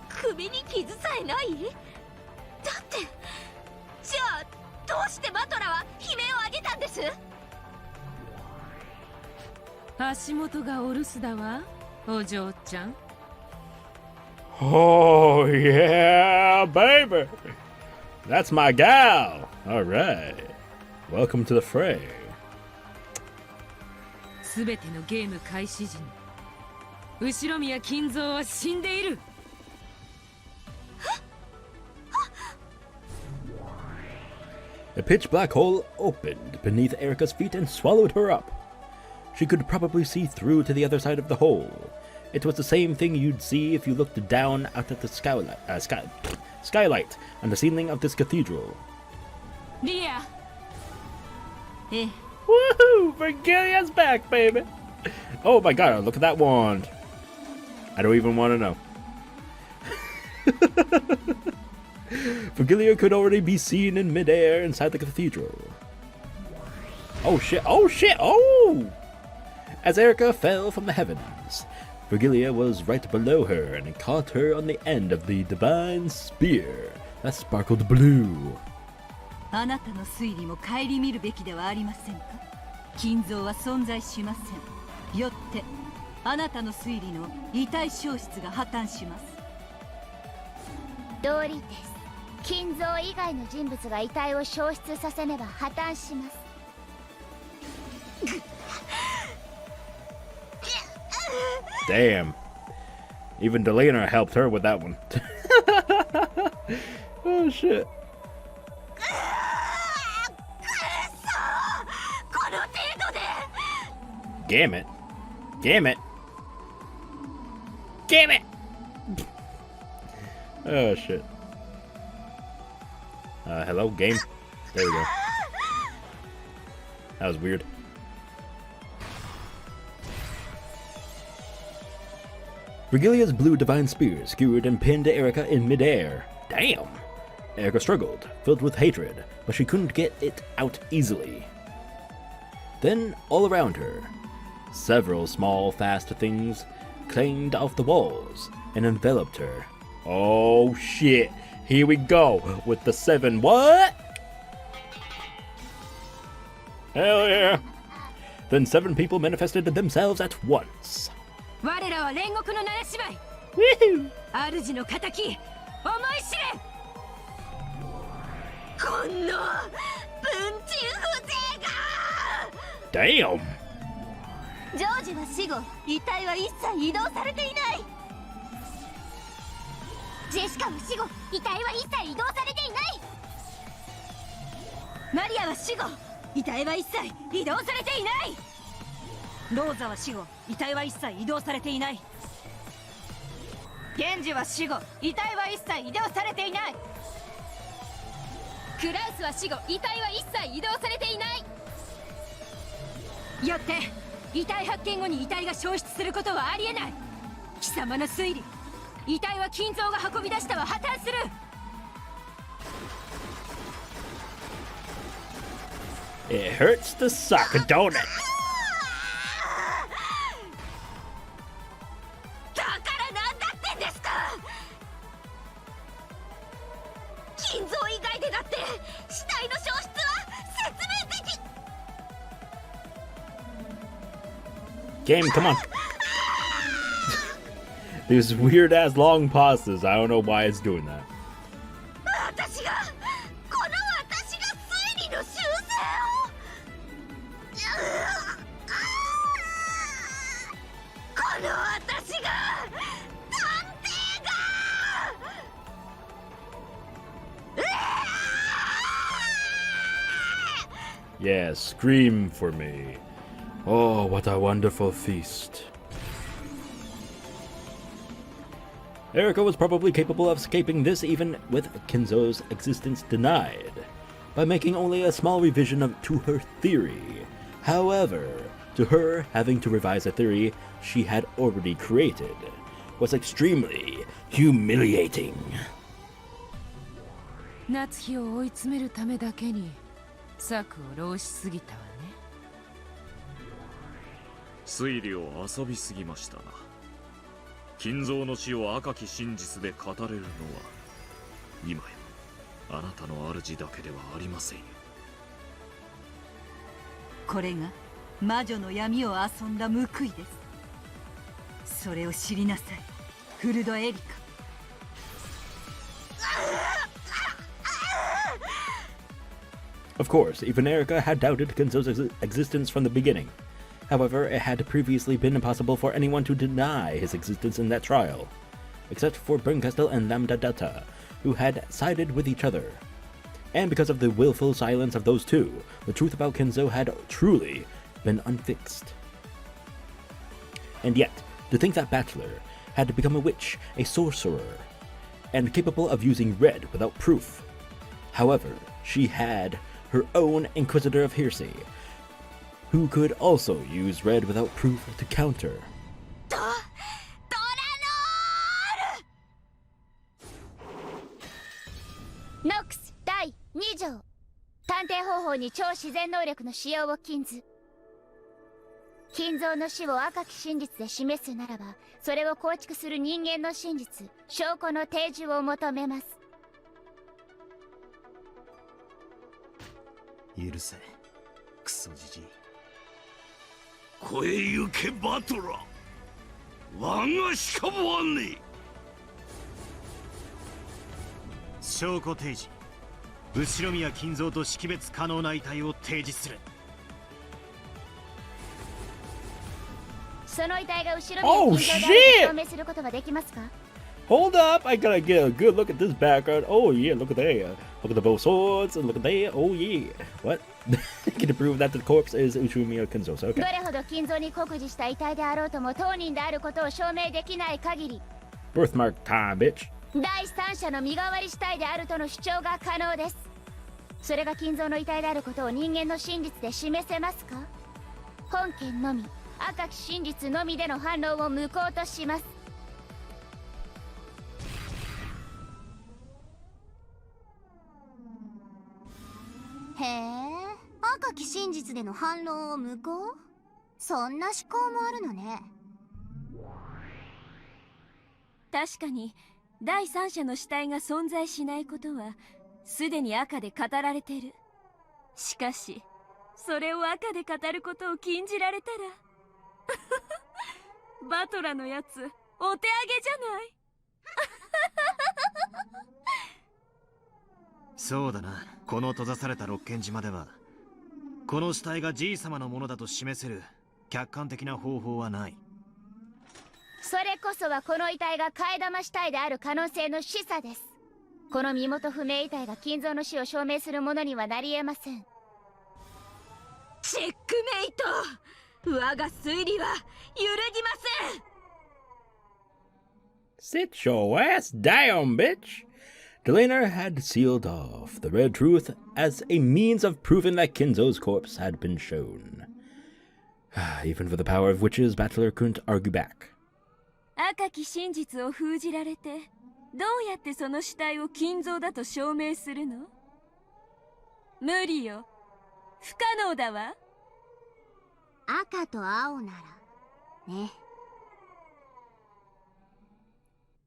[SPEAKER 4] 首に傷さえない。だってじゃあどうしてバトラは悲鳴を上げたんです。
[SPEAKER 6] 足元がお留守だわ、お嬢ちゃん。
[SPEAKER 1] Oh, yeah, baby. That's my gal. All right. Welcome to the fray.
[SPEAKER 6] すべてのゲーム開始時に後宮金蔵は死んでいる。
[SPEAKER 1] A pitch black hole opened beneath Erika's feet and swallowed her up. She could probably see through to the other side of the hole. It was the same thing you'd see if you looked down out at the skylight on the ceiling of this cathedral.
[SPEAKER 6] リア。ええ。
[SPEAKER 1] Woohoo! Vergilia's back, baby! Oh my god, look at that wand. I don't even want to know. Vergilia could already be seen in midair inside the cathedral. Oh shit, oh shit, oh! As Erika fell from the heavens, Virgilia was right below her and caught her on the end of the divine spear that sparkled blue.
[SPEAKER 6] あなたの推理も顧みるべきではありませんか。金像は存在しません。よってあなたの推理の遺体消失が破綻します。
[SPEAKER 3] 道理です。金像以外の人物が遺体を消失させねば破綻します。
[SPEAKER 1] Damn. Even Delena helped her with that one. Oh shit. Damn it. Damn it. Damn it. Oh shit. Hello, game. There we go. That was weird. Virgilia's blue divine spear skewered and pinned Erika in midair. Damn! Erika struggled, filled with hatred, but she couldn't get it out easily. Then, all around her, several small, fast things clanged off the walls and enveloped her. Oh shit! Here we go with the 7. What? Hell yeah! Then 7 people manifested themselves at once.
[SPEAKER 6] 我らは煉獄の七姉妹。主の仇、思い知れ。この文中風情が。
[SPEAKER 1] Damn!
[SPEAKER 2] ジョージは死後、遺体は一切移動されていない。
[SPEAKER 7] ジェシカも死後、遺体は一切移動されていない。
[SPEAKER 6] マリアは死後、遺体は一切移動されていない。ローザは死後、遺体は一切移動されていない。ゲンジは死後、遺体は一切移動されていない。
[SPEAKER 2] クラウスは死後、遺体は一切移動されていない。
[SPEAKER 6] よって遺体発見後に遺体が消失することはありえない。貴様の推理、遺体は金像が運び出したは破綻する。
[SPEAKER 1] It hurts to suck, don't it?
[SPEAKER 6] だからなんだってんですか。金像以外でだって死体の消失は説明的。
[SPEAKER 1] Game, come on. These weird ass long pauses. I don't know why it's doing that.
[SPEAKER 6] 私が推理の修正を。この私が探偵が。
[SPEAKER 1] Yeah, scream for me. Oh, what a wonderful feast. Erika was probably capable of escaping this even with Kinzo's existence denied, by making only a small revision to her theory. However, to her, having to revise a theory she had already created was extremely humiliating.
[SPEAKER 2] 夏日を追い詰めるためだけに策を浪しすぎたわね。
[SPEAKER 8] 推理を遊びすぎましたな。金蔵の死を赤き真実で語れるのは今やあなたの主だけではありませんよ。
[SPEAKER 6] これが魔女の闇を遊んだ報いです。それを知りなさい、フルドエリカ。
[SPEAKER 1] Of course, even Erika had doubted Kinzo's existence from the beginning. However, it had previously been impossible for anyone to deny his existence in that trial, except for Bernkastel and Lambdadelta, who had sided with each other. And because of the willful silence of those two, the truth about Kinzo had truly been unfixed. And yet, to think that Bachelor had to become a witch, a sorcerer, and capable of using red without proof. However, she had her own Inquisitor of Hearsay, who could also use red without proof to counter.
[SPEAKER 3] ノックス第2条、探偵方法に超自然能力の使用を禁ず。金蔵の死を赤き真実で示すならば、それを構築する人間の真実、証拠の提示を求めます。
[SPEAKER 5] 許せ、クソじじい。
[SPEAKER 9] 越え行けバトラー、我がしかもあんねえ。
[SPEAKER 5] 証拠提示、後宮金蔵と識別可能な遺体を提示する。
[SPEAKER 3] その遺体が後ろ
[SPEAKER 1] Oh,
[SPEAKER 3] 宮金蔵である
[SPEAKER 1] shit!
[SPEAKER 3] と証明することはできますか？
[SPEAKER 1] Hold up, I gotta get a good look at this background. Oh yeah, look at that. Look at the bow swords, and look at that. Oh yeah. What? Can you prove that the corpse is Ushiromiya Kinzo? So,
[SPEAKER 3] ど
[SPEAKER 1] okay.
[SPEAKER 3] れほど金蔵に酷似した遺体であろうとも当人であることを証明できない限り、
[SPEAKER 1] Birthmark time, bitch.
[SPEAKER 3] 第三者の身代わり死体であるとの主張が可能です。それが金蔵の遺体であることを人間の真実で示せますか？本件のみ、赤き真実のみでの反論を無効とします。
[SPEAKER 7] へえ、赤き真実での反論を無効？そんな思考もあるのね。
[SPEAKER 2] 確かに第三者の死体が存在しないことはすでに赤で語られてる。しかしそれを赤で語ることを禁じられたらバトラのやつお手上げじゃない。
[SPEAKER 5] そうだな、この閉ざされた六軒島ではこの死体がじい様のものだと示せる客観的な方法はない。
[SPEAKER 3] それこそはこの遺体が替え玉死体である可能性の示唆です。この身元不明遺体が金蔵の死を証明するものにはなり得ません。
[SPEAKER 4] チェックメイト、我が推理は揺るぎません。
[SPEAKER 1] Sit your ass down, bitch. Delana had sealed off the red truth as a means of proving that Kinzo's corpse had been shown. Even for the power of witches, Battler couldn't argue back.
[SPEAKER 2] 赤き真実を封じられてどうやってその死体を金蔵だと証明するの？無理よ、不可能だわ。
[SPEAKER 7] 赤と青ならね。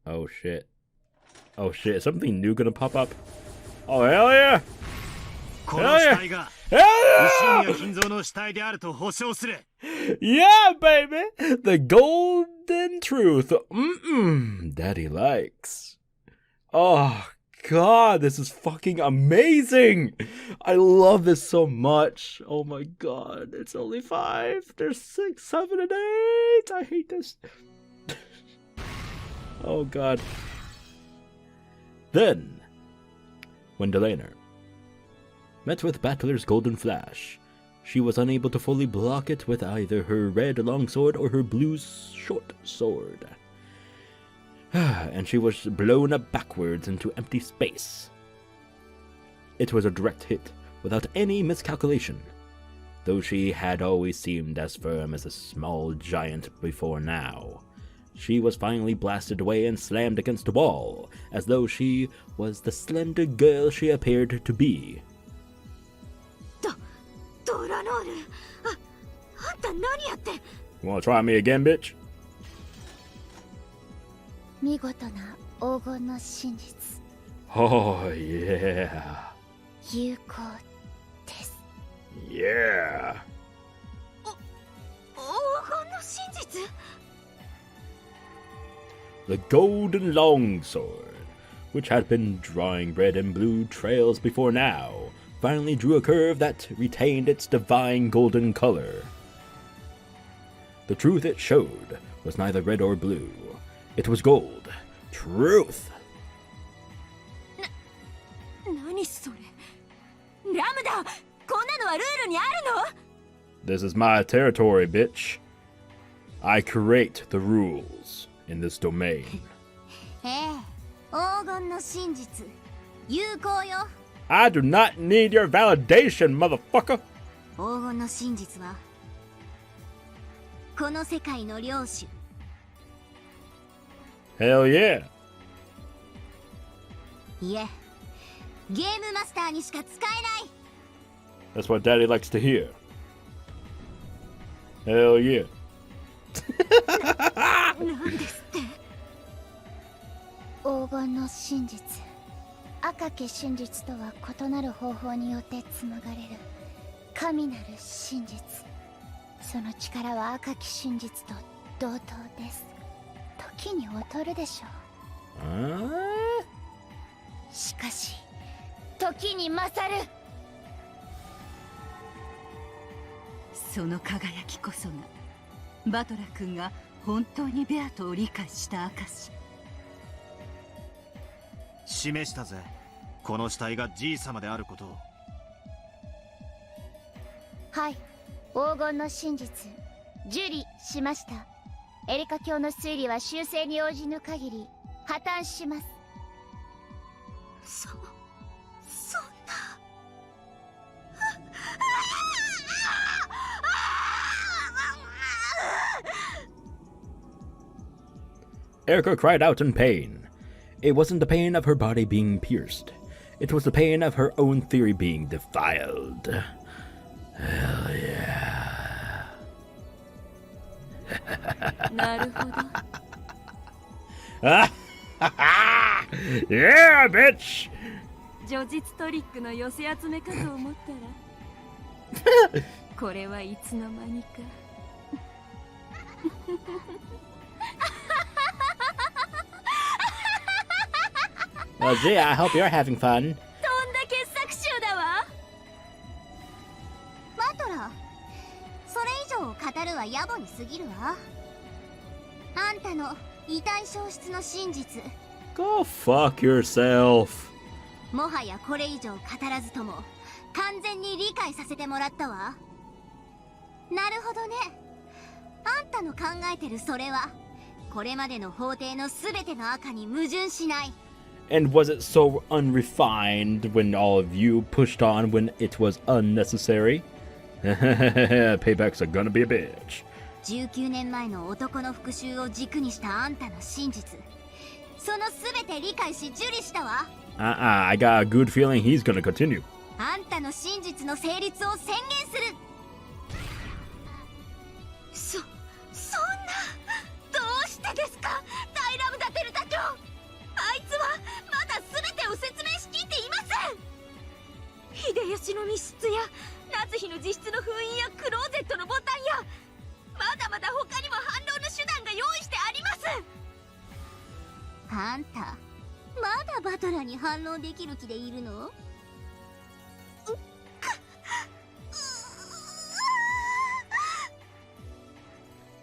[SPEAKER 1] Oh shit. Oh shit, is something new gonna pop up? Oh hell yeah!
[SPEAKER 5] この死体が
[SPEAKER 1] Hell
[SPEAKER 5] 後
[SPEAKER 1] yeah!
[SPEAKER 5] 宮金蔵の死体であると保証する。
[SPEAKER 1] Yeah, baby! The golden truth. Daddy likes. Oh god, this is fucking amazing! I love this so much. Oh my god, it's only 5. There's 6, 7, and 8. I hate this. Oh god. Then, when Delana met with Battler's golden flash, she was unable to fully block it with either her red longsword or her blue short sword. And she was blown up backwards into empty space. It was a direct hit, without any miscalculation, though she had always seemed as firm as a small giant before now. She was finally blasted away and slammed against a wall, as though she was the slender girl she appeared to be.
[SPEAKER 4] ドラノール、あんた何やって。
[SPEAKER 1] You wanna try me again, bitch?
[SPEAKER 3] 見事な黄金の真実、
[SPEAKER 1] Oh, yeah.
[SPEAKER 3] 有効です。
[SPEAKER 1] Yeah.
[SPEAKER 4] 黄金の真実。
[SPEAKER 1] The golden longsword, which had been drawing red and blue trails before now, finally drew a curve that retained its divine golden color. The truth it showed was neither red or blue. It was gold. Truth!
[SPEAKER 2] 何それ？ラムダ、こんなのはルールにあるの？
[SPEAKER 1] This is my territory, bitch. I create the rules in this domain.
[SPEAKER 7] ええ、黄金の真実、有効よ。
[SPEAKER 1] I do not need your validation, motherfucker!
[SPEAKER 7] 黄金の真実はこの世界の領主。
[SPEAKER 1] Hell yeah!
[SPEAKER 7] いえ、ゲームマスターにしか使えない。
[SPEAKER 1] That's what Daddy likes to hear. Hell yeah.
[SPEAKER 4] なんですって。
[SPEAKER 3] 黄金の真実、赤き真実とは異なる方法によって紡がれる神なる真実。その力は赤き真実と同等です。時に劣るでしょう。しかし時に勝る。
[SPEAKER 6] その輝きこそがバトラ君が本当にベアトを理解した証。
[SPEAKER 5] 示したぜ、この死体がじい様であることを。
[SPEAKER 3] はい、黄金の真実受理しました。エリカ教の推理は修正に応じぬ限り破綻します。
[SPEAKER 4] そんな。
[SPEAKER 1] Erika cried out in pain. It wasn't the pain of her body being pierced. It was the pain of her own theory being defiled. Hell yeah.
[SPEAKER 2] なるほど。
[SPEAKER 1] Yeah, bitch!
[SPEAKER 2] 叙実トリックの寄せ集めかと思ったらこれはいつの間にか。
[SPEAKER 1] Well, gee, I hope you're having fun.
[SPEAKER 2] とんだ傑作集だわ。
[SPEAKER 7] バトラー、それ以上語るは野暮に過ぎるわ。あんたの遺体消失の真実、
[SPEAKER 1] Go fuck yourself.
[SPEAKER 7] もはやこれ以上語らずとも完全に理解させてもらったわ。なるほどね。あんたの考えてるそれはこれまでの法廷の全ての赤に矛盾しない。
[SPEAKER 1] And was it so unrefined when all of you pushed on when it was unnecessary? Paybacks are gonna be a bitch.
[SPEAKER 7] 19年前の男の復讐を軸にしたあんたの真実、その全て理解し受理したわ。
[SPEAKER 1] I got a good feeling he's gonna continue.
[SPEAKER 7] あんたの真実の成立を宣言する。そんな、どうしてですか、大ラムダデルタ卿。あいつはまだ全てを説明しきっていません。
[SPEAKER 4] 秀吉の密室や夏日の自室の封印やクローゼットのボタンや、まだまだ他にも反論の手段が用意してあります。
[SPEAKER 7] あんたまだバトラーに反論できる気でいるの？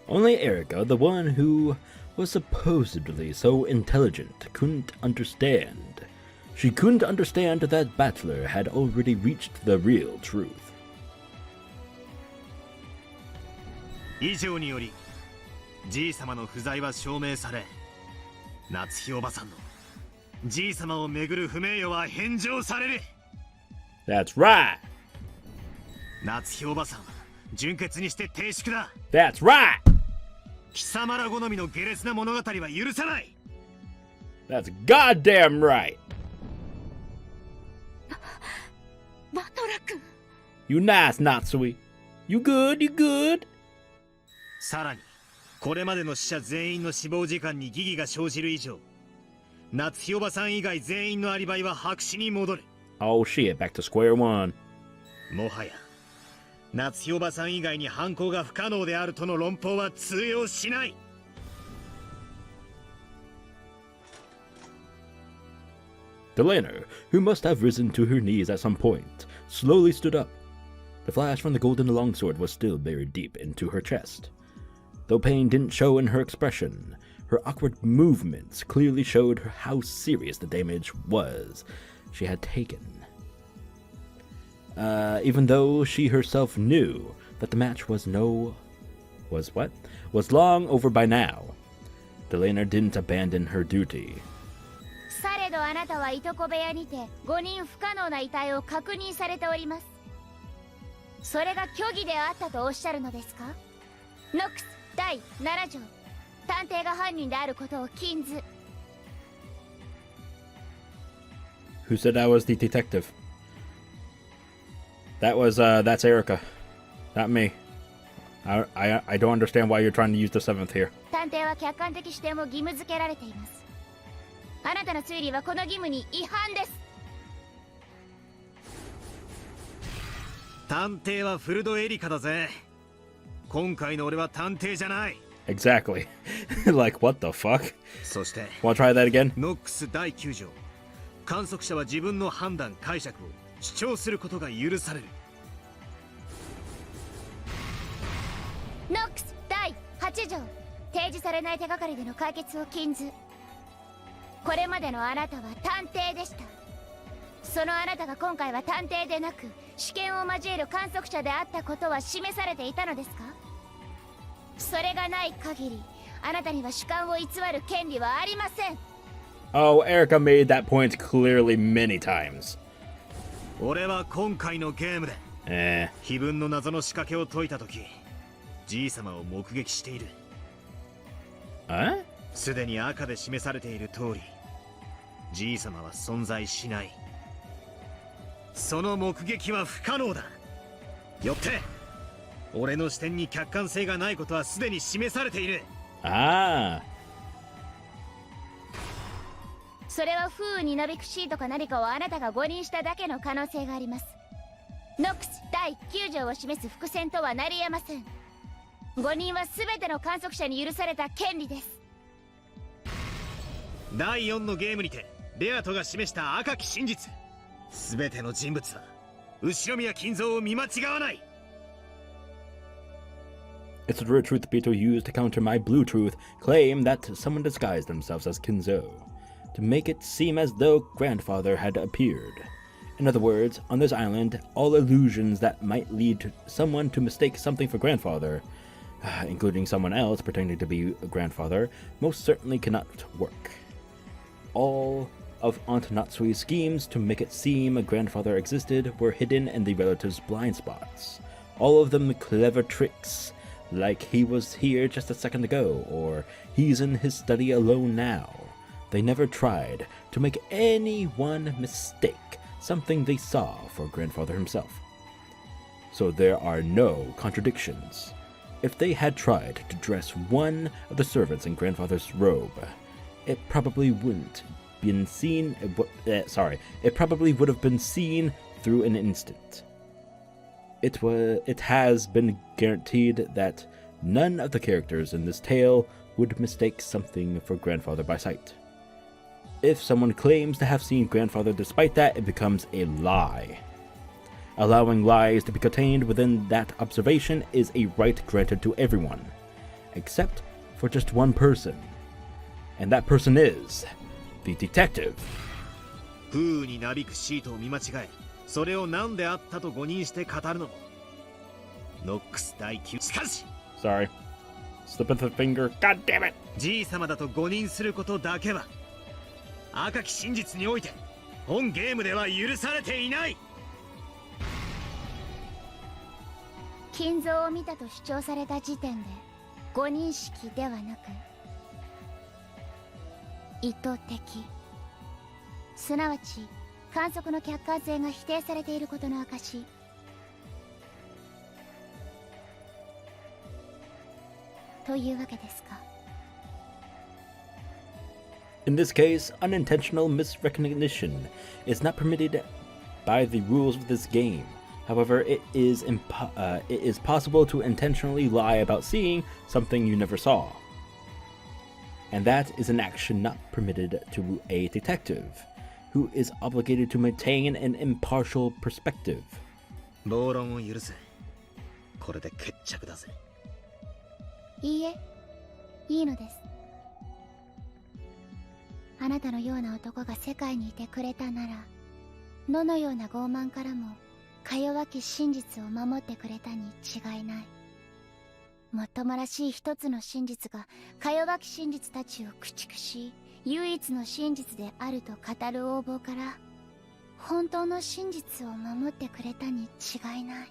[SPEAKER 1] Only Erika, the one who was supposedly so intelligent, couldn't understand. She couldn't understand that Battler had already reached the real truth.
[SPEAKER 5] 以上によりじい様の不在は証明され、夏日おばさんのじい様をめぐる不名誉は返上される。
[SPEAKER 1] That's right!
[SPEAKER 5] 夏日おばさん、純潔にして停粛だ。
[SPEAKER 1] That's right!
[SPEAKER 5] 貴様ら好みの下劣な物語は許さない。
[SPEAKER 1] That's goddamn right!
[SPEAKER 4] バトラ君。
[SPEAKER 1] You nice, Natsuhi. You good, you good?
[SPEAKER 5] さらにこれまでの死者全員の死亡時間に疑義が生じる以上、夏日おばさん以外全員のアリバイは白紙に戻る。
[SPEAKER 1] Oh shit, back to square one.
[SPEAKER 5] もはや夏日おばさん以外に犯行が不可能であるとの論法は通用しない。
[SPEAKER 1] Delana, who must have risen to her knees at some point, slowly stood up. The flash from the golden longsword was still buried deep into her chest. Though pain didn't show in her expression, her awkward movements clearly showed her how serious the damage was she had taken. Even though she herself knew that the match was long over by now, Delana didn't abandon her duty.
[SPEAKER 3] されどあなたはいとこ部屋にて5人不可能な遺体を確認されております。それが虚偽であったとおっしゃるのですか？ノックス第7条、探偵が犯人であることを禁ず。
[SPEAKER 1] Who said I was the detective? That's Erika. Not me. I don't understand why you're trying to use the 7th here.
[SPEAKER 3] 探偵は客観的視点を義務付けられています。あなたの推理はこの義務に違反です。
[SPEAKER 5] 探偵はフルドエリカだぜ。今回の俺は探偵じゃない。
[SPEAKER 1] Exactly. Like, what the fuck?
[SPEAKER 5] そして
[SPEAKER 1] Wanna try that again?
[SPEAKER 5] ノックス第9条、観測者は自分の判断解釈を主張することが許される。
[SPEAKER 3] ノックス第8条、提示されない手がかりでの解決を禁ず。これまでのあなたは探偵でした。そのあなたが今回は探偵でなく主権を交える観測者であったことは示されていたのですか？それがない限りあなたには主観を偽る権利はありません。
[SPEAKER 1] Oh, Erika made that point clearly many times.
[SPEAKER 5] 俺は今回のゲームで碑文の謎の仕掛けを解いた時、じい様を目撃している。すでに赤で示されている通り、じい様は存在しない。その目撃は不可能だ。よって俺の視点に客観性がないことはすでに示されている。
[SPEAKER 3] それは風雨になびくシートか何かをあなたが誤認しただけの可能性があります。ノックス第9条を示す伏線とはなり得ません。誤認は全ての観測者に許された権利です。
[SPEAKER 5] 第4のゲームにてベアトが示した赤き真実、全ての人物は後宮金蔵を見間違わない。
[SPEAKER 1] It's the red truth Beato used to counter my blue truth claim that someone disguised themselves as Kinzo to make it seem as though grandfather had appeared. In other words, on this island, all illusions that might lead to someone to mistake something for grandfather, including someone else pretending to be a grandfather, most certainly cannot work. All of Aunt Natsuhi's schemes to make it seem a grandfather existed were hidden in the relatives' blind spots. All of them clever tricks, like he was here just a second ago, or he's in his study alone now. They never tried to make anyone mistake something they saw for grandfather himself. So there are no contradictions. If they had tried to dress one of the servants in grandfather's robe, it probably wouldn't been seen. It probably would have been seen through an instant. It has been guaranteed that none of the characters in this tale would mistake something for grandfather by sight. If someone claims to have seen grandfather despite that, it becomes a lie. Allowing lies to be contained within that observation is a right granted to everyone, except for just one person. And that person is the detective.
[SPEAKER 5] 風雨になびくシートを見間違え、それを何であったと誤認して語るのもノックス第9。しかし
[SPEAKER 1] Sorry. Slip of the finger. God damn it.
[SPEAKER 5] じい様だと誤認することだけは赤き真実において本ゲームでは許されていない。
[SPEAKER 3] 金蔵を見たと主張された時点で誤認識ではなく意図的、すなわち観測の客観性が否定されていることの証というわけですか。
[SPEAKER 1] In this case, unintentional misrecognition is not permitted by the rules of this game. However, it is possible to intentionally lie about seeing something you never saw. And that is an action not permitted to a detective, who is obligated to maintain an impartial perspective.
[SPEAKER 5] 暴論を許せ。これで決着だぜ。
[SPEAKER 3] いいえ、いいのです。あなたのような男が世界にいてくれたなら、どのような傲慢からもか弱き真実を守ってくれたに違いない。もっともらしい一つの真実がか弱き真実たちを駆逐し、唯一の真実であると語る横暴から本当の真実を守ってくれたに違いない。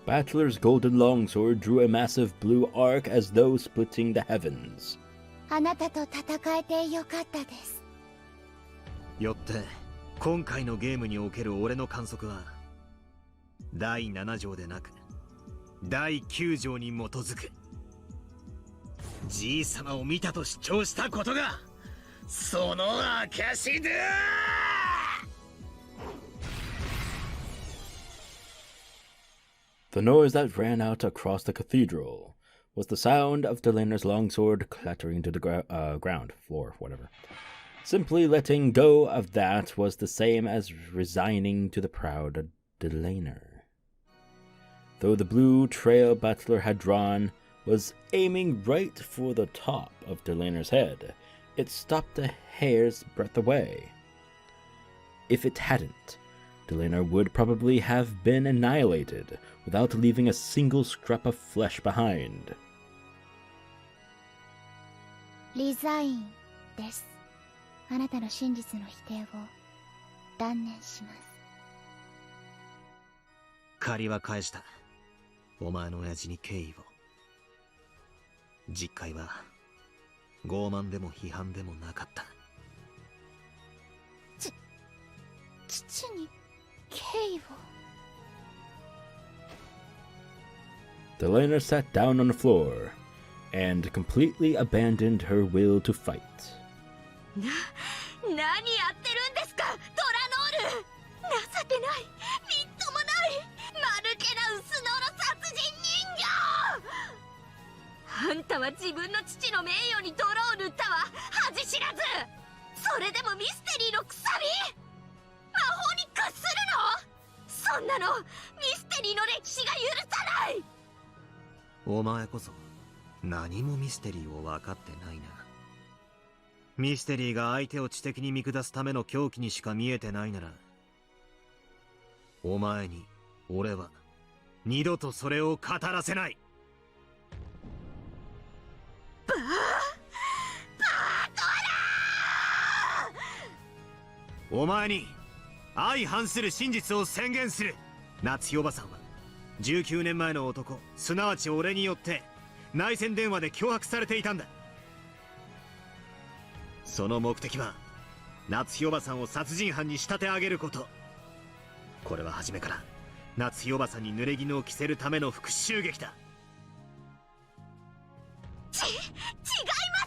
[SPEAKER 1] Bachelor's golden longsword drew a massive blue arc as though splitting the heavens.
[SPEAKER 3] あなたと戦えてよかったです。
[SPEAKER 5] よって今回のゲームにおける俺の観測は第7条でなく第9条に基づく。じい様を見たと主張したことがその証だ。
[SPEAKER 1] The noise that ran out across the cathedral was the sound of Delaner's longsword clattering to the ground, floor, whatever. Simply letting go of that was the same as resigning to the proud Delaner. Though the blue trail battler had drawn was aiming right for the top of Delaner's head, it stopped a hair's breadth away. If it hadn't, Delaner would probably have been annihilated without leaving a single scrap of flesh behind.
[SPEAKER 3] リザインです。あなたの真実の否定を断念します。
[SPEAKER 5] 借りは返した。お前の親父に敬意を。実戒は傲慢でも批判でもなかった。
[SPEAKER 3] 父に敬意を。
[SPEAKER 1] Delaner sat down on the floor and completely abandoned her will to fight.
[SPEAKER 4] 何やってるんですか、トラノール。情けない、みっともない、間抜けな薄のろ殺人人形。あんたは自分の父の名誉に泥を塗ったわ、恥知らず。それでもミステリーのくさび、魔法に屈するの。そんなのミステリーの歴史が許さない。
[SPEAKER 5] お前こそ何もミステリーを分かってないな。ミステリーが相手を知的に見下すための狂気にしか見えてないなら、お前に俺は二度とそれを語らせない。
[SPEAKER 4] バトラー。
[SPEAKER 5] お前に相反する真実を宣言する。夏日おばさんは19年前の男、すなわち俺によって内戦電話で脅迫されていたんだ。その目的は夏日おばさんを殺人犯に仕立て上げること。これは初めから夏日おばさんに濡れ衣を着せるための復讐劇だ。
[SPEAKER 4] 違いま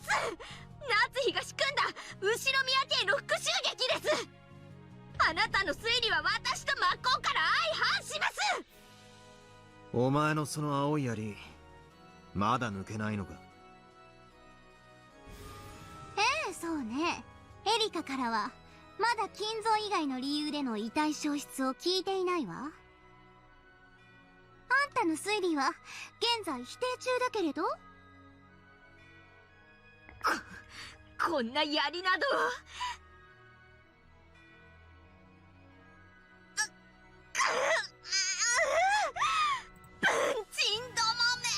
[SPEAKER 4] す。夏日が仕組んだ後宮家の復讐劇です。あなたの推理は私と真っ向から相反します。
[SPEAKER 5] お前のその青い槍、まだ抜けないのか。
[SPEAKER 7] そうね。エリカからはまだ金蔵以外の理由での遺体消失を聞いていないわ。あんたの推理は現在否定中だけれど。
[SPEAKER 4] こんな槍など。文鎮どもめ、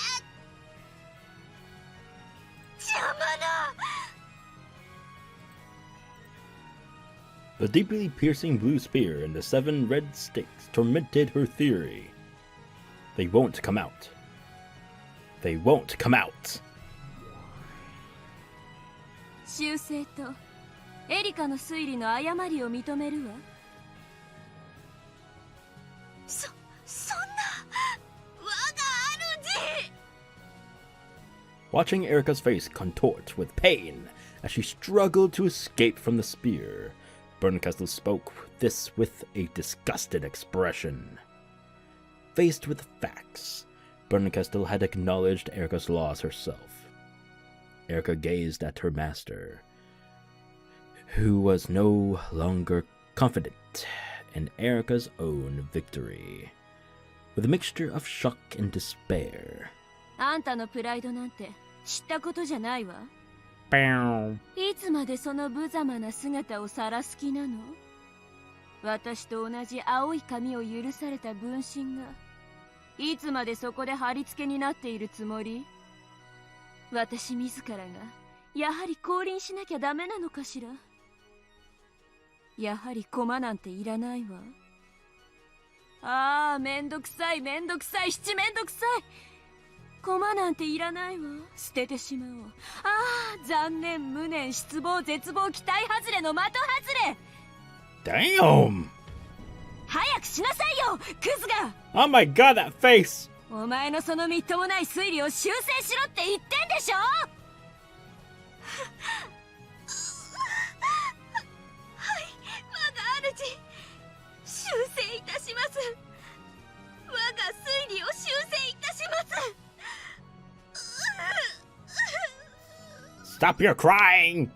[SPEAKER 4] 邪魔だ。
[SPEAKER 1] The deeply piercing blue spear and the 7 red stakes tormented her theory. They won't come out. They won't come out.
[SPEAKER 2] 修正とエリカの推理の誤りを認めるわ。
[SPEAKER 4] そんな我が主。
[SPEAKER 1] Watching Erika's face contort with pain as she struggled to escape from the spear, Bernkastel spoke this with a disgusted expression. Faced with facts, Bernkastel had acknowledged Erika's loss herself. Erika gazed at her master, who was no longer confident in Erika's own victory, with a mixture of shock and despair.
[SPEAKER 2] あんたのプライドなんて知ったことじゃないわ。いつまでその無様な姿を晒す気なの？私と同じ青い髪を許された分身がいつまでそこで貼り付けになっているつもり？私自らがやはり降臨しなきゃダメなのかしら。やはり駒なんていらないわ。ああ、めんどくさいめんどくさい、七めんどくさい。駒なんていらないわ。捨ててしまおう。ああ、残念、無念、失望、絶望、期待外れの的外れ。
[SPEAKER 1] Damn!
[SPEAKER 2] 早くしなさいよ、クズが。
[SPEAKER 1] Oh my god, that face!
[SPEAKER 2] お前のそのみっともない推理を修正しろって言ってんでしょ。はい、我が主、修正いたします。我が推理を修正いたします。
[SPEAKER 1] Stop your crying!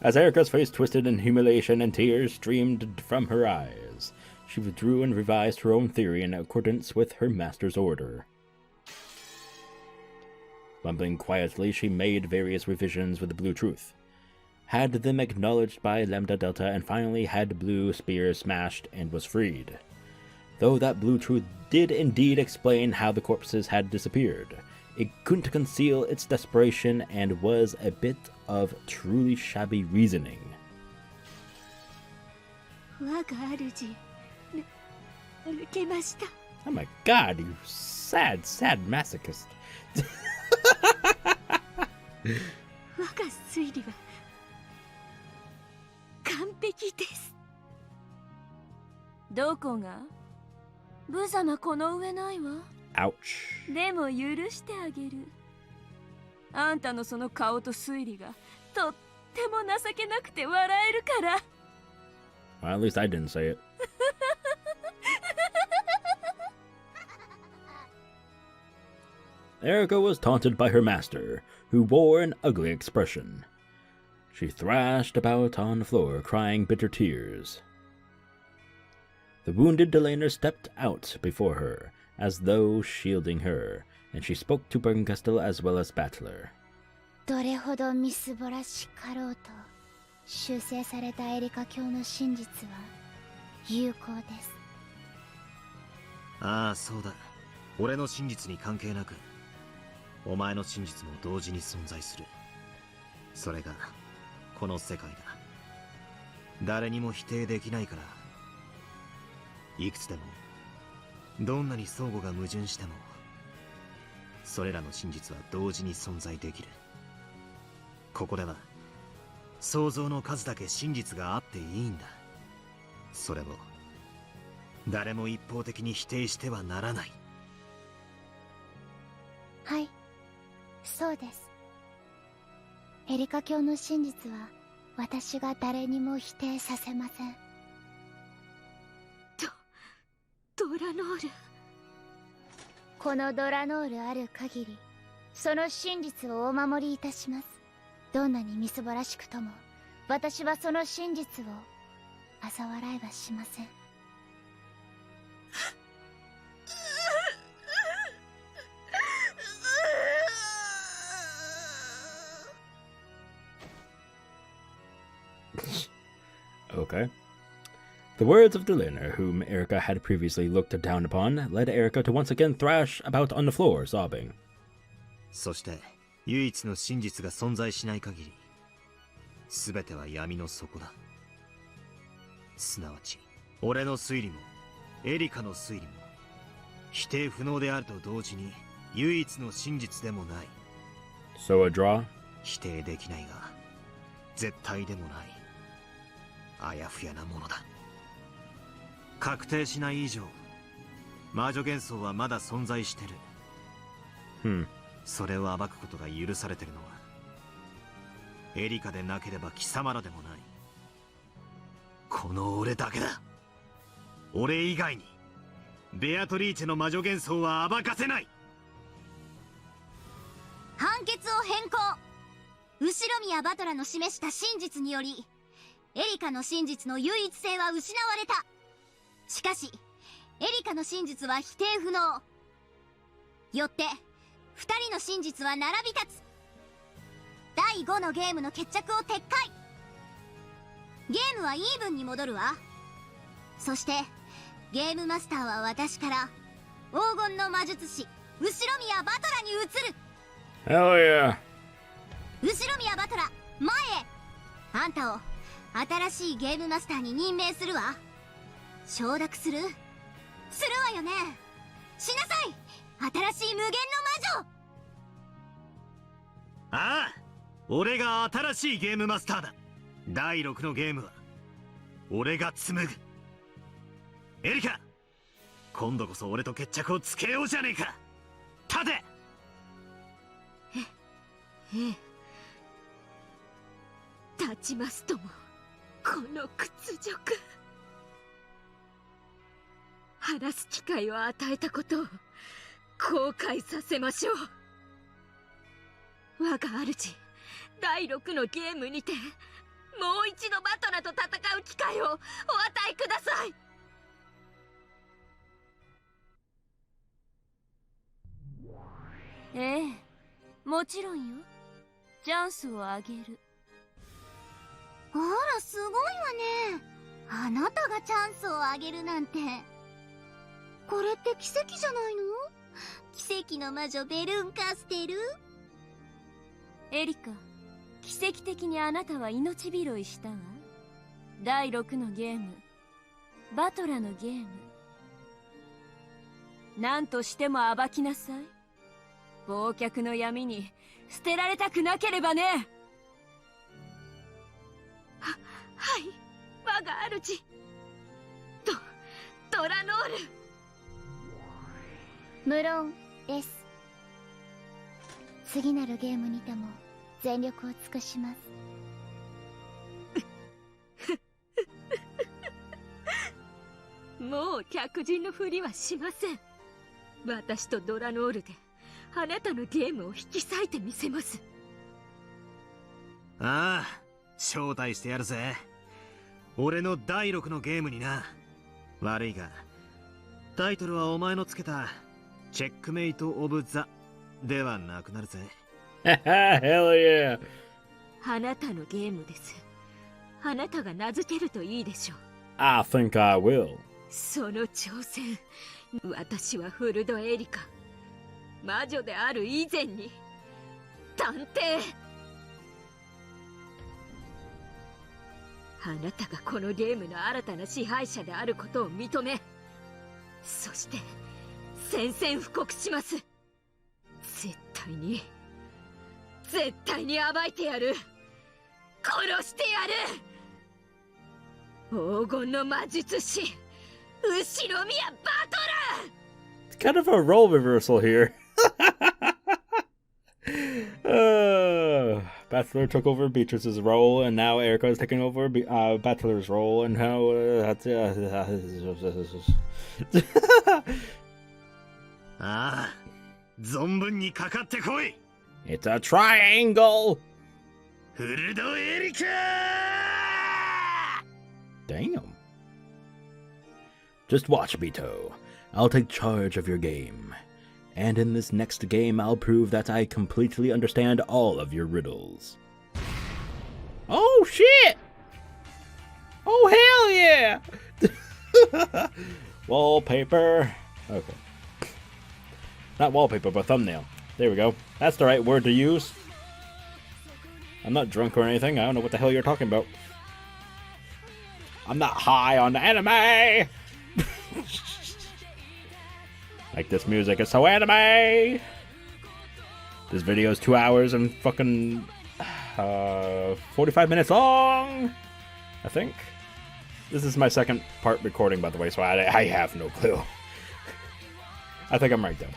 [SPEAKER 1] As Erika's face twisted in humiliation and tears streamed from her eyes, she withdrew and revised her own theory in accordance with her master's order. Mumbling quietly, she made various revisions with the Blue Truth, had them acknowledged by Lambdadelta, and finally had Blue Spear smashed and was freed. Though that Blue Truth did indeed explain how the corpses had disappeared, it couldn't conceal its desperation and was a bit of truly shabby reasoning.
[SPEAKER 2] 我が主、抜けました。
[SPEAKER 1] Oh my god, you sad, sad masochist.
[SPEAKER 2] 我が推理は完璧です。どこが？無様この上ないわ。
[SPEAKER 1] Ouch.
[SPEAKER 2] でも許してあげる。あんたのその顔と推理がとっても情けなくて笑えるから。
[SPEAKER 1] Well, at least I didn't say it. Erika was taunted by her master, who wore an ugly expression. She thrashed about on the floor, crying bitter tears. The wounded Delaner stepped out before her, as though shielding her, and she spoke to Bernkastel as well as Battler.
[SPEAKER 3] どれほどみすぼらしかろうと、修正されたエリカ教の真実は有効です。
[SPEAKER 5] ああ、そうだ。俺の真実に関係なく、お前の真実も同時に存在する。それがこの世界だ。誰にも否定できないから。いくつでも、どんなに相互が矛盾しても、それらの真実は同時に存在できる。ここでは想像の数だけ真実があっていいんだ。それを誰も一方的に否定してはならない。
[SPEAKER 3] はい、そうです。エリカ教の真実は私が誰にも否定させません。
[SPEAKER 2] ドラノール。
[SPEAKER 3] このドラノールある限り、その真実をお守りいたします。どんなにみすぼらしくとも、私はその真実を嘲笑いはしません。
[SPEAKER 1] Okay. The words of Delaner, whom Erika had previously looked down upon, led Erika to once again thrash about on the floor, sobbing.
[SPEAKER 5] そして唯一の真実が存在しない限り、全ては闇の底だ。すなわち俺の推理もエリカの推理も否定不能であると同時に唯一の真実でもない。
[SPEAKER 1] So a draw?
[SPEAKER 5] 否定できないが絶対でもない。あやふやなものだ。確定しない以上、魔女幻想はまだ存在してる。それを暴くことが許されてるのはエリカでなければ貴様らでもない。この俺だけだ。俺以外にベアトリーチェの魔女幻想は暴かせない。
[SPEAKER 7] 判決を変更。後宮バトラの示した真実によりエリカの真実の唯一性は失われた。しかしエリカの真実は否定不能。よって二人の真実は並び立つ。第5のゲームの決着を撤回。ゲームはイーブンに戻るわ。そしてゲームマスターは私から黄金の魔術師後宮バトラに移る。
[SPEAKER 1] Hell yeah.
[SPEAKER 7] 後宮バトラ前へ。あんたを新しいゲームマスターに任命するわ。承諾するわよね。しなさい、新しい無限の魔女。
[SPEAKER 5] ああ、俺が新しいゲームマスターだ。第6のゲームは俺が紡ぐ。エリカ、今度こそ俺と決着をつけようじゃねえか。立て。
[SPEAKER 4] ええ。立ちますとも、この屈辱。話す機会を与えたことを後悔させましょう。我が主、第6のゲームにて、もう一度バトラと戦う機会をお与えください。
[SPEAKER 2] ええ、もちろんよ。チャンスをあげる。
[SPEAKER 7] あら、すごいわね。あなたがチャンスをあげるなんて。これって奇跡じゃないの？奇跡の魔女ベルンカステル？
[SPEAKER 2] エリカ、奇跡的にあなたは命拾いしたわ。第6のゲーム、バトラのゲーム。何としても暴きなさい。忘却の闇に捨てられたくなければね。
[SPEAKER 4] はい、我が主。ドラノール。
[SPEAKER 3] 無論です。次なるゲームにても全力を尽くします。
[SPEAKER 4] もう客人のふりはしません。私とドラノールであなたのゲームを引き裂いてみせます。
[SPEAKER 5] ああ、招待してやるぜ。俺の第6のゲームにな。悪いがタイトルはお前のつけたチェックメイト・オブ・ザではなくなるぜ。
[SPEAKER 1] Hell yeah!
[SPEAKER 4] あなたのゲームです。あなたが名付けるといいでしょう。
[SPEAKER 1] I think I will.
[SPEAKER 4] その挑戦、私はフルド・エリカ。魔女である以前に探偵。あなたがこのゲームの新たな支配者であることを認め、そして宣戦布告します。絶対に暴いてやる。殺してやる。黄金の魔術師後ろ宮バトラー。
[SPEAKER 1] It's kind of a role reversal here. Battler took over Beatrice's role, and now Erika is taking over Battler's role, and how that's
[SPEAKER 5] ああ、存分にかかってこい。
[SPEAKER 1] It's a triangle.
[SPEAKER 5] フルドエリカ。
[SPEAKER 1] Damn. Just watch, Bito. I'll take charge of your game. And in this next game, I'll prove that I completely understand all of your riddles. Oh, shit! Oh, hell yeah! Wallpaper. Okay. Not wallpaper, but thumbnail. There we go. That's the right word to use. I'm not drunk or anything. I don't know what the hell you're talking about. I'm not high on anime! Like, this music is so anime! This video is 2 hours and fucking 45 minutes long, I think. This is my second part recording, by the way, so I have no clue. I think I'm right, though.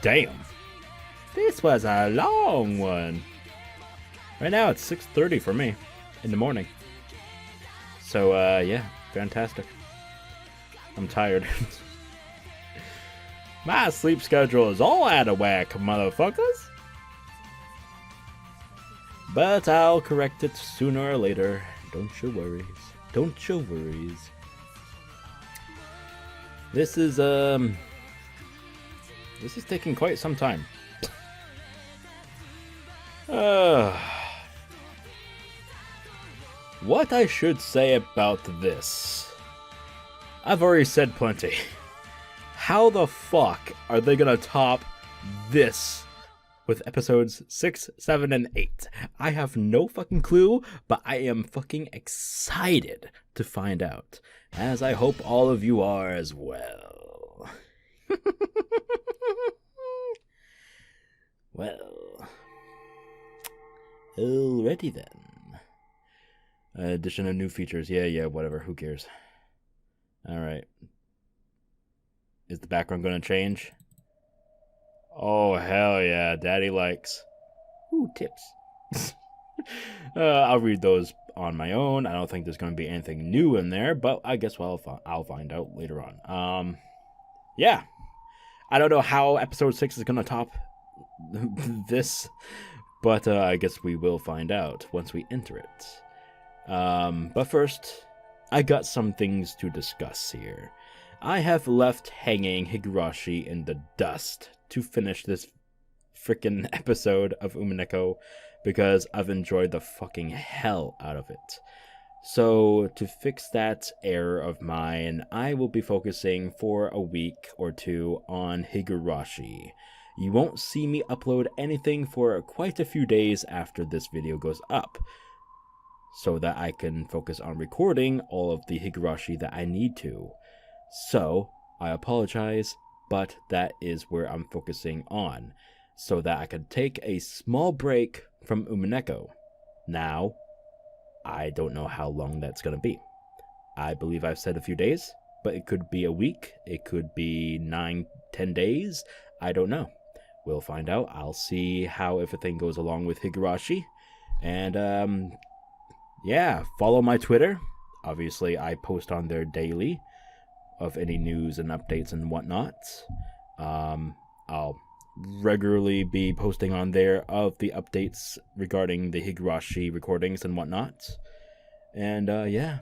[SPEAKER 1] Damn. This was a long one. Right now, it's 6:30 for me in the morning. So, yeah, fantastic. I'm tired. My sleep schedule is all out of whack, motherfuckers. But I'll correct it sooner or later. Don't you worries. Don't you worries. This is taking quite some time. What I should say about this. I've already said plenty. How the fuck are they gonna top this with episodes 6, 7, and 8? I have no fucking clue, but I am fucking excited to find out, as I hope all of you are as well. Well, alrighty then. Addition of new features. Yeah, whatever. Who cares? Alright. Is the background going to change? Oh, hell yeah. Daddy likes. Ooh, tips. I'll read those on my own. I don't think there's going to be anything new in there, but I guess I'll find out later on. Yeah. I don't know how episode 6 is going to top this, but I guess we will find out once we enter it. But first, I got some things to discuss here. I have left hanging Higurashi in the dust to finish this freaking episode of Umineko because I've enjoyed the fucking hell out of it. So, to fix that error of mine, I will be focusing for a week or two on Higurashi. You won't see me upload anything for quite a few days after this video goes up, so that I can focus on recording all of the Higurashi that I need to. So, I apologize, but that is where I'm focusing on, so that I can take a small break from Umineko. Now, I don't know how long that's going to be. I believe I've said a few days, but it could be a week, it could be 9-10 days, I don't know. We'll find out. I'll see how everything goes along with Higurashi. And, yeah, follow my Twitter. Obviously, I post on there daily of any news and updates and whatnot. I'll regularly be posting on there of the updates regarding the Higurashi recordings and whatnot. And, yeah.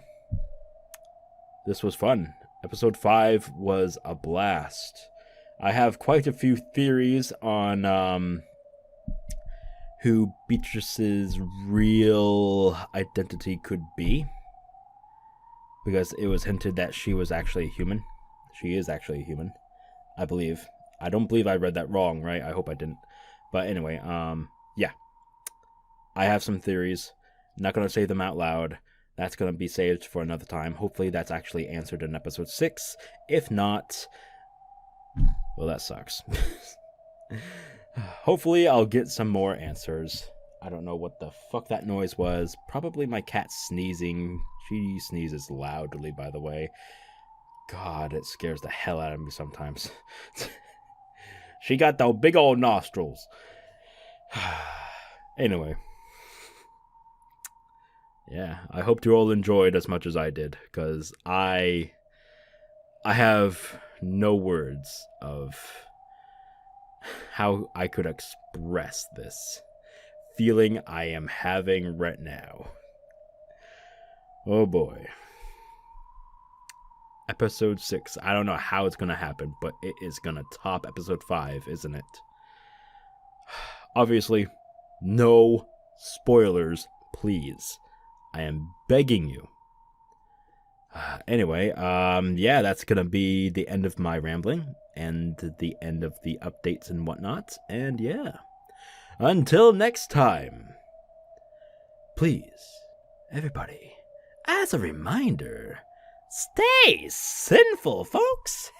[SPEAKER 1] This was fun. Episode 5 was a blast. I have quite a few theories on, who Beatrice's real identity could be. Because it was hinted that she was actually a human. She is actually a human, I believe. I don't believe I read that wrong, right? I hope I didn't. But anyway, yeah. I have some theories. Not going to say them out loud. That's going to be saved for another time. Hopefully that's actually answered in episode 6. If not, well, that sucks. Hopefully I'll get some more answers. I don't know what the fuck that noise was. Probably my cat sneezing. She sneezes loudly, by the way. God, it scares the hell out of me sometimes. She got those big old nostrils. Anyway. Yeah, I hope you all enjoyed as much as I did, because I have no words of how I could express this feeling I am having right now. Oh boy. Episode 6. I don't know how it's going to happen, but it is going to top episode 5, isn't it? Obviously, no spoilers, please. I am begging you. Anyway, yeah, that's going to be the end of my rambling and the end of the updates and whatnot. And yeah, until next time, please, everybody, as a reminder, stay sinful, folks.